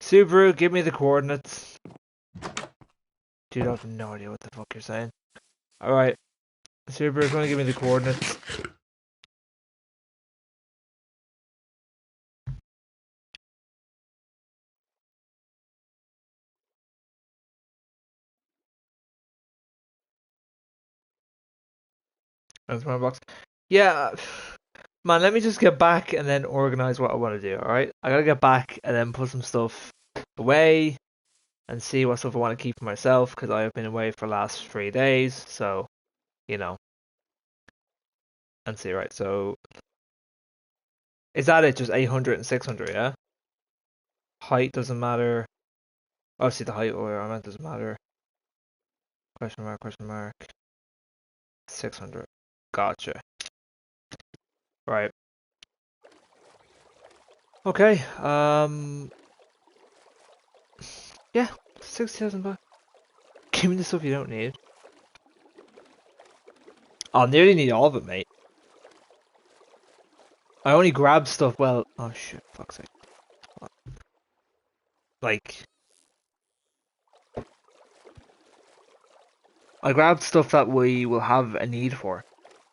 Subaru, give me the coordinates. Dude, I have no idea what the fuck you're saying. Alright. Subaru, if you want to give me the coordinates. That's my box. Yeah, man, let me just get back and then organize what I want to do, alright? I gotta get back and then put some stuff away and see what stuff I want to keep for myself because I have been away for the last 3 days, so, you know, and see, right? So, is that it? Just 800 and 600, yeah? Height doesn't matter. Obviously, the height or I meant doesn't matter. Question mark. 600. Gotcha. Right. Okay. Yeah, 6,000 bucks. Give me the stuff you don't need. I'll nearly need all of it, mate. I only grab stuff. Well, oh shit, fuck's sake. Like, I grabbed stuff that we will have a need for.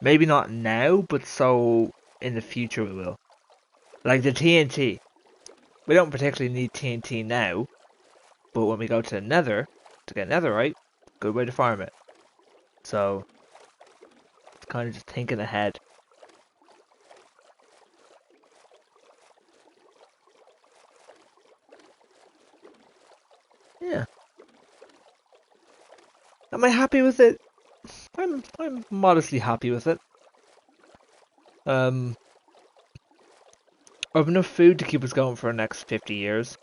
Maybe not now, but so in the future we will. Like the TNT. We don't particularly need TNT now, but when we go to the Nether, to get Netherite, good way to farm it. So, it's kind of just thinking ahead. Yeah. Am I happy with it? I'm modestly happy with it. Um, I have enough food to keep us going for the next 50 years.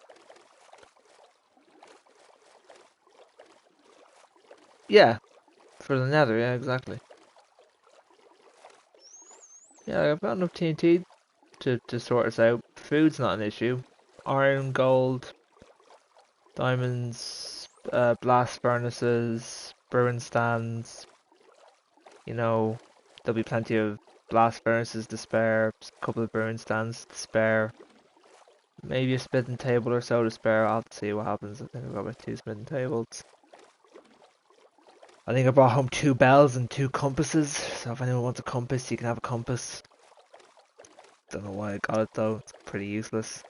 Yeah, for the Nether, yeah, exactly. Yeah, I've got enough TNT to sort us out. Food's not an issue. Iron, gold, diamonds, blast furnaces, brewing stands. You know, there'll be plenty of blast furnaces to spare, a couple of brewing stands to spare. Maybe a smithing table or so to spare. I'll have to see what happens. I think I've got about 2 smithing tables. I think I brought home 2 bells and 2 compasses. So if anyone wants a compass, you can have a compass. Don't know why I got it though. It's pretty useless.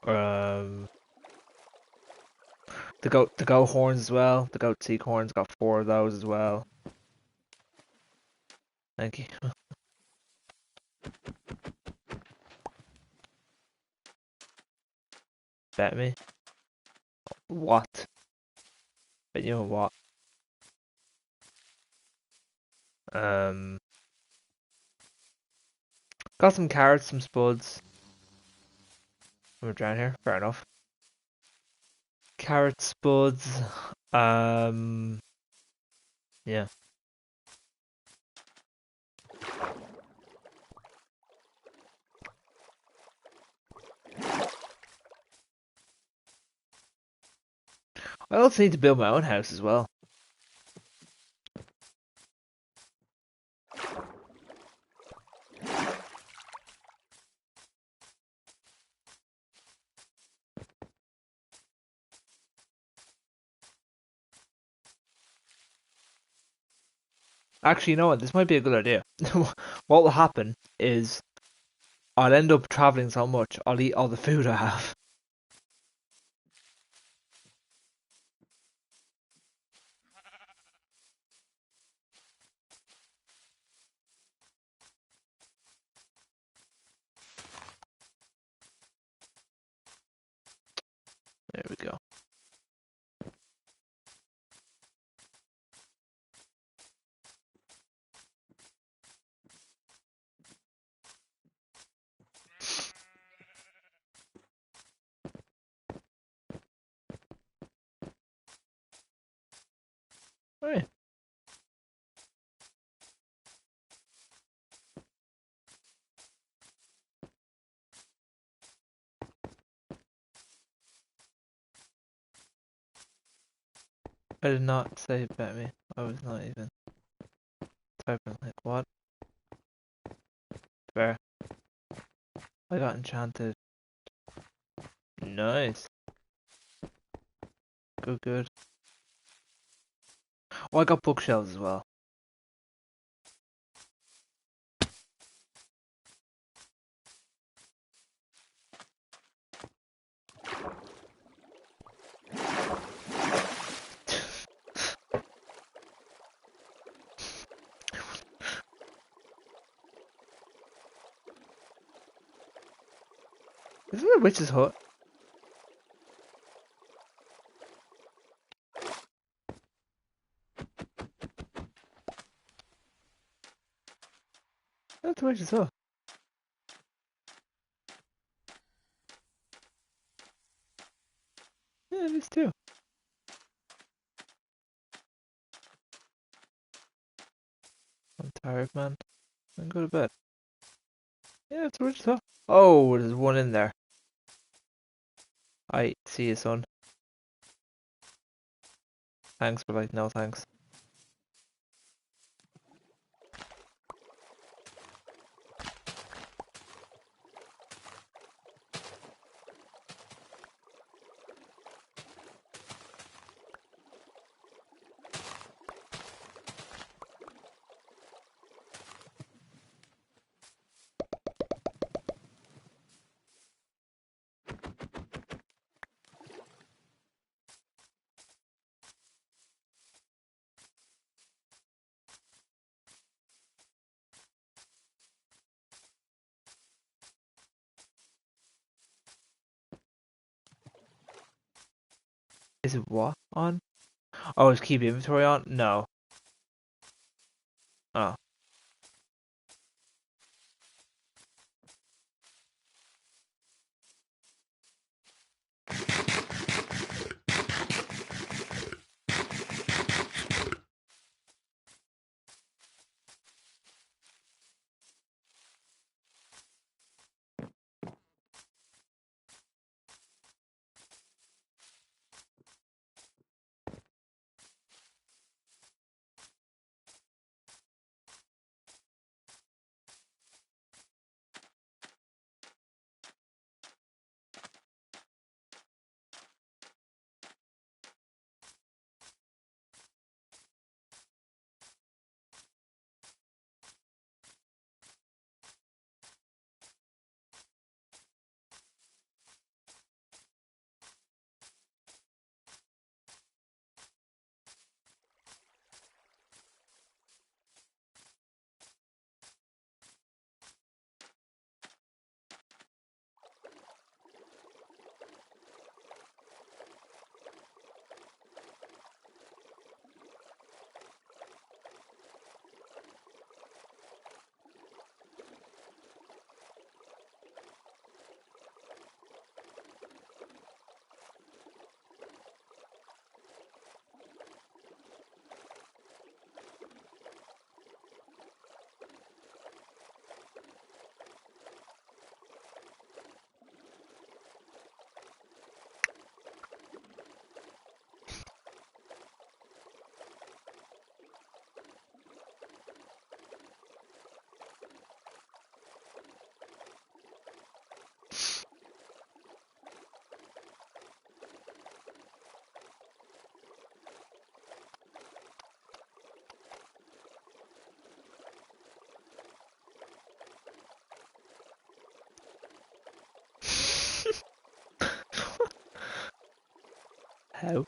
Um, the goat horns as well. The goat seek horns got 4 of those as well. Thank you. Bet me. What? Bet you know what? Um, got some carrots, some spuds. I'm down here. Fair enough. Carrots, spuds. Um, yeah. I also need to build my own house as well. Actually, you know what? This might be a good idea. What will happen is I'll end up traveling so much, I'll eat all the food I have. There we go. Alright. I did not say bet me. I was not even typing like what? Fair. I got enchanted. Nice. Good, good. Oh, I got bookshelves as well. Isn't it a witch's hut? That's a witch's hut. Yeah, it is too. I'm tired, man. I'm go to bed. Yeah, it's a witch's hut. Oh, there's one in there. I see you, son. Thanks, but like, no thanks. Is it what on? Oh, is keep inventory on? No. Oh. How?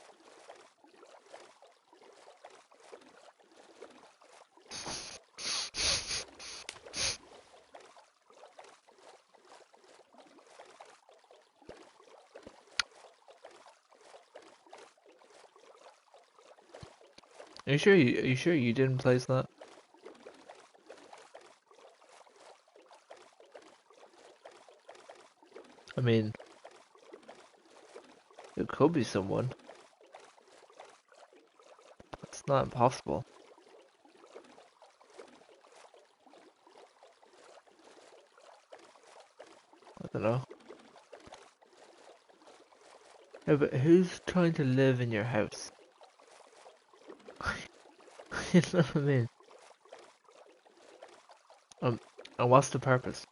Are you sure you didn't place that? I mean, it could be someone. not impossible. I don't know. Yeah, but who's trying to live in your house? You know what I mean? Um, and what's the purpose?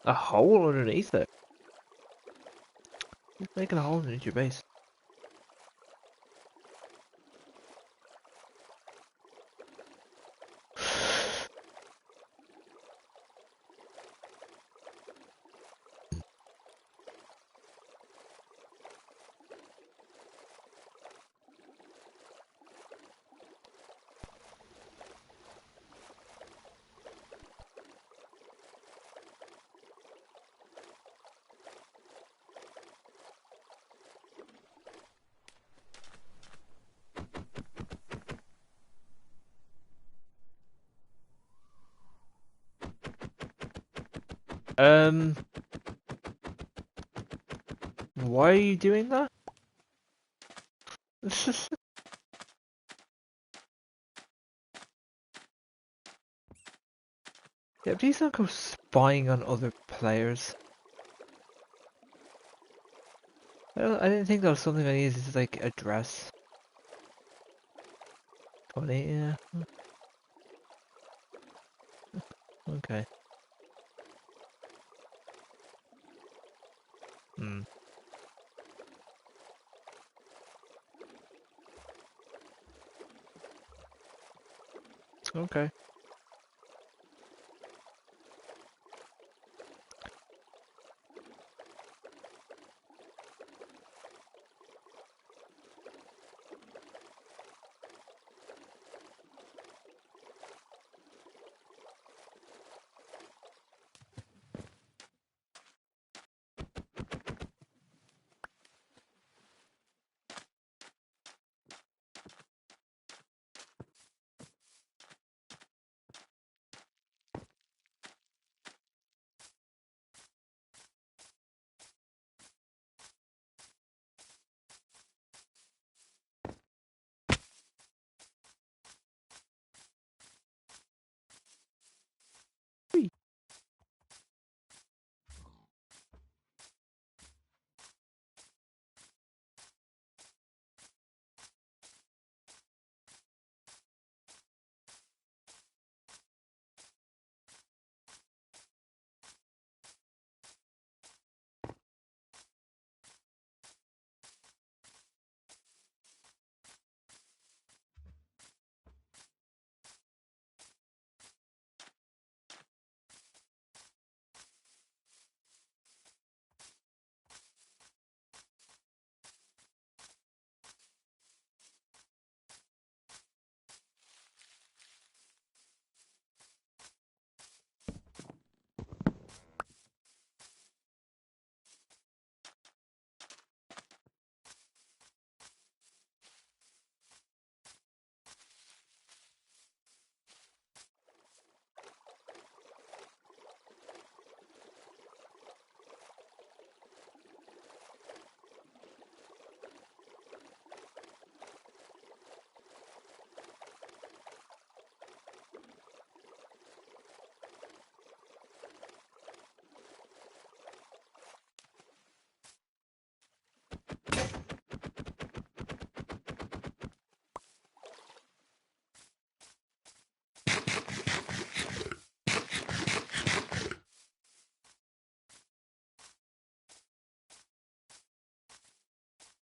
A hole underneath it? Who's making a hole underneath your base? Um, why are you doing that? Yeah, please don't go spying on other players. I didn't think that was something I needed to like address. 20, yeah. Okay. Hmm. Okay.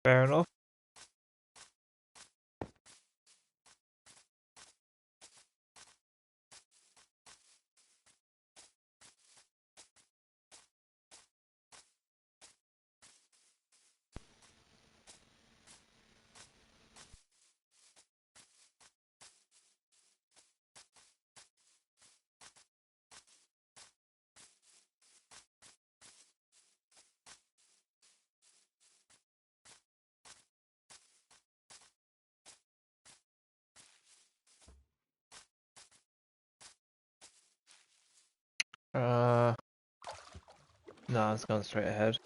Fair enough. Uh, no, it's going straight ahead.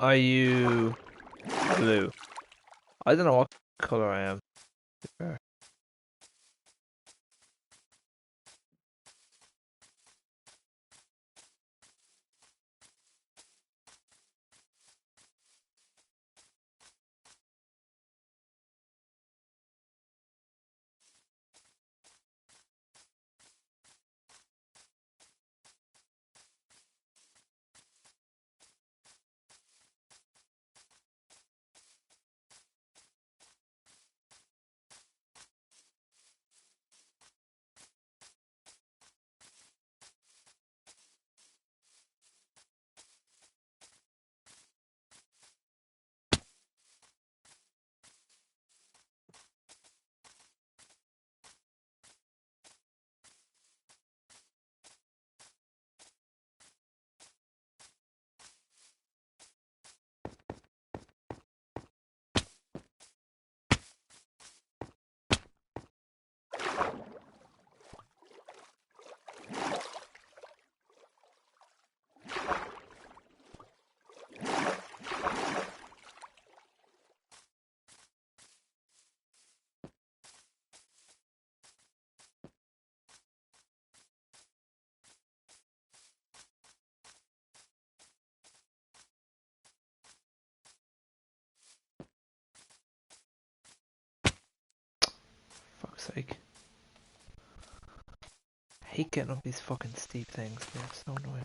Are you blue? I don't know what color I am. To be fair. Fuck's sake. I hate getting up these fucking steep things, man. It's so annoying.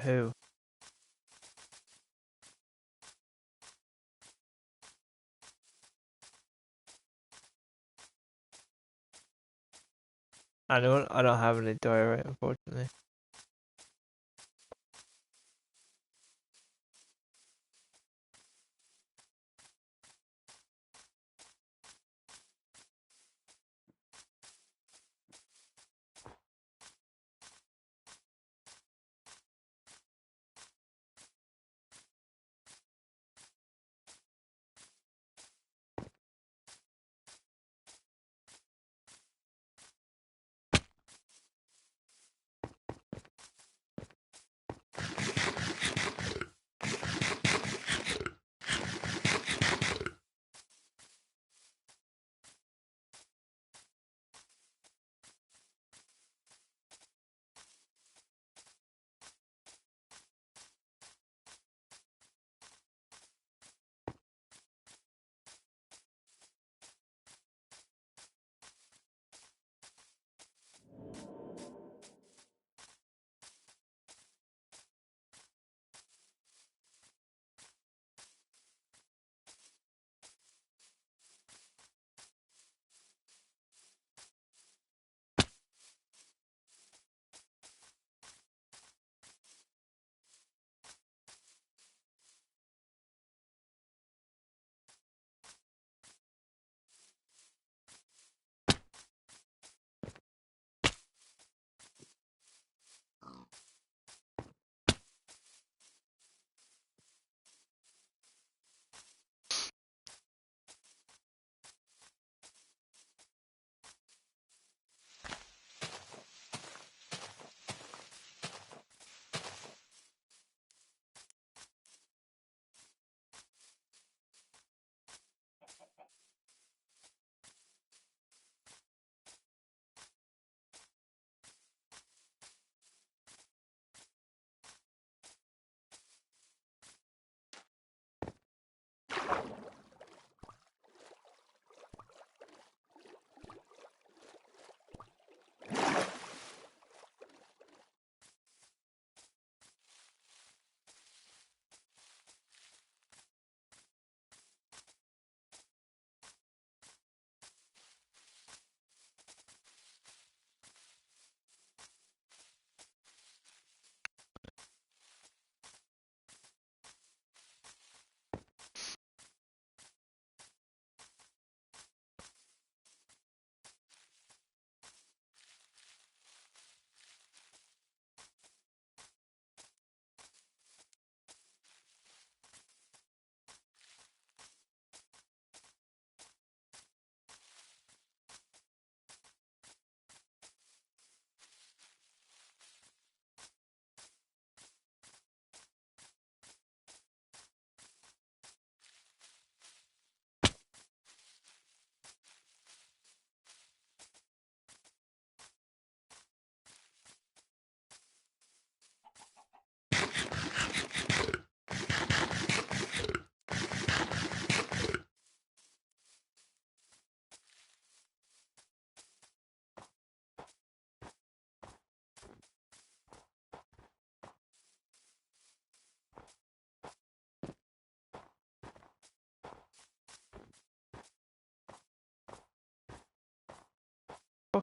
Who? I don't have any diorite, unfortunately.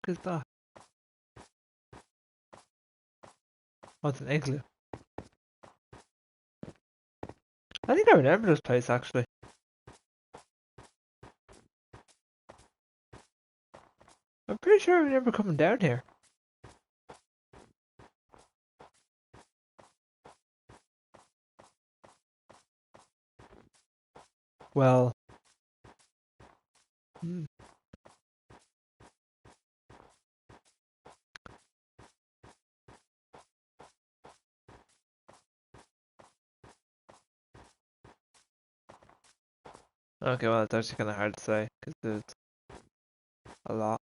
fuck is that? What's an igloo? I think I remember this place actually. I'm pretty sure I remember coming down here. Well, hmm. Okay, well, it's actually kind of hard to say because there's a lot.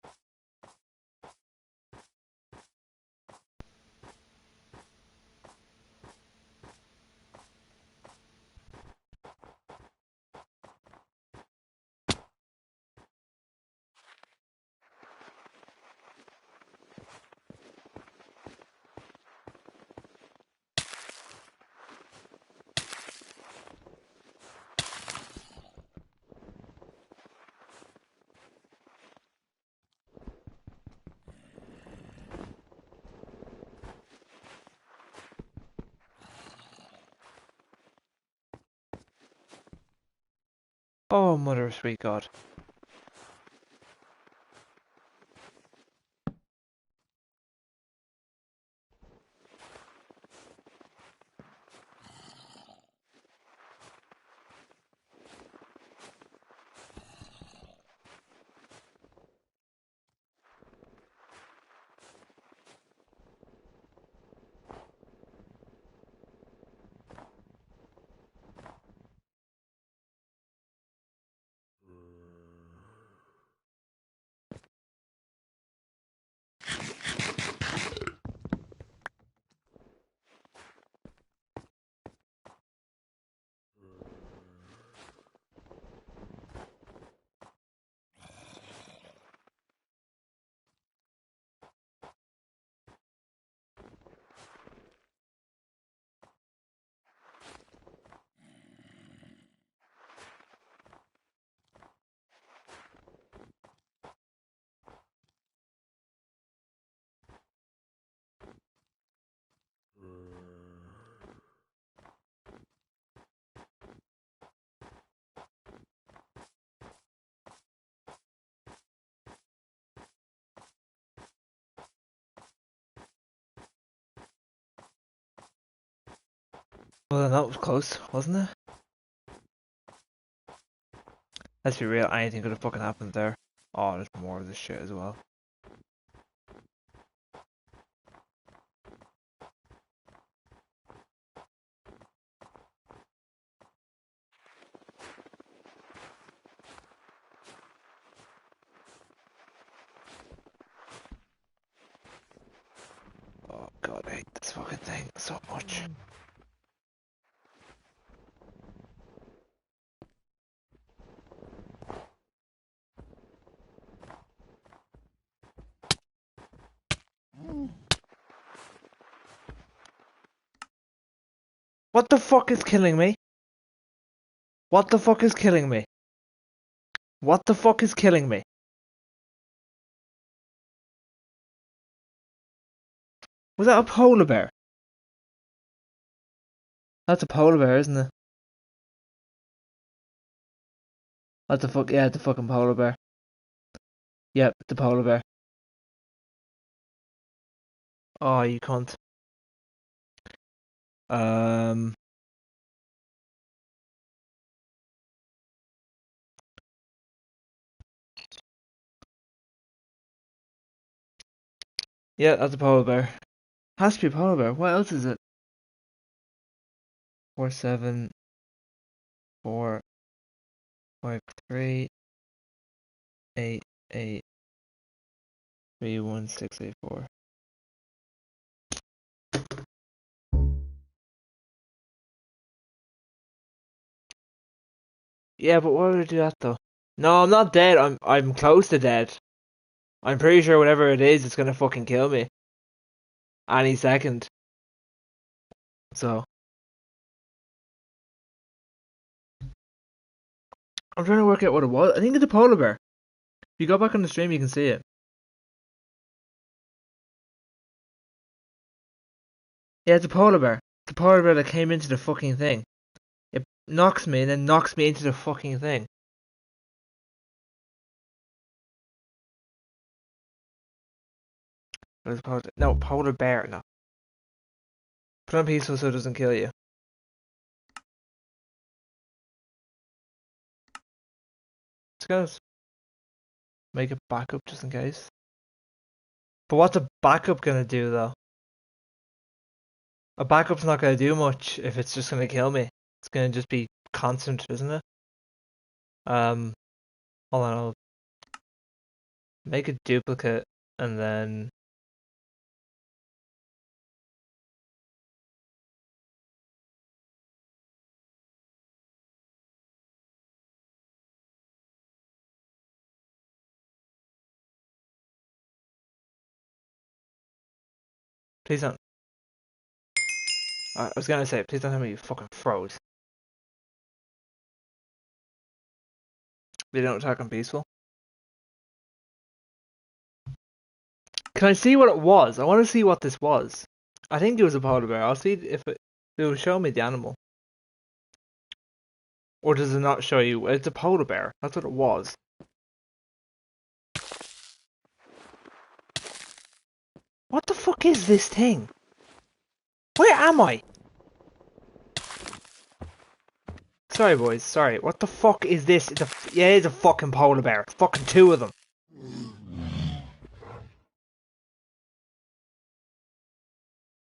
Oh, mother of sweet God. Well, that was close, wasn't it? Let's be real, anything could have fucking happened there. Oh, there's more of this shit as well. Oh god, I hate this fucking thing so much. What the fuck is killing me? What the fuck is killing me? What the fuck is killing me? Was that a polar bear? That's a polar bear, isn't it? What the fuck? Yeah, it's a fucking polar bear. Yep, the polar bear. Oh, you cunt. Um. Yeah, that's a polar bear. Has to be a polar bear. What else is it? 474538831684. Yeah, but why would I do that though? No, I'm not dead. I'm close to dead. I'm pretty sure whatever it is, it's gonna fucking kill me any second. So I'm trying to work out what it was. I think it's a polar bear. If you go back on the stream, you can see it. Yeah, it's a polar bear. It's a polar bear that came into the fucking thing. It knocks me and then knocks me into the fucking thing. No, polar bear, no. Put on peaceful so it doesn't kill you. Let's go. Make a backup just in case. But what's a backup gonna do though? A backup's not gonna do much if it's just gonna kill me. It's gonna just be constant, isn't it? Hold on, I'll make a duplicate and then please don't. I was gonna say, please don't tell me you fucking froze. They don't attack on peaceful. Can I see what it was? I want to see what this was. I think it was a polar bear. I'll see if it will show me the animal. Or does it not show you? It's a polar bear. That's what it was. What the fuck is this thing? Where am I? Sorry, boys. Sorry. What the fuck is this? Yeah, it's a fucking polar bear. Fucking two of them.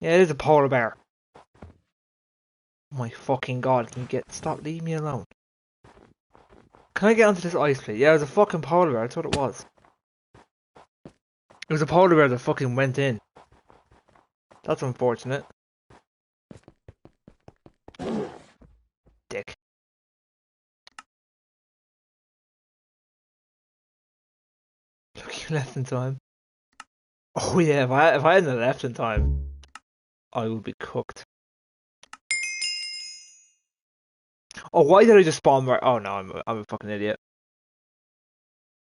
Yeah, it is a polar bear. Oh my fucking god, can you stop, leave me alone. Can I get onto this ice, please? Yeah, it was a fucking polar bear, that's what it was. It was a polar bear that fucking went in. That's unfortunate. Dick. Look, you left in time. Oh yeah, if I hadn't left in time, I would be cooked. Oh, why did I just spawn right? Oh no, I'm a fucking idiot.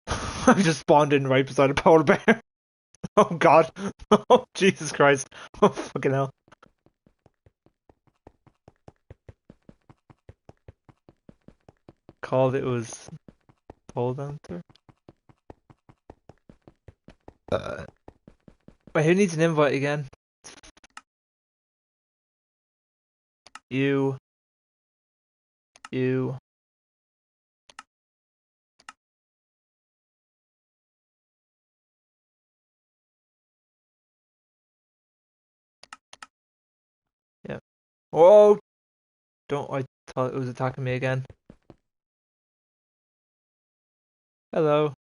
I just spawned in right beside a polar bear. Oh god. Oh Jesus Christ. Oh fucking hell. Called it was pole dancer. Wait, who needs an invite again? You. You. Yeah. Oh! Don't, I thought it was attacking me again. Hello.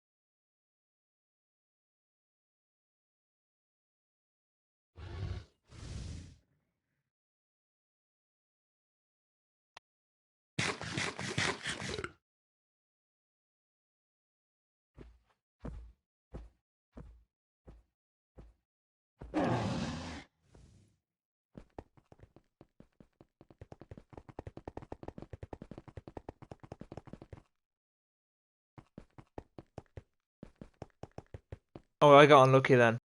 Oh, I got unlucky then.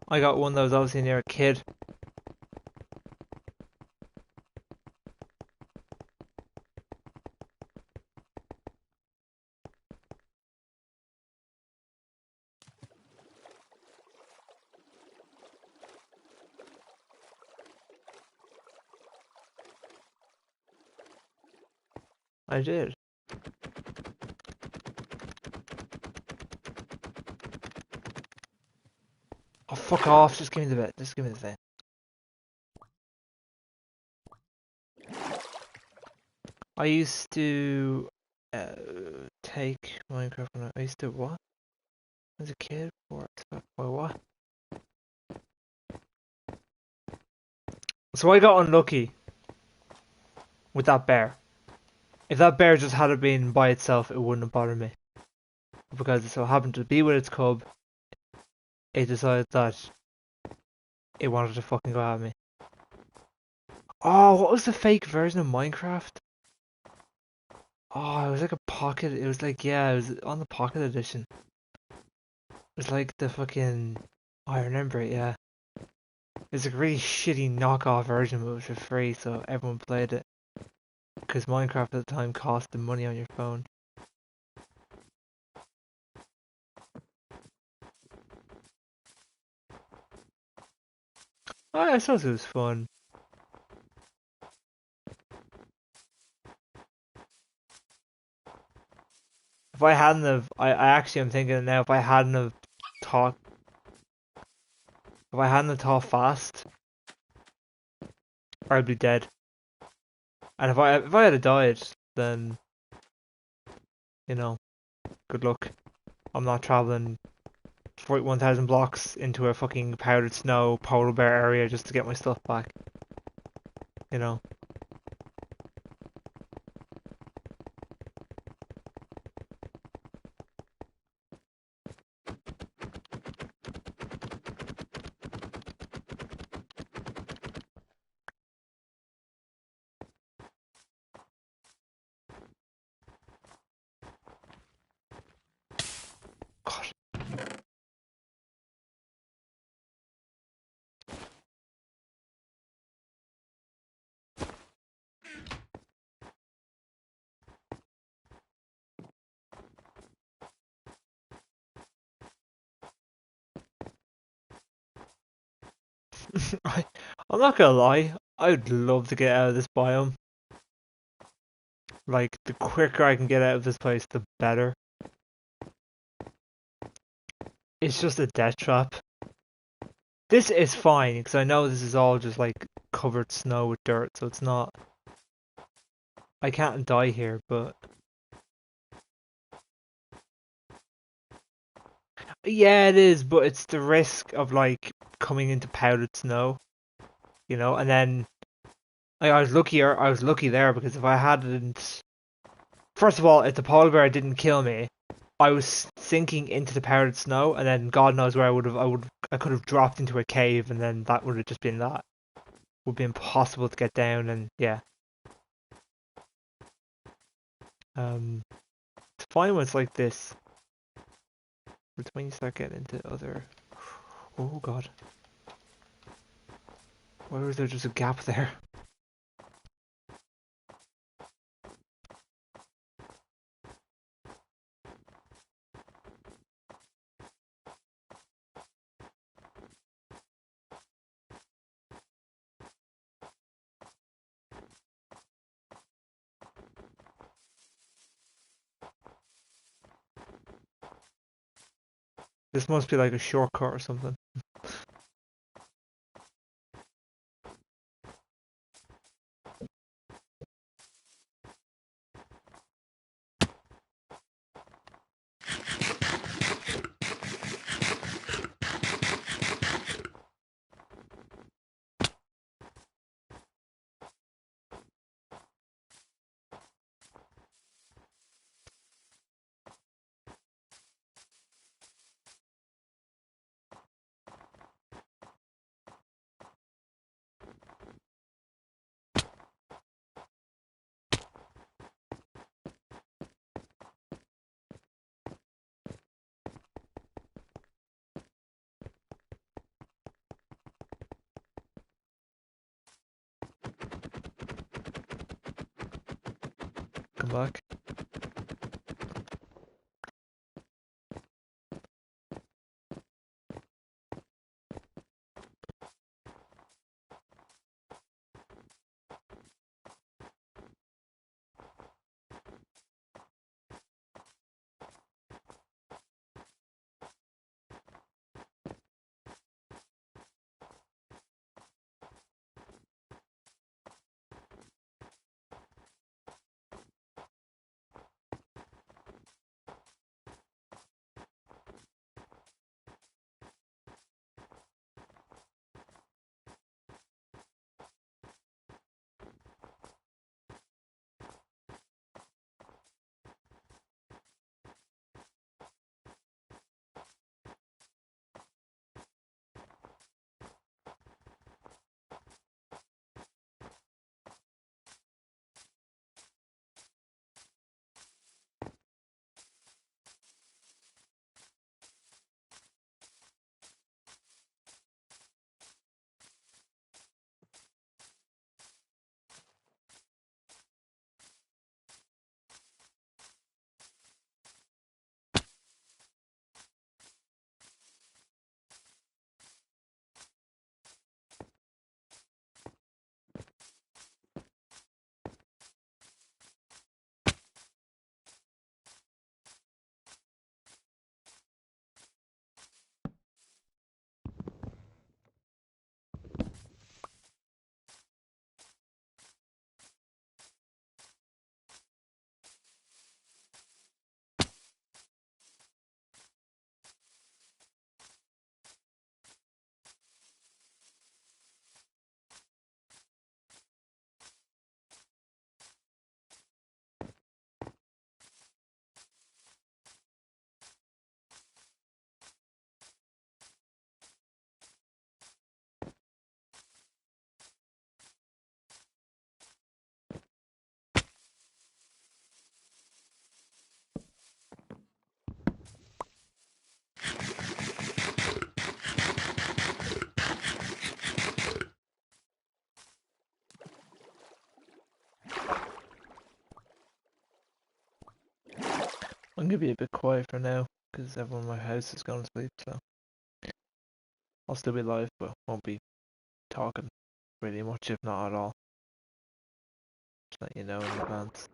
I got one that was obviously near a kid. I did. Oh, fuck off. Just give me the bit. Just give me the thing. I used to take Minecraft when I used to what? As a kid? What? What? So I got unlucky with that bear. If that bear just had it been by itself, it wouldn't have bothered me. Because it so happened to be with its cub, it decided that it wanted to fucking go at me. Oh, what was the fake version of Minecraft? Oh, it was like a pocket. It was like, yeah, it was on the pocket edition. It was like the fucking. Oh, I remember it, yeah. It's a really shitty knockoff version, but it was for free, so everyone played it. Because Minecraft at the time cost the money on your phone. I suppose it was fun. If I hadn't have, I actually am thinking now, if I hadn't have thought, if I hadn't have thought fast, I'd be dead. And if I had died, then, you know, good luck. I'm not traveling 41,000 blocks into a fucking powdered snow polar bear area just to get my stuff back. You know. God. I'm not gonna lie, I would love to get out of this biome. Like, the quicker I can get out of this place, the better. It's just a death trap. This is fine, because I know this is all just like covered snow with dirt, so it's not. I can't die here, but. Yeah, it is, but it's the risk of like coming into powdered snow, you know, and then I was luckier. I was lucky there because if I hadn't, first of all, if the polar bear didn't kill me, I was sinking into the powdered snow, and then God knows where I could have dropped into a cave, and then that would have just been that. Would be impossible to get down, and yeah. To find when it's like this, it's when you start getting into other. Oh God, why was there just a gap there? This must be like a shortcut or something. Come back. I'm gonna be a bit quiet for now because everyone in my house is going to sleep. So I'll still be live, but won't be talking really much, if not at all. Just let you know in advance.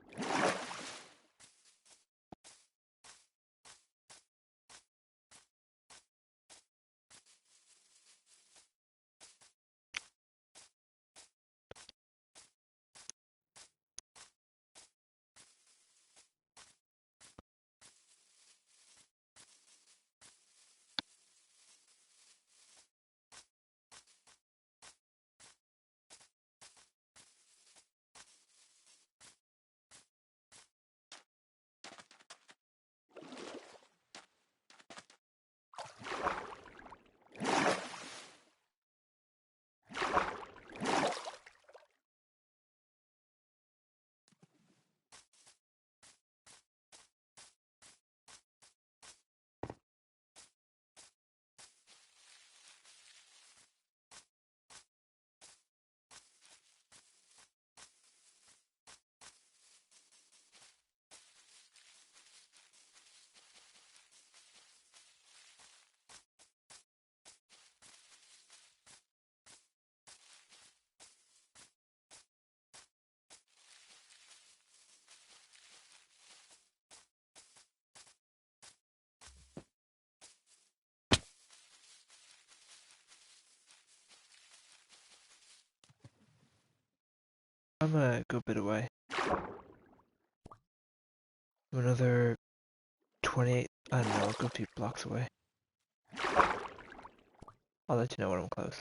I'm a good bit away. I'm another 28, I don't know, a good few blocks away. I'll let you know when I'm close.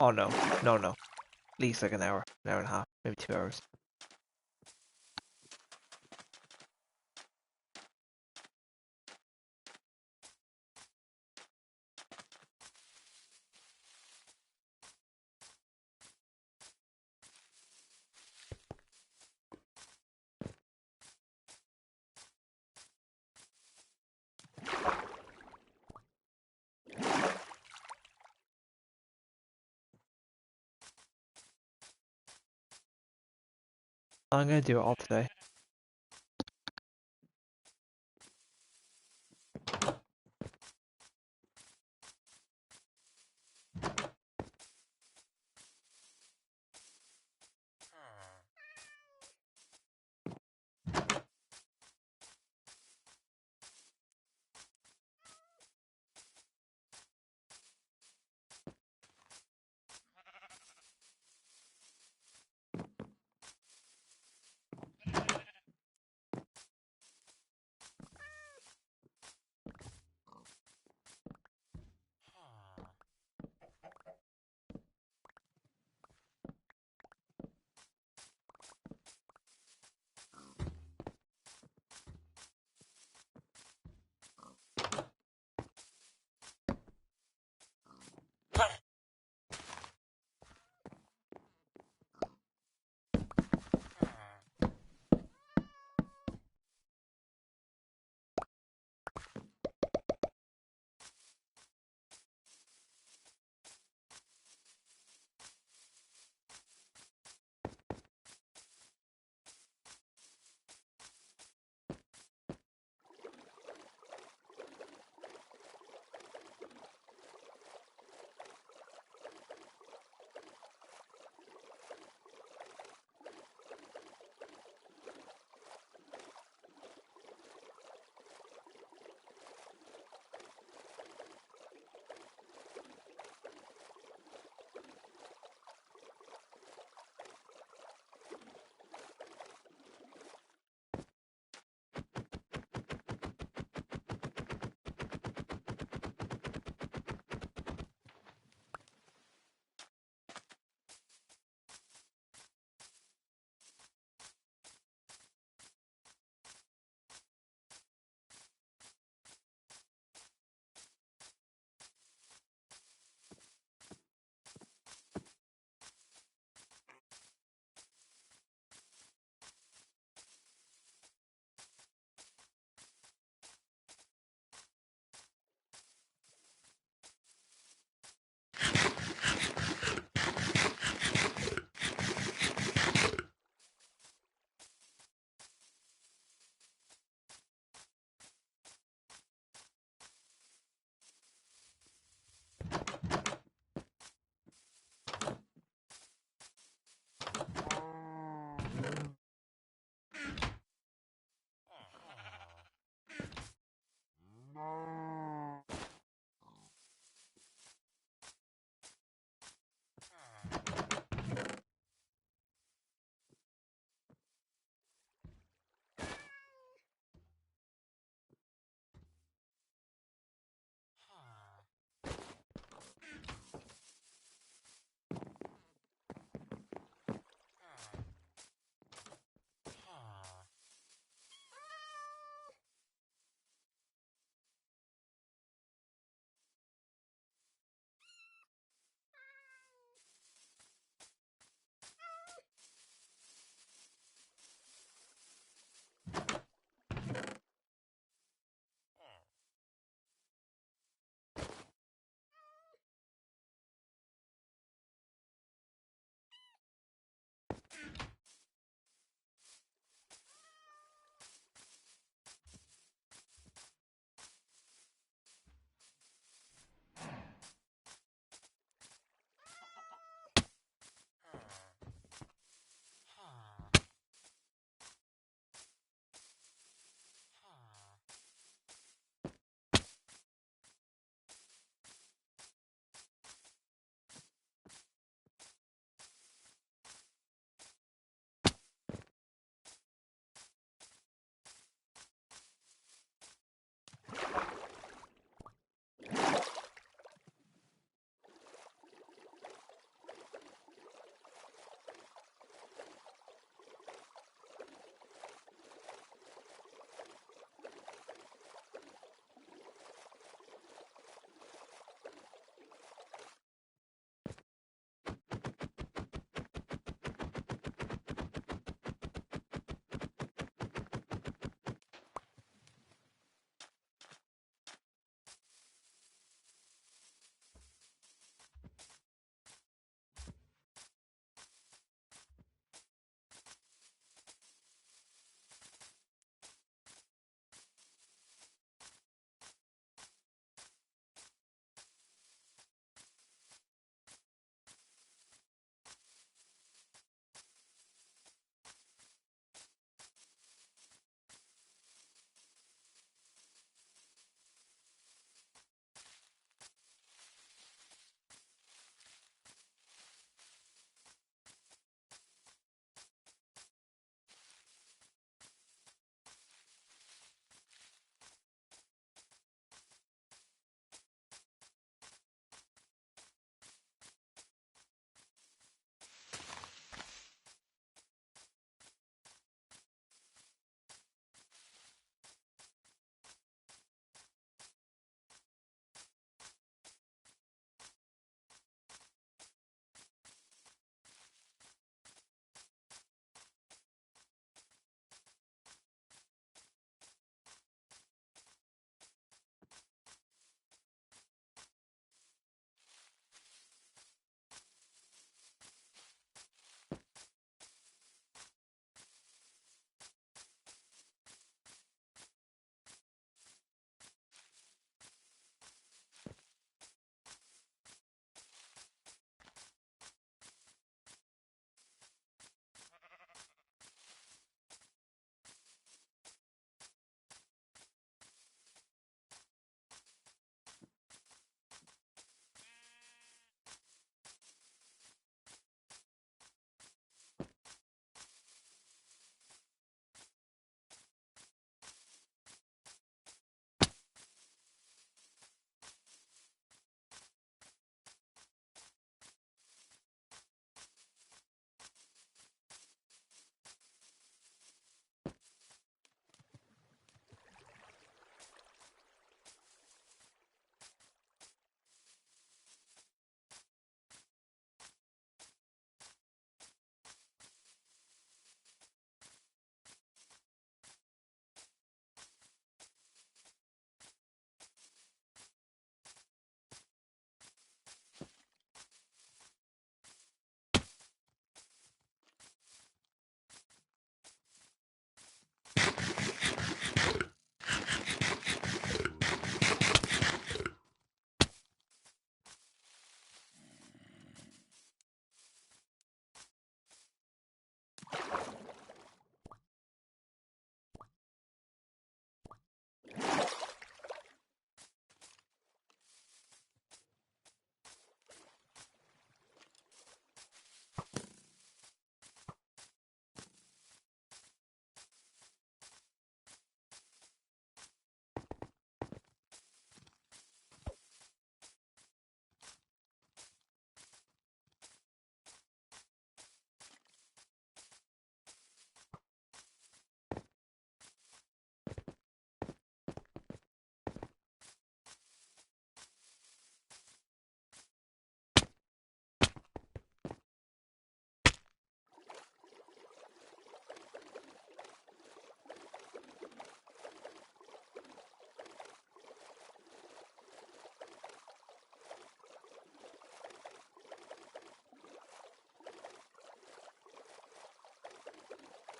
Oh no, no. At least like an hour and a half, maybe 2 hours. I'm gonna do it all today.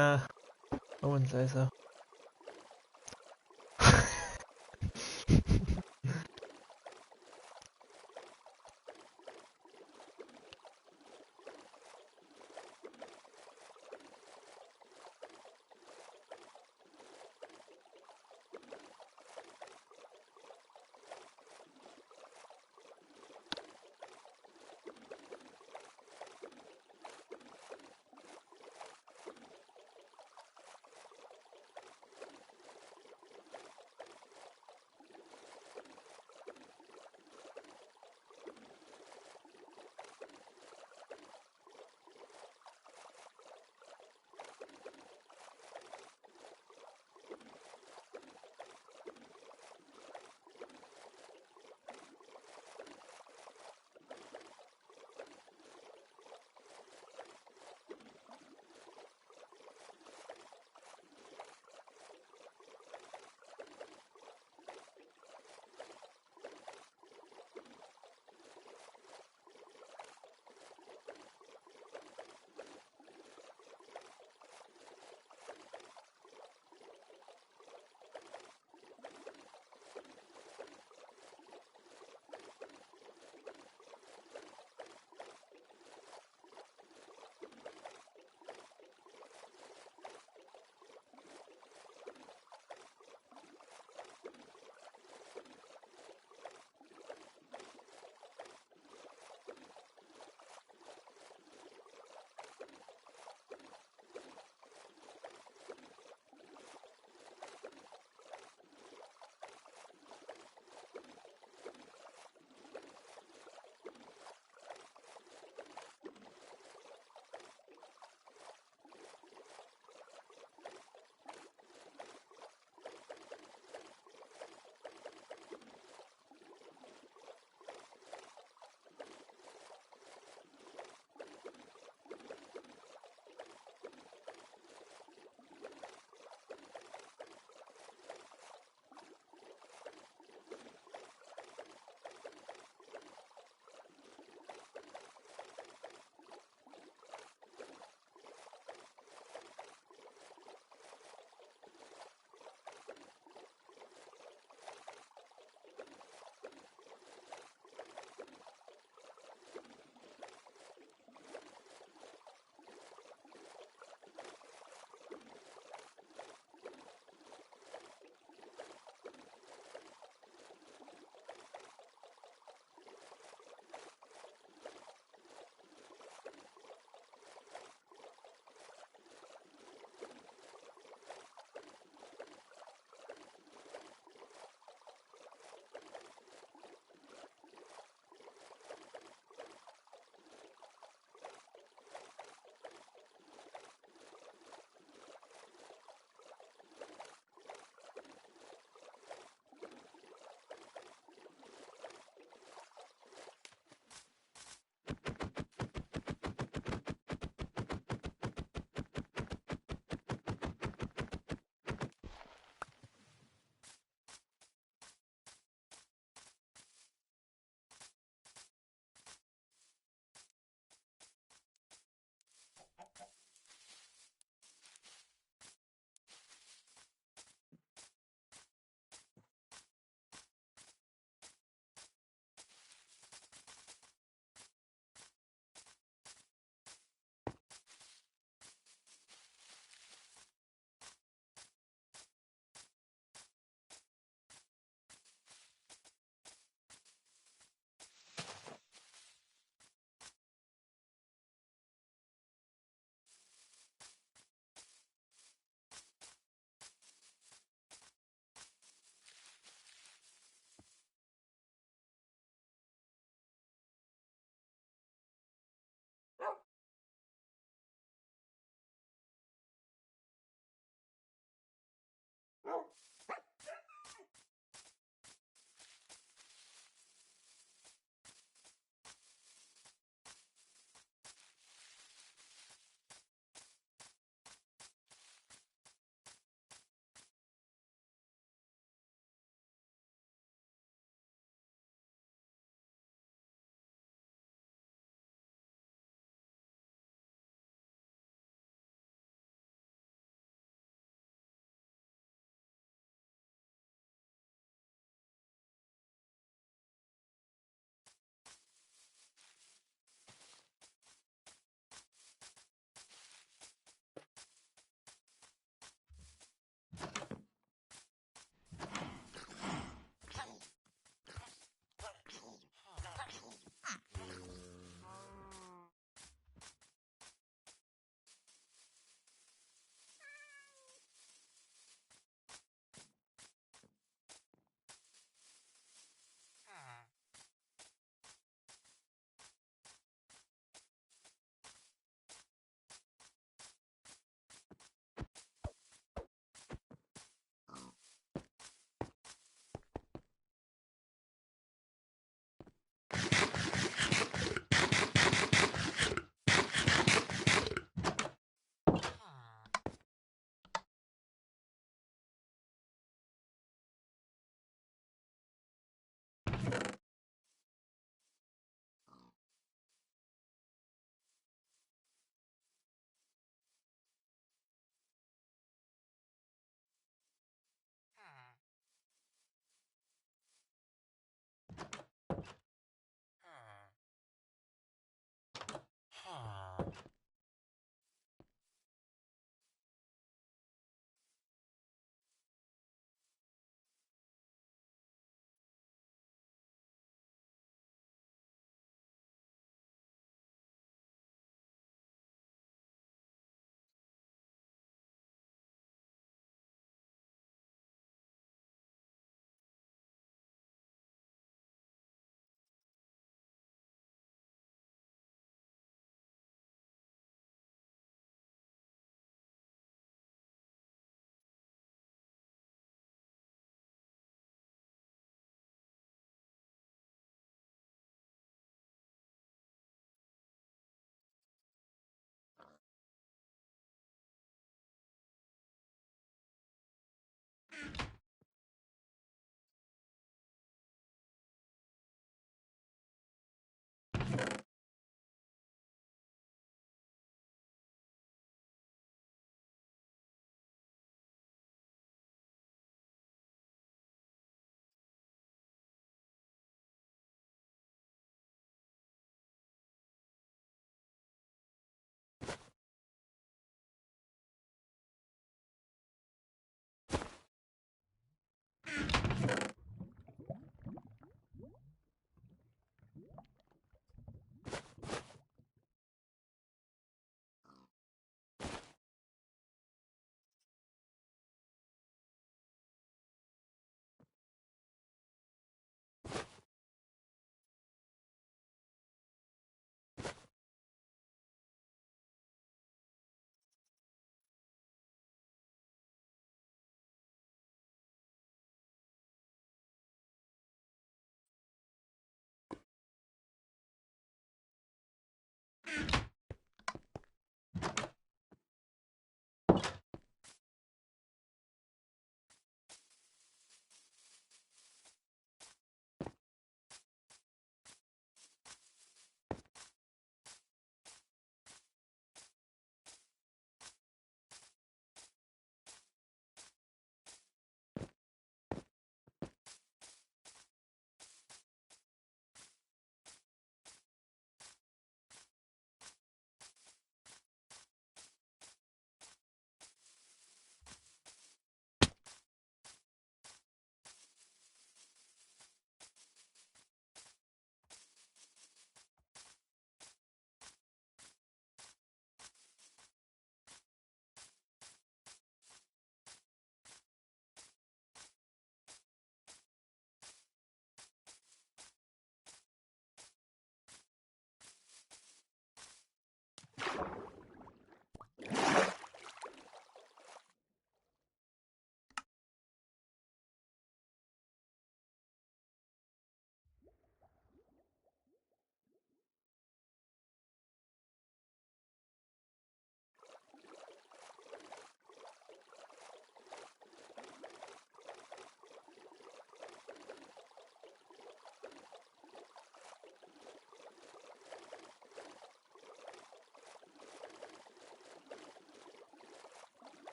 Nah, I wouldn't say so.